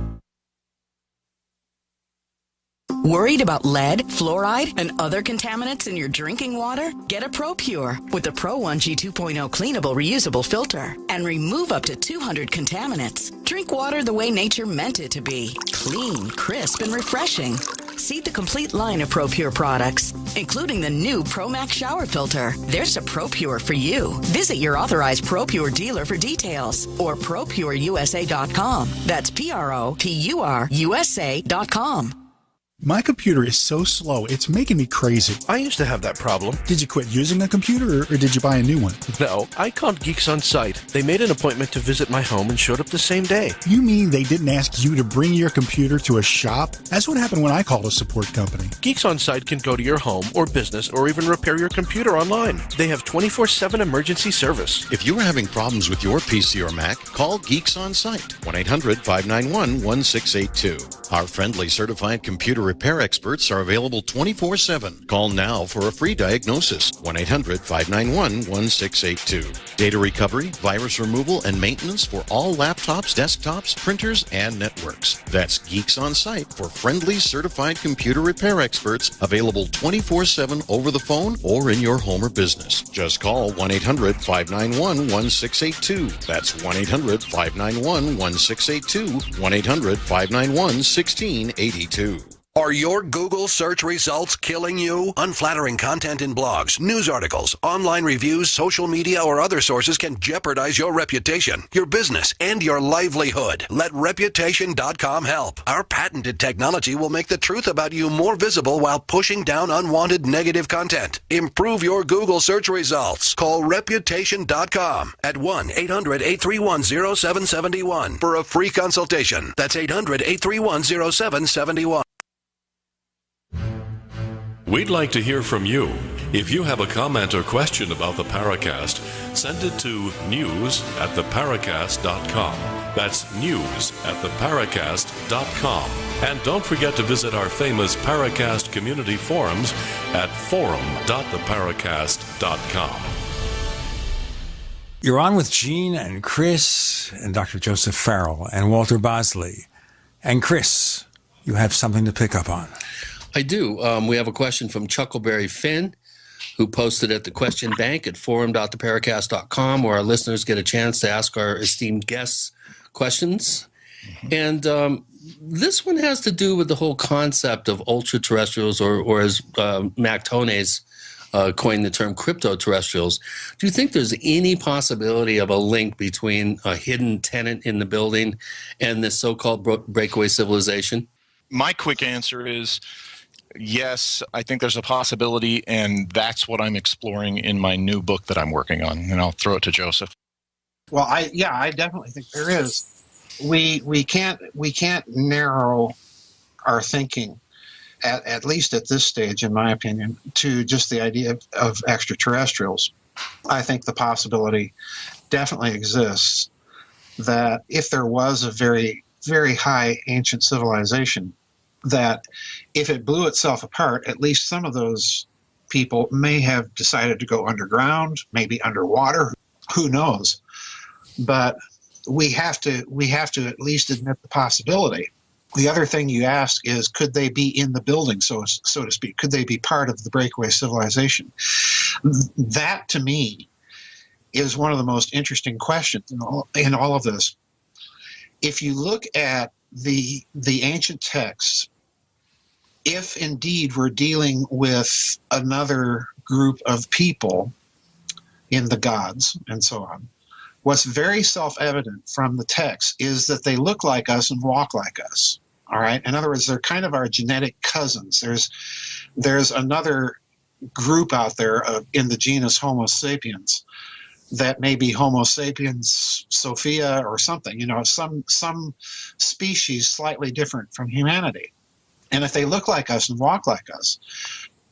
Worried about lead, fluoride, and other contaminants in your drinking water? Get a ProPure with the Pro 1G 2.0 cleanable reusable filter and remove up to 200 contaminants. Drink water the way nature meant it to be. Clean, crisp, and refreshing. See the complete line of ProPure products, including the new ProMax shower filter. There's a ProPure for you. Visit your authorized ProPure dealer for details or ProPureUSA.com. That's ProPureUSA.com. My computer is so slow, it's making me crazy. I used to have that problem. Did you quit using a computer, or did you buy a new one? No, I called Geeks On Site. They made an appointment to visit my home and showed up the same day. You mean they didn't ask you to bring your computer to a shop? That's what happened when I called a support company. Geeks On Site can go to your home or business or even repair your computer online. They have 24/7 emergency service. If you are having problems with your PC or Mac, call Geeks On Site, 1-800-591-1682. Our friendly certified computer repair experts are available 24/7. Call now for a free diagnosis, 1-800-591-1682. Data recovery, virus removal, and maintenance for all laptops, desktops, printers, and networks. That's Geeks On Site for friendly certified computer repair experts, available 24/7 over the phone or in your home or business. Just call 1-800-591-1682. That's 1-800-591-1682, 1-800-591-1682. Are your Google search results killing you? Unflattering content in blogs, news articles, online reviews, social media, or other sources can jeopardize your reputation, your business, and your livelihood. Let Reputation.com help. Our patented technology will make the truth about you more visible while pushing down unwanted negative content. Improve your Google search results. Call Reputation.com at 1-800-831-0771 for a free consultation. That's 800-831-0771. We'd like to hear from you. If you have a comment or question about the Paracast, send it to news@theparacast.com. That's news@theparacast.com. And don't forget to visit our famous Paracast community forums at forum.theparacast.com. You're on with Gene and Chris and Dr. Joseph Farrell and Walter Bosley. And Chris, you have something to pick up on. I do. We have a question from Chuckleberry Finn, who posted at the question bank at forum.theparacast.com, where our listeners get a chance to ask our esteemed guests questions. And this one has to do with the whole concept of ultra-terrestrials, or as Mac Tones coined the term, crypto-terrestrials. Do you think there's any possibility of a link between a hidden tenant in the building and this so-called breakaway civilization? My quick answer is yes, I think there's a possibility, and that's what I'm exploring in my new book that I'm working on. And I'll throw it to Joseph. Well, I definitely think there is. We can't narrow our thinking, at least at this stage, in my opinion, to just the idea of extraterrestrials. I think the possibility definitely exists that if there was a very, very high ancient civilization, that if it blew itself apart, at least some of those people may have decided to go underground, maybe underwater, who knows. But we have to at least admit the possibility. The other thing you ask is, could they be in the building, so to speak? Could they be part of the breakaway civilization? That, to me, is one of the most interesting questions in all of this. If you look at the ancient texts, if indeed we're dealing with another group of people in the gods and so on, what's very self-evident from the text is that they look like us and walk like us. All right? In other words, they're kind of our genetic cousins. There's another group out there in the genus Homo sapiens that may be Homo sapiens Sophia or something, some species slightly different from humanity. And if they look like us and walk like us,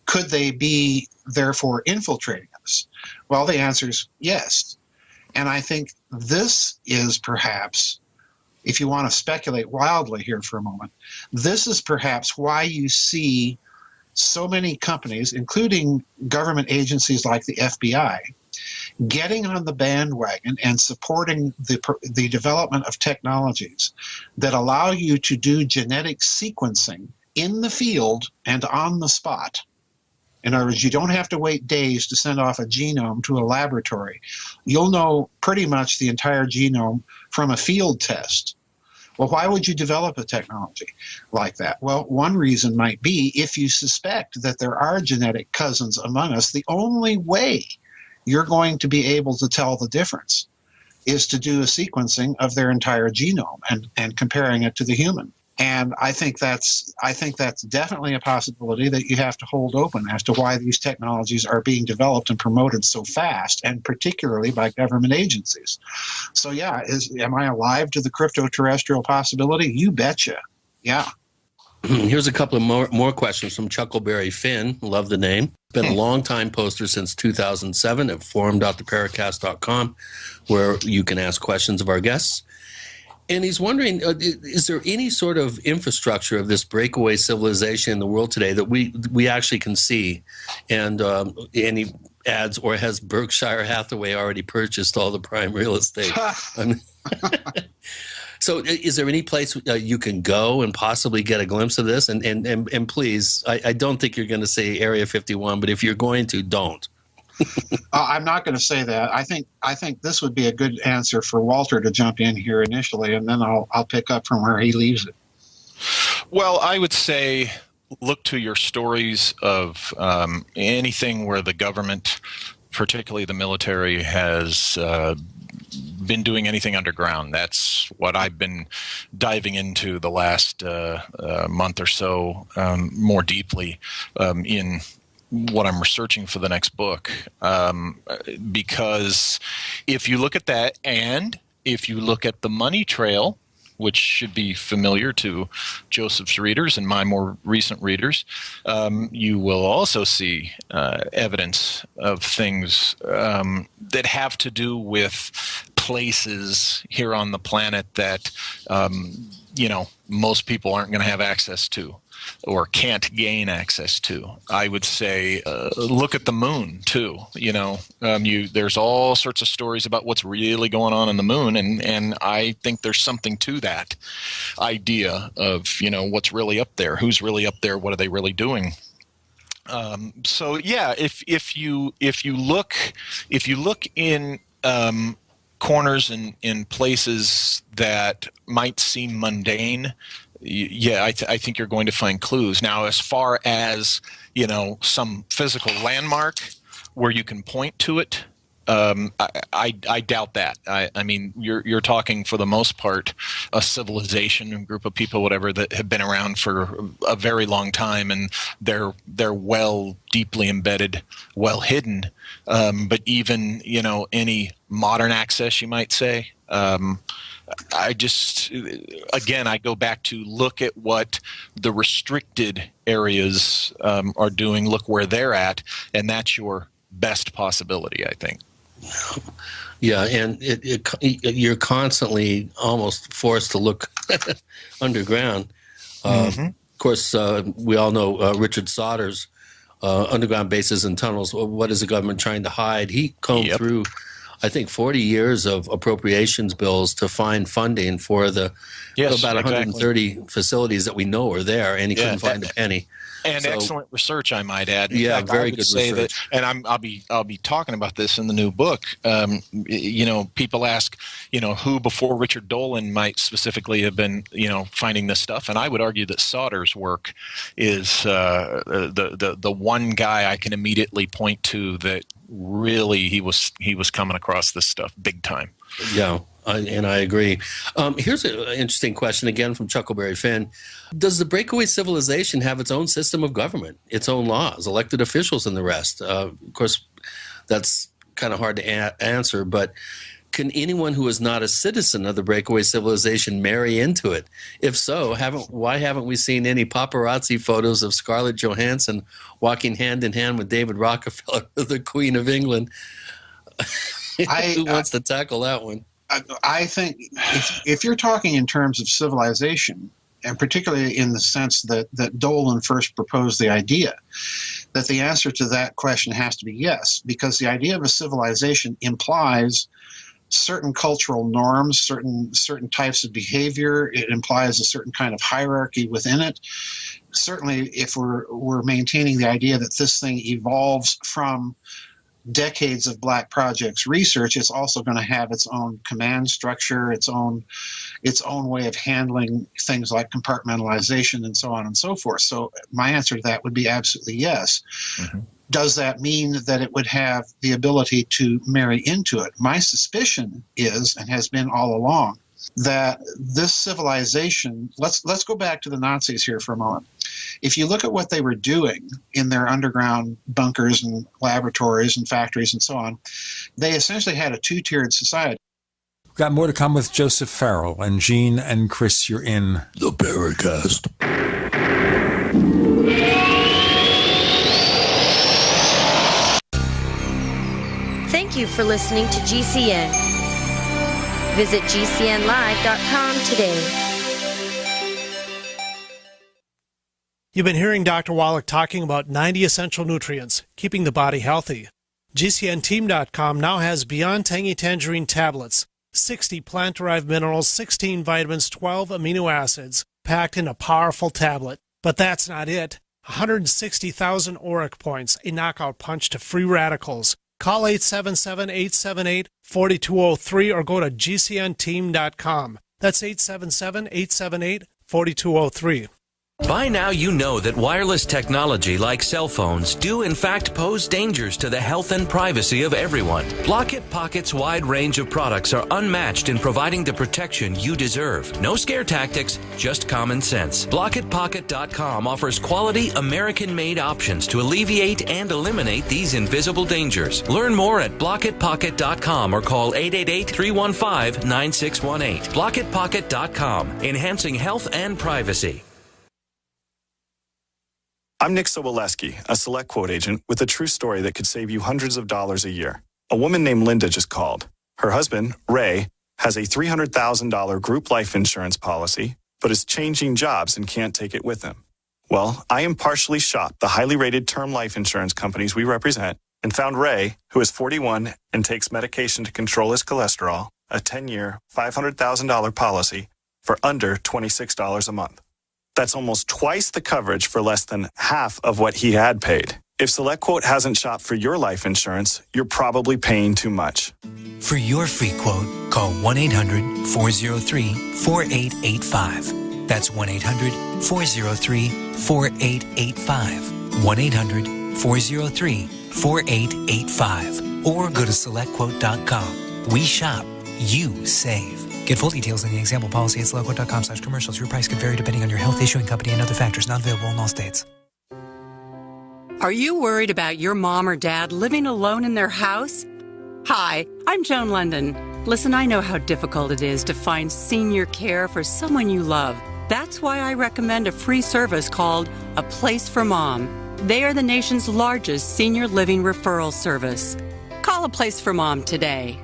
could they be therefore infiltrating us? Well, the answer is yes. And I think this is perhaps, if you want to speculate wildly here for a moment, this is perhaps why you see so many companies, including government agencies like the FBI, getting on the bandwagon and supporting the development of technologies that allow you to do genetic sequencing in the field and on the spot. In other words, you don't have to wait days to send off a genome to a laboratory. You'll know pretty much the entire genome from a field test. Well, why would you develop a technology like that? Well, one reason might be if you suspect that there are genetic cousins among us, the only way you're going to be able to tell the difference is to do a sequencing of their entire genome and comparing it to the human. And I think that's definitely a possibility that you have to hold open as to why these technologies are being developed and promoted so fast, and particularly by government agencies. So yeah, am I alive to the crypto-terrestrial possibility? You betcha. Yeah. Here's a couple of more questions from Chuckleberry Finn. Love the name. Been a long-time poster since 2007 at forum.theparacast.com, where you can ask questions of our guests. And he's wondering, is there any sort of infrastructure of this breakaway civilization in the world today that we actually can see? And any adds, or has Berkshire Hathaway already purchased all the prime real estate? So is there any place you can go and possibly get a glimpse of this? And please, I don't think you're going to say Area 51, but if you're going to, don't. I'm not going to say that. I think this would be a good answer for Walter to jump in here initially, and then I'll pick up from where he leaves it. Well, I would say look to your stories of anything where the government, particularly the military, has been doing anything underground. That's what I've been diving into the last month or so more deeply in what I'm researching for the next book, because if you look at that, and if you look at the money trail, which should be familiar to Joseph's readers and my more recent readers, you will also see evidence of things that have to do with places here on the planet that most people aren't going to have access to or can't gain access to. I would say look at the moon too. There's all sorts of stories about what's really going on the moon, and I think there's something to that idea of what's really up there, who's really up there, what are they really doing. So yeah, if you look in corners and in places that might seem mundane, yeah, I think you're going to find clues. Now, as far as, some physical landmark where you can point to it, I doubt that. I mean, you're talking for the most part a civilization, a group of people, whatever, that have been around for a very long time, and they're well deeply embedded, well hidden. But even any modern access, you might say. I go back to look at what the restricted areas are doing, look where they're at, and that's your best possibility, I think. Yeah, and you're constantly almost forced to look underground. Of course, we all know Richard Sauter's underground bases and tunnels. What is the government trying to hide? He combed through, I think, 40 years of appropriations bills to find funding for the about 130 facilities that we know are there, and he couldn't find a penny. And excellent research, I might add. In yeah, fact, very I would good say research. That, and I'll be talking about this in the new book. People ask, who before Richard Dolan might specifically have been, finding this stuff, and I would argue that Sauter's work is the one guy I can immediately point to that really he was coming across this stuff big time. Yeah. And I agree. Here's an interesting question again from Chuckleberry Finn. Does the breakaway civilization have its own system of government, its own laws, elected officials, and the rest? Of course, that's kind of hard to answer, but can anyone who is not a citizen of the breakaway civilization marry into it? If so, why haven't we seen any paparazzi photos of Scarlett Johansson walking hand in hand with David Rockefeller, the Queen of England? Who wants to tackle that one? I think if you're talking in terms of civilization, and particularly in the sense that Dolan first proposed the idea, that the answer to that question has to be yes, because the idea of a civilization implies certain cultural norms, certain types of behavior. It implies a certain kind of hierarchy within it. Certainly, if we're maintaining the idea that this thing evolves from decades of Black Projects research, it's also going to have its own command structure, its own way of handling things like compartmentalization and so on and so forth. So my answer to that would be absolutely yes. Mm-hmm. Does that mean that it would have the ability to marry into it? My suspicion is, and has been all along, that this civilization, let's go back to the Nazis here for a moment. If you look at what they were doing in their underground bunkers and laboratories and factories and so on, they essentially had a two-tiered society. We've got more to come with Joseph Farrell. And Gene and Chris, you're in the Paracast. Thank you for listening to GCN. Visit GCNlive.com today. You've been hearing Dr. Wallach talking about 90 essential nutrients, keeping the body healthy. GCNteam.com now has Beyond Tangy Tangerine tablets, 60 plant-derived minerals, 16 vitamins, 12 amino acids, packed in a powerful tablet. But that's not it. 160,000 auric points, a knockout punch to free radicals. Call 877-878-4203 or go to GCNteam.com. That's 877-878-4203. By now you know that wireless technology like cell phones do in fact pose dangers to the health and privacy of everyone. Block-It Pocket's wide range of products are unmatched in providing the protection you deserve. No scare tactics, just common sense. BlockItPocket.com offers quality American-made options to alleviate and eliminate these invisible dangers. Learn more at BlockItPocket.com or call 888-315-9618. BlockItPocket.com, enhancing health and privacy. I'm Nick Soboleski, a Select Quote agent with a true story that could save you hundreds of dollars a year. A woman named Linda just called. Her husband, Ray, has a $300,000 group life insurance policy, but is changing jobs and can't take it with him. Well, I impartially shopped the highly rated term life insurance companies we represent and found Ray, who is 41 and takes medication to control his cholesterol, a 10-year, $500,000 policy for under $26 a month. That's almost twice the coverage for less than half of what he had paid. If SelectQuote hasn't shopped for your life insurance, you're probably paying too much. For your free quote, call 1-800-403-4885. That's 1-800-403-4885. 1-800-403-4885. Or go to SelectQuote.com. We shop, you save. Get full details in the example policy at SelectQuote.com/commercials. Your price can vary depending on your health, issuing company, and other factors. Not available in all states. Are you worried about your mom or dad living alone in their house? Hi, I'm Joan London. Listen, I know how difficult it is to find senior care for someone you love. That's why I recommend a free service called A Place for Mom. They are the nation's largest senior living referral service. Call A Place for Mom today.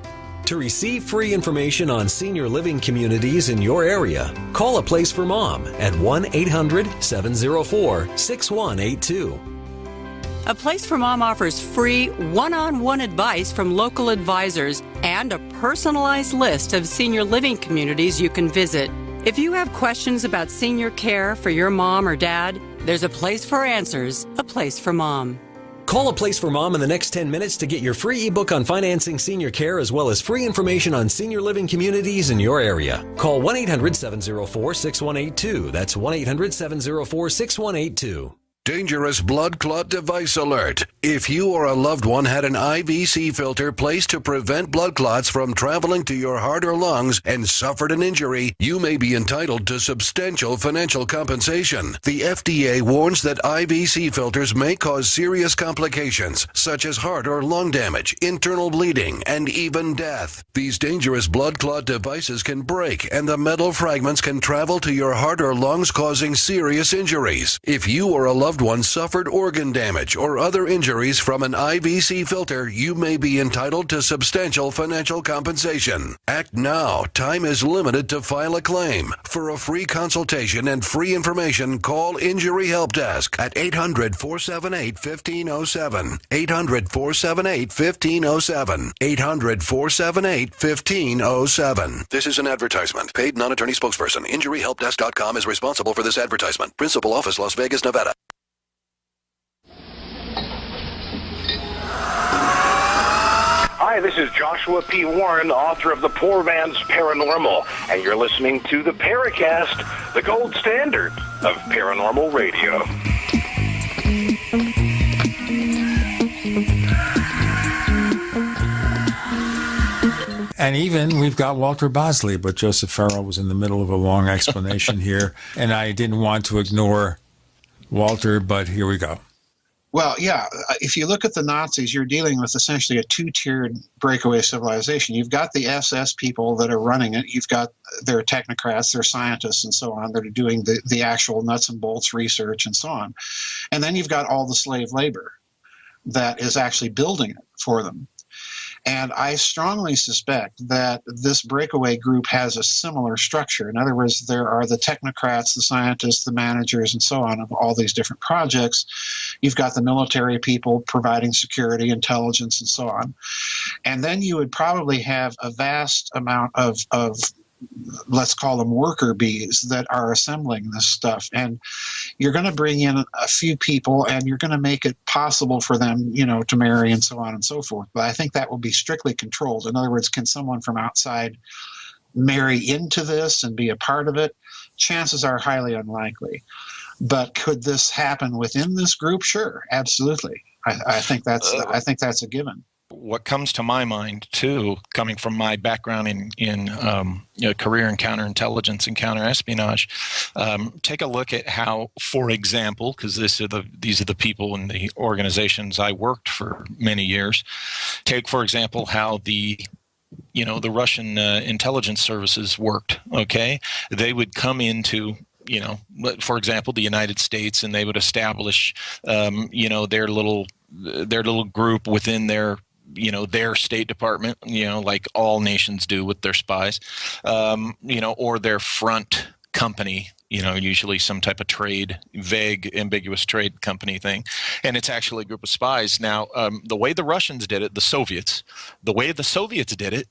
To receive free information on senior living communities in your area, call A Place for Mom at 1-800-704-6182. A Place for Mom offers free one-on-one advice from local advisors and a personalized list of senior living communities you can visit. If you have questions about senior care for your mom or dad, there's a place for answers, A Place for Mom. Call A Place for Mom in the next 10 minutes to get your free ebook on financing senior care as well as free information on senior living communities in your area. Call 1-800-704-6182. That's 1-800-704-6182. Dangerous blood clot device alert. If you or a loved one had an IVC filter placed to prevent blood clots from traveling to your heart or lungs and suffered an injury, you may be entitled to substantial financial compensation. The FDA warns that IVC filters may cause serious complications, such as heart or lung damage, internal bleeding, and even death. These dangerous blood clot devices can break, and the metal fragments can travel to your heart or lungs, causing serious injuries. If you or a loved one suffered organ damage or other injuries from an IVC filter, you may be entitled to substantial financial compensation. Act now. Time is limited to file a claim. For a free consultation and free information, call Injury Help Desk at 800-478-1507. 800-478-1507. 800-478-1507. This is an advertisement. Paid non-attorney spokesperson. InjuryHelpDesk.com is responsible for this advertisement. Principal office, Las Vegas, Nevada. Hi, this is Joshua P. Warren, author of The Poor Man's Paranormal, and you're listening to the Paracast, the gold standard of paranormal radio. And even we've got Walter Bosley, but Joseph Farrell was in the middle of a long explanation here, and I didn't want to ignore Walter, but here we go. Well, yeah, if you look at the Nazis, you're dealing with essentially a two-tiered breakaway civilization. You've got the SS people that are running it. You've got their technocrats, their scientists, and so on that are doing the actual nuts and bolts research and so on. And then you've got all the slave labor that is actually building it for them. And I strongly suspect that this breakaway group has a similar structure. In other words, there are the technocrats, the scientists, the managers, and so on of all these different projects. You've got the military people providing security, intelligence, and so on. And then you would probably have a vast amount of let's call them worker bees that are assembling this stuff. And you're going to bring in a few people and you're going to make it possible for them, to marry and so on and so forth. But I think that will be strictly controlled. In other words, can someone from outside marry into this and be a part of it? Chances are highly unlikely. But could this happen within this group? Sure, absolutely. I think that's a given. What comes to my mind, too, coming from my background in career in counterintelligence and counterespionage, take a look at how, for example, because these are the people in the organizations I worked for many years. Take, for example, how the Russian intelligence services worked. Okay, they would come into for example, the United States, and they would establish their little group within their State Department, like all nations do with their spies, or their front company, usually some type of trade, vague, ambiguous trade company thing. And it's actually a group of spies. Now, the way the Russians did it, the way the Soviets did it,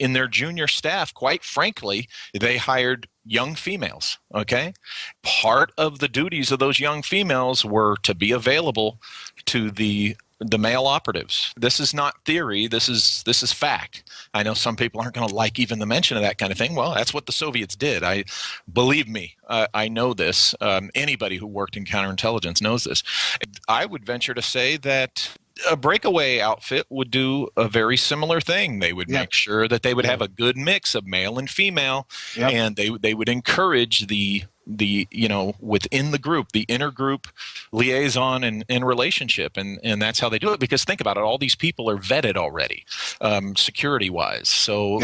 in their junior staff, quite frankly, they hired young females, okay? Part of the duties of those young females were to be available to the male operatives. This is not theory. This is fact. I know some people aren't going to like even the mention of that kind of thing. Well, that's what the Soviets did. Believe me, I know this. Anybody who worked in counterintelligence knows this. I would venture to say that a breakaway outfit would do a very similar thing. They would make sure that they would have a good mix of male and female, and they would encourage the within the group, the intergroup liaison and relationship, and that's how they do it. Because think about it, all these people are vetted already, security wise. So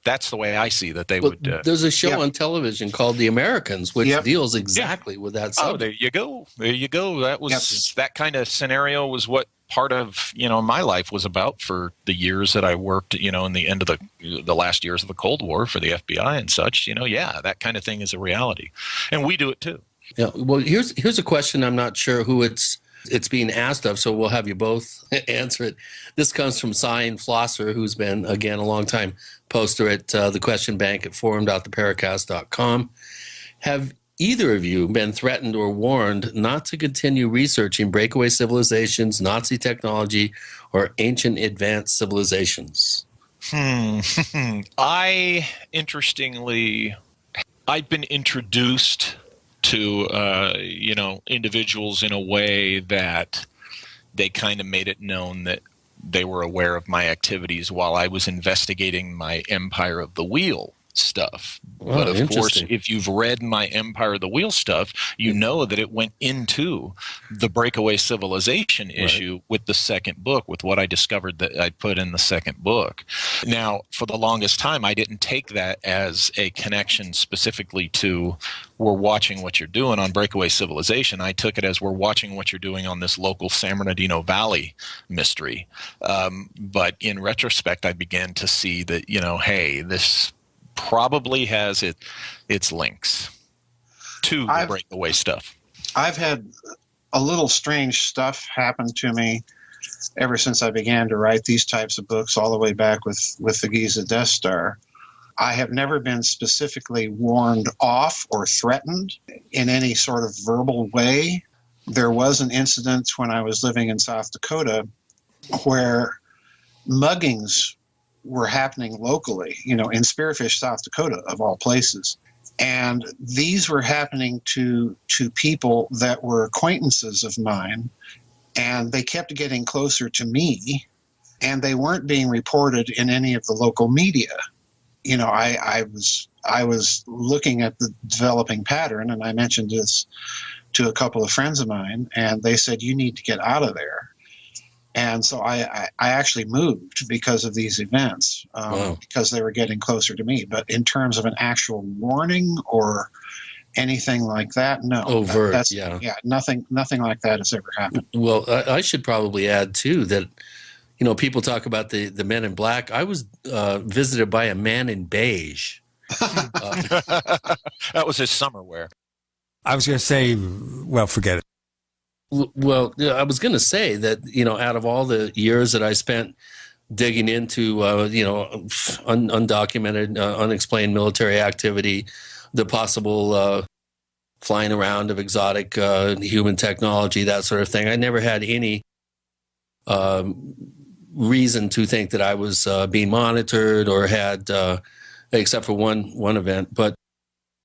that's the way I see that they would. There's a show on television called The Americans, which deals exactly with that subject. Oh, there you go. There you go. That was that kind of scenario was what part of my life was about for the years that I worked in the end of the last years of the Cold War for the FBI and such. That kind of thing is a reality, and we do it too. Yeah. Well, here's a question. I'm not sure who it's being asked of, so we'll have you both answer it. This comes from Cyan Flosser, who's been, again, a long-time poster at the question bank at forum.theparacast.com. Have either of you been threatened or warned not to continue researching breakaway civilizations, Nazi technology, or ancient advanced civilizations? I've been introduced to individuals in a way that they kind of made it known that they were aware of my activities while I was investigating my Empire of the Wheel stuff. But of course, if you've read my Empire of the Wheel stuff, you know that it went into the breakaway civilization issue with the second book, with what I discovered that I put in the second book. Now, for the longest time, I didn't take that as a connection specifically to we're watching what you're doing on breakaway civilization. I took it as we're watching what you're doing on this local San Bernardino Valley mystery. But in retrospect, I began to see that, hey, this probably has its links to the breakaway stuff. I've had a little strange stuff happen to me ever since I began to write these types of books, all the way back with the Giza Death Star. I have never been specifically warned off or threatened in any sort of verbal way. There was an incident when I was living in South Dakota where muggings were happening locally, in Spearfish, South Dakota, of all places. And these were happening to people that were acquaintances of mine, and they kept getting closer to me. and they weren't being reported in any of the local media. You know, I was looking at the developing pattern, and I mentioned this to a couple of friends of mine, and they said, you need to get out of there. And so I actually moved because of these events, because they were getting closer to me. But in terms of an actual warning or anything like that, no. Overt, nothing like that has ever happened. Well, I should probably add, too, that, you know, people talk about the men in black. I was visited by a man in beige. That was his summer wear. I was going to say, well, forget it. Well, I was going to say that, you know, out of all the years that I spent digging into, undocumented, unexplained military activity, the possible flying around of exotic human technology, that sort of thing, I never had any reason to think that I was being monitored or had, except for one event. But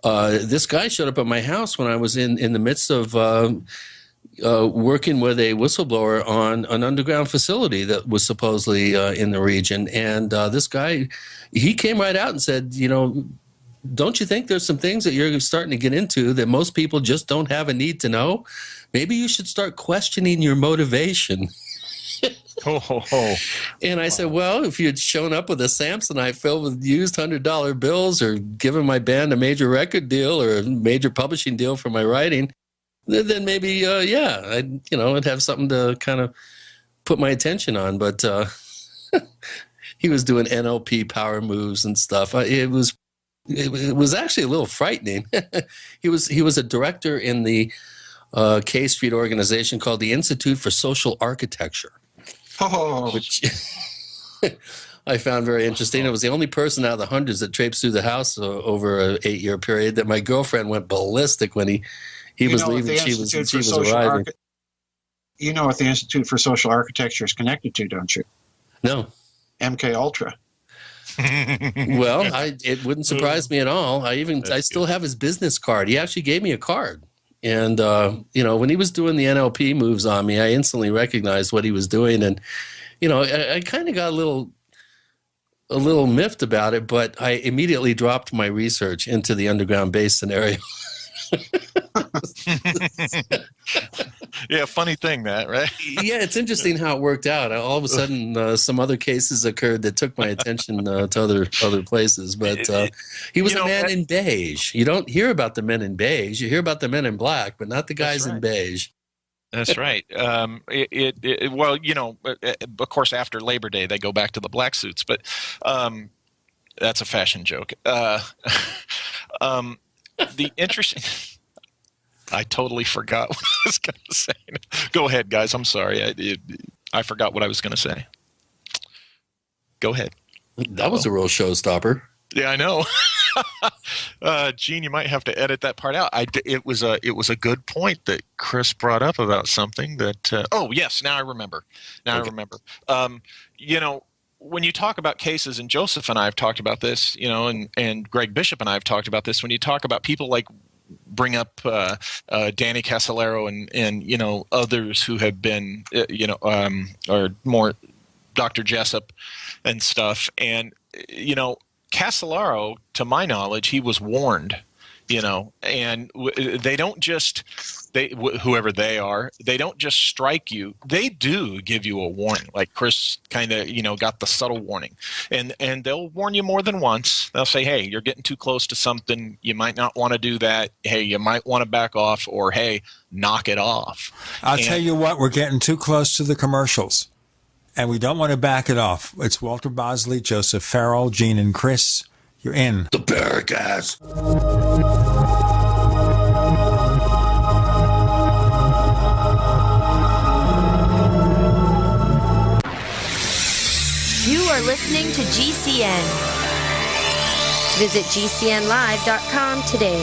this guy showed up at my house when I was in the midst of working with a whistleblower on an underground facility that was supposedly in the region. And this guy, he came right out and said, you know, don't you think there's some things that you're starting to get into that most people just don't have a need to know? Maybe you should start questioning your motivation. And I said, well, if you had shown up with a Samsonite filled with used $100 bills or given my band a major record deal or a major publishing deal for my writing, then maybe, I'd have something to kind of put my attention on. But he was doing NLP power moves and stuff. It was actually a little frightening. He was a director in the K Street organization called the Institute for Social Architecture, which I found very interesting. It was the only person out of the hundreds that traipsed through the house over an 8-year period that my girlfriend went ballistic when he was leaving. She was arriving. You know what the Institute for Social Architecture is connected to, don't you? No. MK Ultra. Well, it wouldn't surprise me at all. I still have his business card. He actually gave me a card. And, when he was doing the NLP moves on me, I instantly recognized what he was doing. And, I kind of got a little miffed about it, but I immediately dropped my research into the underground base scenario. Yeah, funny thing that, right? Yeah, it's interesting how it worked out. All of a sudden, some other cases occurred that took my attention to other places. But he was a man in beige. You don't hear about the men in beige. You hear about the men in black, but not the guys in beige. That's right. Of course, after Labor Day, they go back to the black suits. But that's a fashion joke. The interesting... I totally forgot what I was going to say. Go ahead, guys. I'm sorry. I forgot what I was going to say. Go ahead. That was a real showstopper. Yeah, I know. Gene, you might have to edit that part out. It was a good point that Chris brought up about something that. Oh yes, now I remember. I remember. When you talk about cases, and Joseph and I have talked about this, and Greg Bishop and I have talked about this. When you talk about people like bring up Danny Casolaro and others who have been or more Dr. Jessup and stuff, and Casolaro, to my knowledge, he was warned, and they don't just whoever they are, they don't just strike you. They do give you a warning, like Chris kind of, got the subtle warning, and they'll warn you more than once. They'll say, hey, you're getting too close to something. You might not want to do that. Hey, you might want to back off, or hey, knock it off. I'll tell you what, we're getting too close to the commercials, and we don't want to back it off. It's Walter Bosley, Joseph Farrell, Gene, and Chris. You're in the Paracast. You are listening to GCN. Visit GCNlive.com today.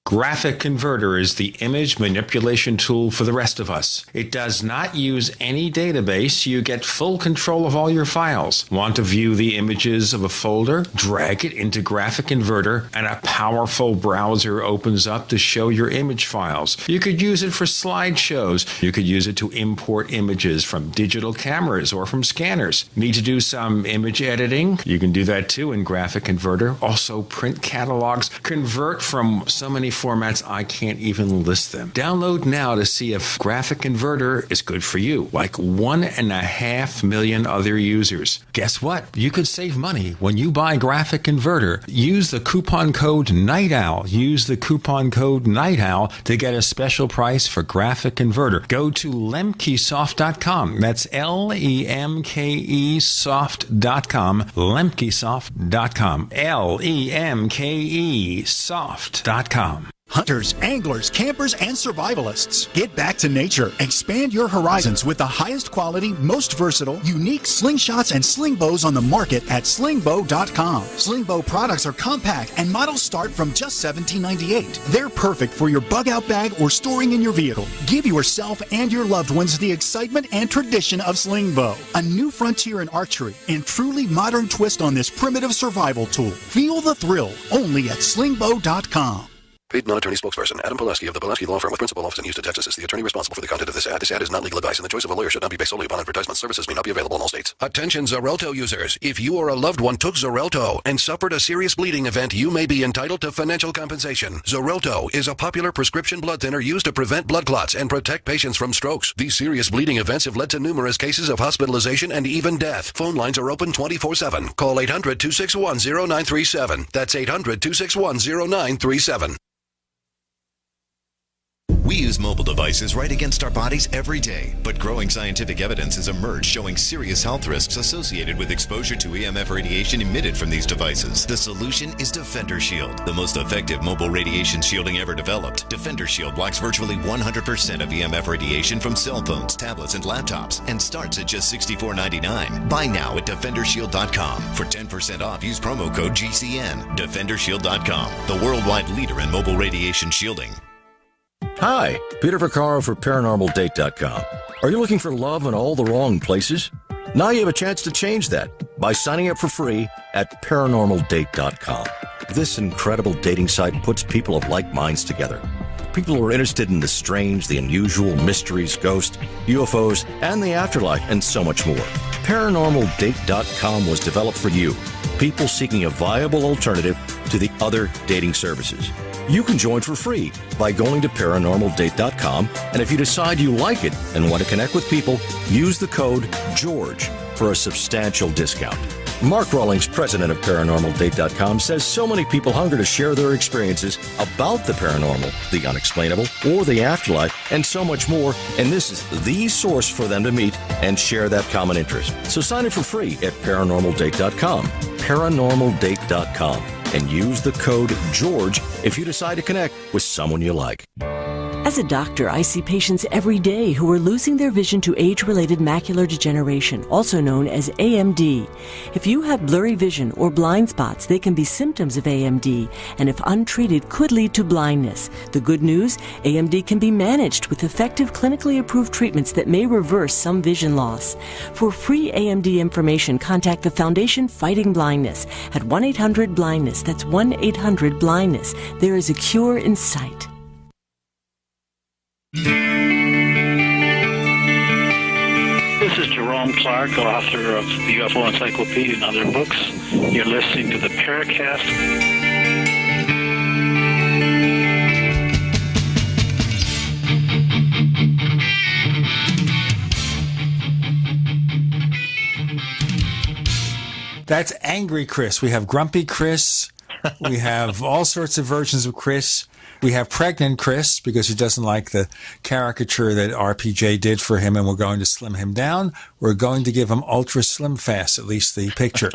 Graphic Converter is the image manipulation tool for the rest of us. It does not use any database. You get full control of all your files. Want to view the images of a folder? Drag it into Graphic Converter and a powerful browser opens up to show your image files. You could use it for slideshows. You could use it to import images from digital cameras or from scanners. Need to do some image editing? You can do that too in Graphic Converter. Also print catalogs. Convert from so many formats I can't even list them. Download now to see if Graphic Converter is good for you, like 1.5 million other users. Guess what? You could save money when you buy Graphic Converter. Use the coupon code Night Owl. Use the coupon code Night Owl to get a special price for Graphic Converter. Go to lemkesoft.com. That's Lemke soft.com. Lemkesoft.com. Lemke soft.com. Hunters, anglers, campers, and survivalists. Get back to nature. Expand your horizons with the highest quality, most versatile, unique slingshots and sling bows on the market at slingbow.com. Slingbow products are compact and models start from just $17.98. They're perfect for your bug out bag or storing in your vehicle. Give yourself and your loved ones the excitement and tradition of slingbow. A new frontier in archery and truly modern twist on this primitive survival tool. Feel the thrill only at slingbow.com. Paid non-attorney spokesperson Adam Pulaski of the Pulaski Law Firm with principal office in Houston, Texas is the attorney responsible for the content of this ad. This ad is not legal advice, and the choice of a lawyer should not be based solely upon advertisement. Services may not be available in all states. Attention Xarelto users. If you or a loved one took Xarelto and suffered a serious bleeding event, you may be entitled to financial compensation. Xarelto is a popular prescription blood thinner used to prevent blood clots and protect patients from strokes. These serious bleeding events have led to numerous cases of hospitalization and even death. Phone lines are open 24/7. Call 800-261-0937. That's 800-261-0937. We use mobile devices right against our bodies every day, but growing scientific evidence has emerged showing serious health risks associated with exposure to EMF radiation emitted from these devices. The solution is Defender Shield, the most effective mobile radiation shielding ever developed. Defender Shield blocks virtually 100% of EMF radiation from cell phones, tablets, and laptops, and starts at just $64.99. Buy now at DefenderShield.com. For 10% off, use promo code GCN. DefenderShield.com, the worldwide leader in mobile radiation shielding. Hi, Peter Vaccaro for ParanormalDate.com. Are you looking for love in all the wrong places? Now you have a chance to change that by signing up for free at ParanormalDate.com. This incredible dating site puts people of like minds together. People who are interested in the strange, the unusual, mysteries, ghosts, UFOs, and the afterlife, and so much more. ParanormalDate.com was developed for you, people seeking a viable alternative to the other dating services. You can join for free by going to ParanormalDate.com, and if you decide you like it and want to connect with people, use the code GEORGE for a substantial discount. Mark Rawlings, president of ParanormalDate.com, says so many people hunger to share their experiences about the paranormal, the unexplainable, or the afterlife, and so much more, and this is the source for them to meet and share that common interest. So sign up for free at ParanormalDate.com, ParanormalDate.com, and use the code GEORGE if you decide to connect with someone you like. As a doctor, I see patients every day who are losing their vision to age-related macular degeneration, also known as AMD. If you have blurry vision or blind spots, they can be symptoms of AMD, and if untreated, could lead to blindness. The good news, AMD can be managed with effective clinically approved treatments that may reverse some vision loss. For free AMD information, contact the Foundation Fighting Blindness at 1-800-BLINDNESS. That's 1-800-BLINDNESS. There is a cure in sight. This is Jerome Clark, author of the UFO Encyclopedia and other books. You're listening to the Paracast. That's Angry Chris. We have Grumpy Chris. We have all sorts of versions of Chris. We have Pregnant Chris because he doesn't like the caricature that RPJ did for him, and we're going to slim him down. We're going to give him Ultra Slim Fast, at least the picture.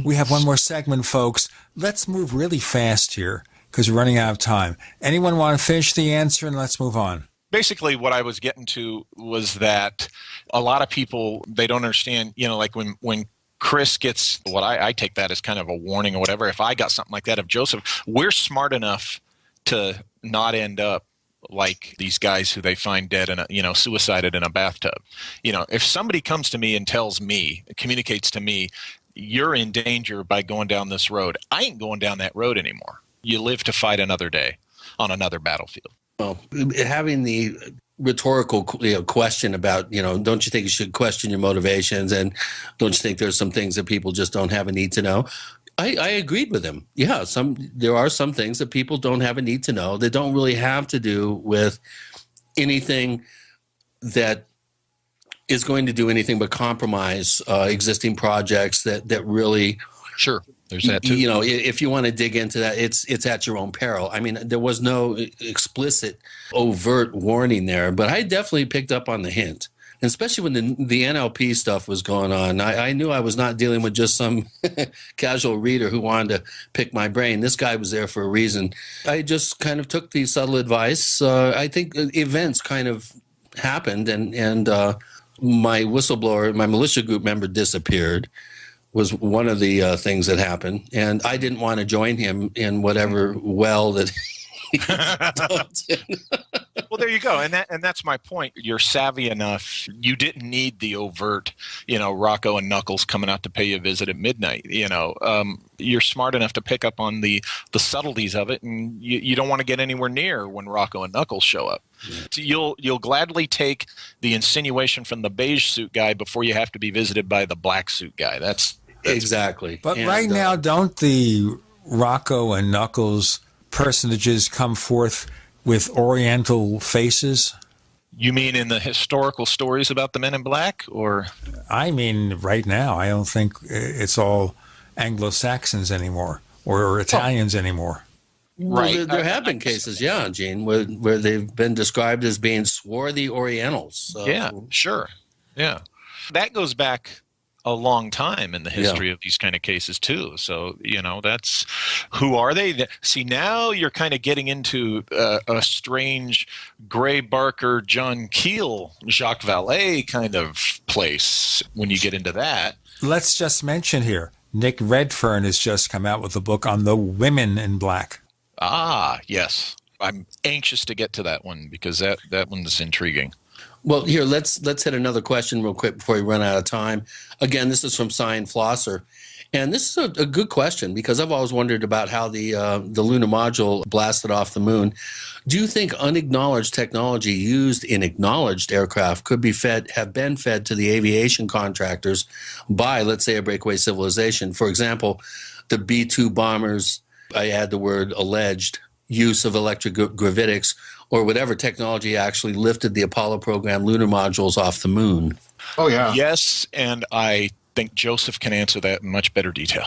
We have one more segment, folks. Let's move really fast here because we're running out of time. Anyone want to finish the answer, and let's move on? Basically, what I was getting to was that a lot of people, they don't understand, like when Chris gets what I take that as kind of a warning or whatever. If I got something like that of Joseph, we're smart enough to not end up like these guys who they find dead in suicided in a bathtub. If somebody comes to me and communicates to me, you're in danger by going down this road, I ain't going down that road anymore. You live to fight another day on another battlefield. Well, having the rhetorical question about, don't you think you should question your motivations, and don't you think there's some things that people just don't have a need to know? I agreed with him. Yeah, there are some things that people don't have a need to know. They don't really have to do with anything that is going to do anything but compromise existing projects that really. Sure. There's that too. If you want to dig into that, it's at your own peril. I mean, there was no explicit, overt warning there, but I definitely picked up on the hint. And especially when the NLP stuff was going on, I knew I was not dealing with just some casual reader who wanted to pick my brain. This guy was there for a reason. I just kind of took the subtle advice. I think events kind of happened, and my whistleblower, my militia group member disappeared, was one of the things that happened. And I didn't want to join him in whatever well that he dumped in. Well, there you go. And that's my point. You're savvy enough. You didn't need the overt, Rocco and Knuckles coming out to pay you a visit at midnight. You're smart enough to pick up on the subtleties of it, and you don't want to get anywhere near when Rocco and Knuckles show up. Yeah. So you'll gladly take the insinuation from the beige suit guy before you have to be visited by the black suit guy. That's exactly. But right now, don't the Rocco and Knuckles personages come forth with Oriental faces? You mean in the historical stories about the Men in Black, or? I mean, right now, I don't think it's all Anglo-Saxons anymore or Italians anymore. Right. Well, there have been cases, Gene, where they've been described as being swarthy Orientals. So. Yeah, sure. Yeah. That goes back a long time in the history of these kind of cases too. So, that's, who are they? See, now you're kind of getting into a strange Gray Barker, John Keel, Jacques Vallée kind of place when you get into that. Let's just mention here, Nick Redfern has just come out with a book on the women in black. Ah, yes. I'm anxious to get to that one because that one's intriguing. Well, here, let's hit another question real quick before we run out of time. Again, this is from Cyan Flosser. And this is a good question because I've always wondered about how the lunar module blasted off the moon. Do you think unacknowledged technology used in acknowledged aircraft could have been fed to the aviation contractors by, let's say, a breakaway civilization? For example, the B-2 bombers, I add the word alleged, use of electric gravitics, or whatever technology actually lifted the Apollo program lunar modules off the moon. Oh, yeah. Yes, and I think Joseph can answer that in much better detail.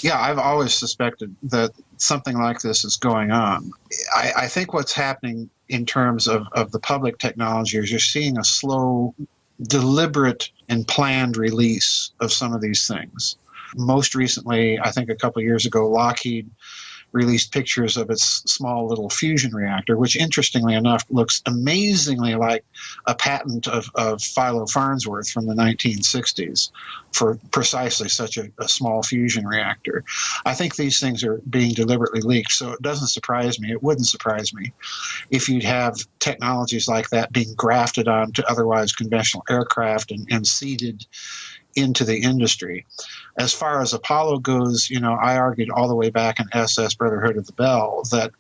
Yeah, I've always suspected that something like this is going on. I think what's happening in terms of the public technology is you're seeing a slow, deliberate, and planned release of some of these things. Most recently, I think a couple of years ago, Lockheed released pictures of its small little fusion reactor, which interestingly enough looks amazingly like a patent of Philo Farnsworth from the 1960s for precisely such a small fusion reactor. I think these things are being deliberately leaked, so it doesn't surprise me. It wouldn't surprise me if you'd have technologies like that being grafted onto otherwise conventional aircraft and seeded into the industry. As far as Apollo goes, I argued all the way back in SS Brotherhood of the Bell that,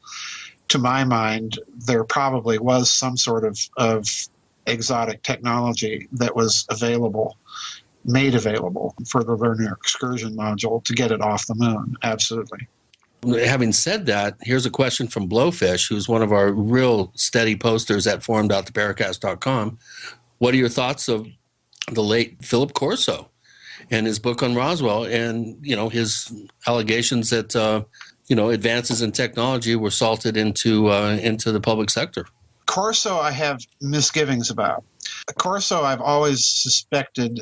to my mind, there probably was some sort of exotic technology that was made available for the lunar excursion module to get it off the moon. Absolutely. Having said that, here's a question from Blowfish, who's one of our real steady posters at forum.theparacast.com. What are your thoughts of the late Philip Corso and his book on Roswell and, his allegations that, advances in technology were salted into the public sector? Corso, I have misgivings about. Corso, I've always suspected,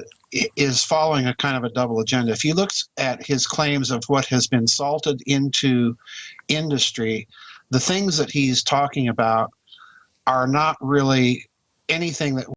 is following a kind of a double agenda. If you look at his claims of what has been salted into industry, the things that he's talking about are not really anything that